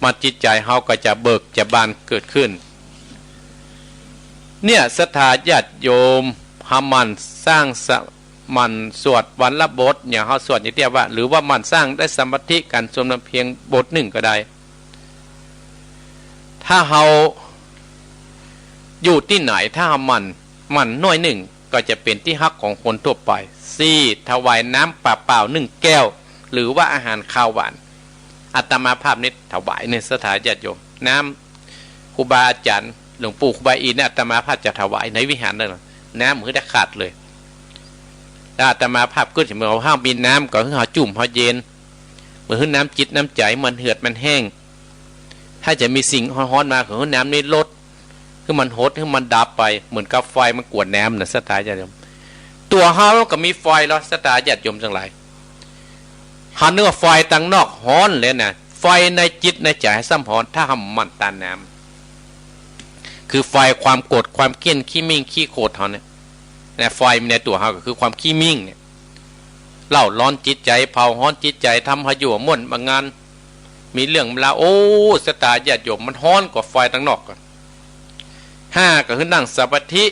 มันจิตใจเฮาก็จะเบิกจะบานเกิดขึ้นเนี่ยศรัทธาญาติโยมเฮามันสร้างมันสวดวันละบทอย่างเขาสวดอย่างเดียวว่าหรือว่ามันสร้างได้สมาธิกันสวดเพียงบท1ก็ได้ถ้าเขาอยู่ที่ไหนถ้ามันน้อย1ก็จะเป็นที่ฮักของคนทั่วไป4ถวายน้ำเปล่า1แก้วหรือว่าอาหารข้าวหวานอาตมาภาพนี้ถวายในศรัทธาญาติโยมน้ำครูบาอาจารย์หลวงปู่ครูบาอินอาตมาภาพจะถวายในวิหารนั่นน้ำมือได้ขาดเลยอาตมาภาพก็ถึงเมื่อห้ามบินน้ำก็คือหาจุ่มหาเย็นเมื่อน้ำจิตน้ำใจมันเหือดมันแห้งถ้าจะมีสิ่งฮ้อนๆมาของน้ำนี้ลดคือมันหดคือมันดับไปเหมือนกับไฟมันกวดน้ำนะศรัทธาญาติโยมตัวเฮาก็มีไฟแล้วศรัทธาญาติโยมทั้งหลายหาเนื้อไฟตั้งนอกฮ้อนเลยนะไฟในจิตในใจให้ซ้ำฮ้อนถ้าทำมันตาน้ำคือไฟความโกรธความเกลียดขี้มิ่งขี้โกรธเท่านั้นแต่ไฟในตัวเขาก็คือความขี้มิ่งเนี่ยเล่าร้อนจิตใจเผาฮ้อนจิตใจทำให้อยู่ม่วนบางงานมีเรื่องเวลาโอ้ศรัทธาญาติโยมมันฮ้อนกว่าไฟตั้งนอกก่อน5ก็คือนั่งสมาธิ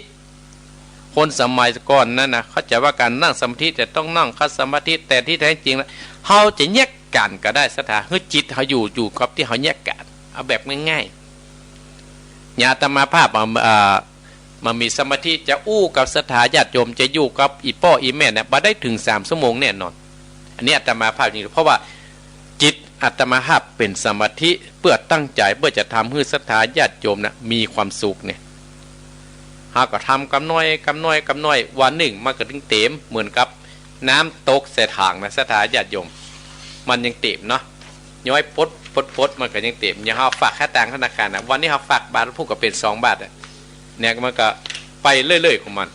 คนสมัยก่อนนั่นนะเขาจะว่าการนั่งสมาธิแต่ต้องนั่งคัดสมาธิแต่ที่แท้จริงแล้วเขาจะแยกกันก็ได้ศรัทธาคือจิตเขาอยู่กับที่เขาแยกกันเอาแบบง่ายๆญาติมาภาพมันมีสมาธิจะอู้กับศรัทธาญาติโยมจะอยู่กับอีป้ออีแม่เนี่ยมาได้ถึง3 ชั่วโมงแน่นอนอันนี้อาตมาภาพจริงเพราะว่าจิตอาตมาภาพเป็นสมาธิเพื่อตั้งใจเพื่อจะทำให้ศรัทธาญาติโยมนะมีความสุขเนี่ยหากก็ทำกำน้อยวันหนึ่งมันก็ถึงเต็มเหมือนกับ น้ำตกใส่ถังนะสถาญาติโยมมันยังเต็มเนาะย้อยปดมันก็ยังเต็มอย่างเราฝากค่าตังธนาคารนะวันนี้เราฝากบาทพูดก็เป็น2 บาทเนี่ยมันก็ไปเรื่อยๆของมัน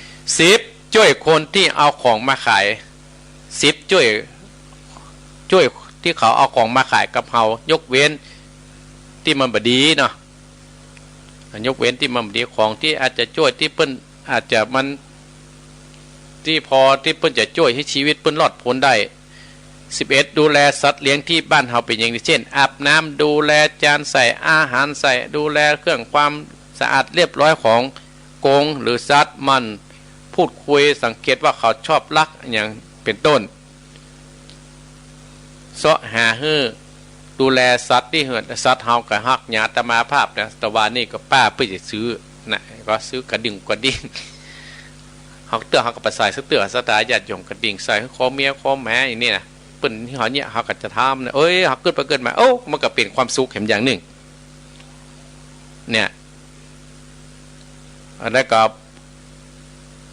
10ช่วยคนที่เอาของมาขาย10ช่วยที่เขาเอาของมาขายกับเรายกเว้นที่มันบดีเนาะยกเว้นที่มันบดีของที่อาจจะช่วยที่เปิ้นอาจจะมันที่พอที่เปิ้นจะช่วยให้ชีวิตเปิ้นรอดพ้นได้11ดูแลสัตว์เลี้ยงที่บ้านเฮาเป็นอย่างนี้เช่นอาบน้ำดูแลจานใส่อาหารใส่ดูแลเครื่องความสะอาดเรียบร้อยของกรงหรือสัตว์มันพูดคุยสังเกตว่าเขาชอบรักอย่างเป็นต้นเสาะหาฮื้อดูแลสัตว์ที่เหินสัตว์เฮาก็ฮักหยาตมาภาพนะแต่ว่านี่ก็ป้าเพื่อจะซื้อนะก็ซื้อกระดิ่งเฮาเตื้อเฮาก็ไปใส่ซื้อเตื้อสตาญาติโยมกระดิ่งใส่คอเมียคอแม่อย่างนี้นะเปิ้นที่เฮาเนี่ยเฮาก็จะทำนะเอ้ยเฮาเกิดไปเกิดมาโอ้มันก็เป็นความสุขแห่งอย่างหนึ่งเนี่ยแล้วก็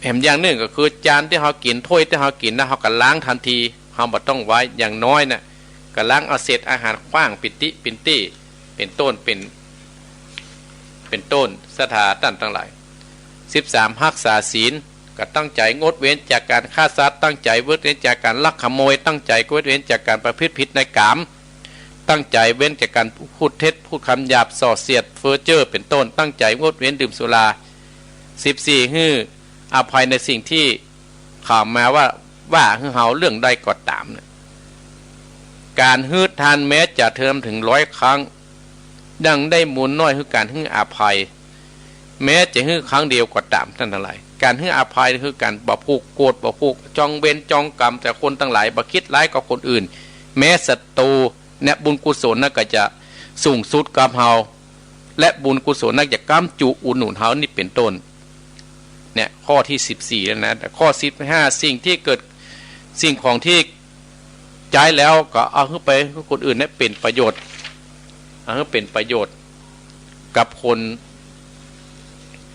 แห่งอย่างหนึ่งก็คือจานที่เฮากินถ้วยที่เฮากินนะเฮาก็ล้างทันทีเฮาบ่ต้องไว้อย่างน้อยนะก็ล้างเอาเศษอาหารขว้างปิตี้เป็นต้นเป็นต้นสถาตั้นทั้งหลาย13รักษาศีลก็ตั้งใจงดเว้นจากการฆ่าสัตว์ตั้งใจงดเว้นจากการลักขโมยตั้งใจงดเว้นจากการประพฤติผิดในกามตั้งใจเว้นจากการพูดเท็จพูดคำหยาบส่อเสียดเฟ้อเจ้อเป็นต้นตั้งใจงดเว้นดื่มสุรา14ฮื้ออภัยในสิ่งที่ข่าวมาว่าฮื้อเฮาเรื่องใดก็ตามนะการฮื้อทานแม้จะเทิมถึง100 ครั้งดังได้มูลน้อยคือการฮื้ออภัยแม้จะฮื้อครั้งเดียวก็ตามท่านทั้งหลายการฮื้ออภัยคือการบ่ผูกโกรธบ่ผูกจองเวรจองกรรมแต่คนทั้งหลายบ่คิดร้ายกับคนอื่นแม้ศัตรูและบุญกุศลนั้นก็จะสูงสุดกับเฮาและบุญกุศลนั้นจะก้ำจุอุดหนุนเฮานี่เป็นต้นเนี่ยข้อที่14แล้วนะแต่ข้อ15สิ่งที่เกิดสิ่งของที่ใช้แล้วก็เอาขึ้นไปให้คนอื่นเนี่ยเป็นประโยชน์เอาให้เป็นประโยชน์กับคน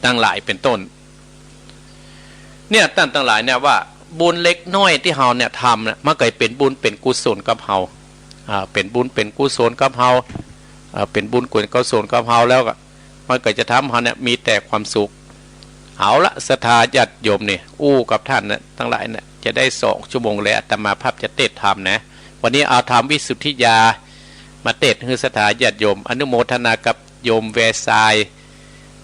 ทั้งหลายเป็นต้นเนี่ยตั้งทั้งหลายเนี่ยว่าบุญเล็กน้อยที่เฮาเนี่ยทำเนี่ยมันก็เป็นบุญเป็นกุศลกับเฮาเป็นบุญเป็นกุศลกับเฮาเป็นบุญกุศลกับเฮาแล้วก็มันก็จะทำเฮาเนี่ยมีแต่ความสุขเอาละศรัทธาญาติโยมเนี่ยอู้กับท่านนะทั้งหลายเนี่ยจะได้2 ชั่วโมงแล้วอาตมาภาพจะเทศธรรมนะวันนี้เอาธรรมวิสุทธิยามาเทศให้ศรัทธาญาติโยมอนุโมทนากับโยมแวซาย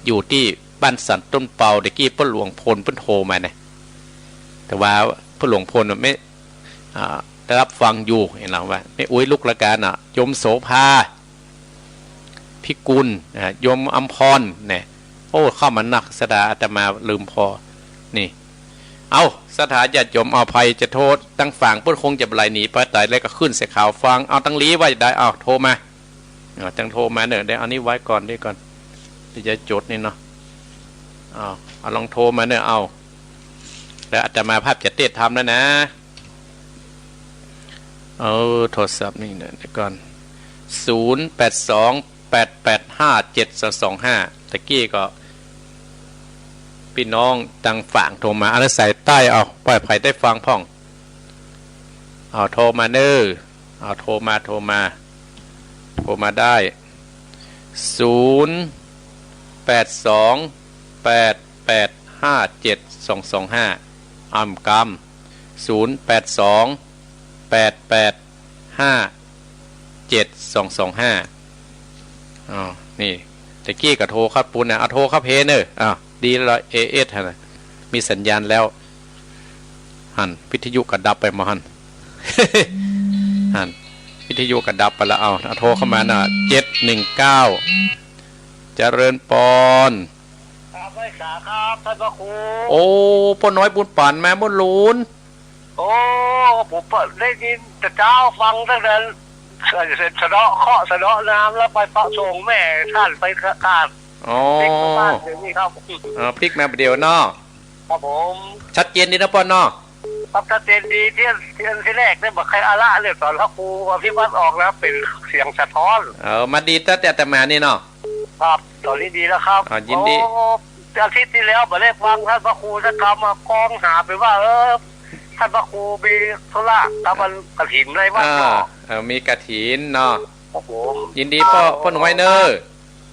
อยู่ที่บ้านสันต้นเปาเด็กกี้พ่อหลวงพลเพิ่นโทรมาเนี่ยแต่ว่าพ่อหลวงพลไม่ได้รับฟังอยู่เห็นหรือว่าไม่อุ้ยลุกละกันโยมโสภาพิกุลโยมอัมพรเนี่ยโอ้เข้ามานักศรัทธาอาตมาลืมพอนี่เอาศรัทธาญาติโยมเอาภัยจะโทษตั้งฝั่งเพื่อคงจะไหลหนีไปแต่แล้วก็ขึ้นเสียข่าวฟังเอาตั้งลี้ไว้ได้เอาโทรมาจังโทรมาเนอะเดี๋ยวเอานี้ไว้ก่อนด้วยก่อนที่จะจดนี่เนาะเอาลองโทรมาเนอะเอาแล้วอาตมาภาพจะเทศทำแล้วนะโทรศัพท์นี่เนอะเดี๋ยวก่อน0828857225ตะกี้ก็พี่น้องตังฝั่งโทรมาอะไรใส่ใต้เอาปล่อยไผ่ได้ฟังพ่องโทรมาเนอโทรมาได้0828857225อัมกรรม0828857225นี่ตะกี้ก็โทรครับปุ้นนะเอาโทรครับเพเนอดีแล้วAS ฮะมีสัญญาณแล้วหันวิทยุกระดับไปมาหัน หันวิทยุกระดับไปแล้วเอาโทรเข้ามาน่ะ719เจริญปอนครับไว้ขาครับท่านพระครูโอ้พ่อน้อยบุญป่านแม่บุญลูนโอ้ผมได้ยินแต่เจ้าฟังตั้งแต่เสร็จสะเดาะเคาะสะเดาะน้ำแล้วไปพระส่งแม่ท่านไปกราบอ๋อนี่ครับพลิกมาเดียวเนาะครับผมชัดเจนดีนะพ่อเนาะครับชัดเจนดีที่แรกเนี่ยบอกใครอาละเรียกตอนพระครูพิพัฒน์ออกแล้วเป็นเสียงสะท้อนมาดีแต่มานี่เนาะครับตอนนี้ดีแล้วครับยินดี อาทิตย์ที่แล้วมาได้ฟังท่านพระครูท่านกำมากองหาไปว่าท่านพระครูมีธุระกำมันกระถินอะไรบ้างเนาะมีกระถินเนาะโอ้โหยินดีพ่อหน่วยเนอ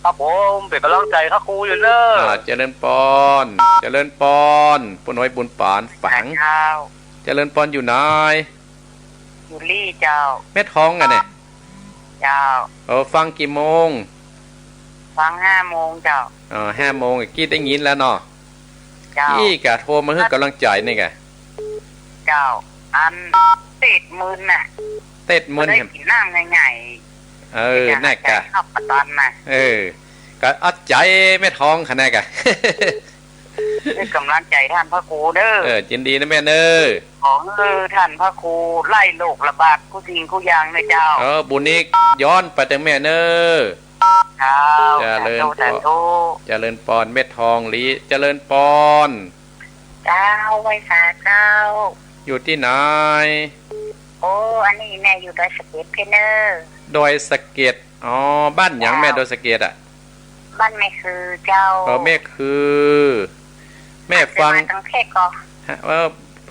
ครับผมเป็นกำลังใจครับครูอยู่เนอเจริญปอนพ่อหน่วยบุญปานฝังเจริญปอนอยู่ไหนอยู่ลี่เจ้าแม่ท้องอ่ะเนี่ยเจ้าฟังกี่โมงฟัง5 โมงเจ้า5 โมงกี้ได้ยินแล้วเนาะกี้กะโทรมาให้กำลังใจนี่ไงเจ้าอันติดมืนน่ะได้กินน้ำง่ายๆน่ากะขับปะตอนน่ะก็อัดใจแม่ท้องขนาดกะด้วยกำลังใจท่านพระครูเด้อยินดีนะแม่เนอของท่านพระครูไล่โรคระบาดกูทิ้งกูยางเลยเจ้าบุญนี้ย้อนไปถึงแม่เนอเจริญปอนเม็ดทองลีเจริญปอนเจ้าไว้สาเจ้าอยู่ที่ไหนอันนี้แม่อยู่ดอยสะเก็ดเพเนอร์ดอยสะเก็ดบ้านหยังแม่ดอยสะเก็ดอ่ะบ้านแม่คือเจ้าแม่คือแม่ฟังตั้งแค่ก็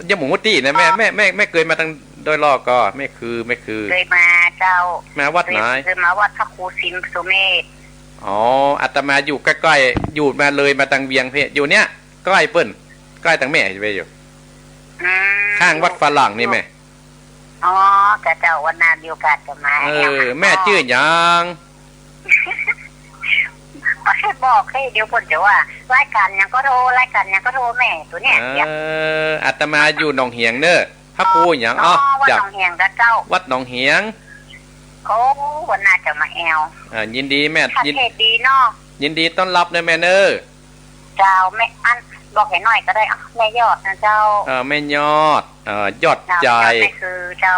ยังหมูตี้นะแม่เคยมาทางโดยรอบก็แม่คือเคยมาเจ้ามาวัดไหนเคยมาวัดพระครูสิมสุเมธอาตมาอยู่ใกล้ๆอยู่มาเลยมาทางเวียงเพชรอยู่เนี้ยใกล้เปิ้นใกล้ทางแม่ไปอยู่ข้างวัดฝรั่งนี่แม่กะเจ้าวันนามีโอกาสจะมาแม่ชื่อหยังก็แค่บอกให้เดี๋ยวคนจะว่ารายการยังก็โทรแม่ตัวเนี้ยอาตมาอยู่หนองเหียงเนอะพระครูหยังวัดหนองเหียงกับเจ้าวัดหนองเหียงวันน่าจะมาแอลยินดีแม่ยินดีเนาะยินดีต้อนรับนะแม่เนอเจ้าแม่อันบอกให้หน่อยก็ได้แม่ยอดนะเจ้าแม่ยอดยอดใจคือเจ้า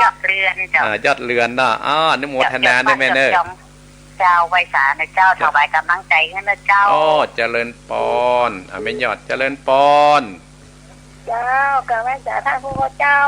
ยอดเรือนเจ้ายอดเรือนเนาะอนุโมทนาด้วยแม่เนอเจ้าไวสานะเจ้าถวายกำลังใจให้นะเจ้าเจริญปอนแม่ยอดเจริญปอน เจ้ากับไวสาท่านผู้เจ้า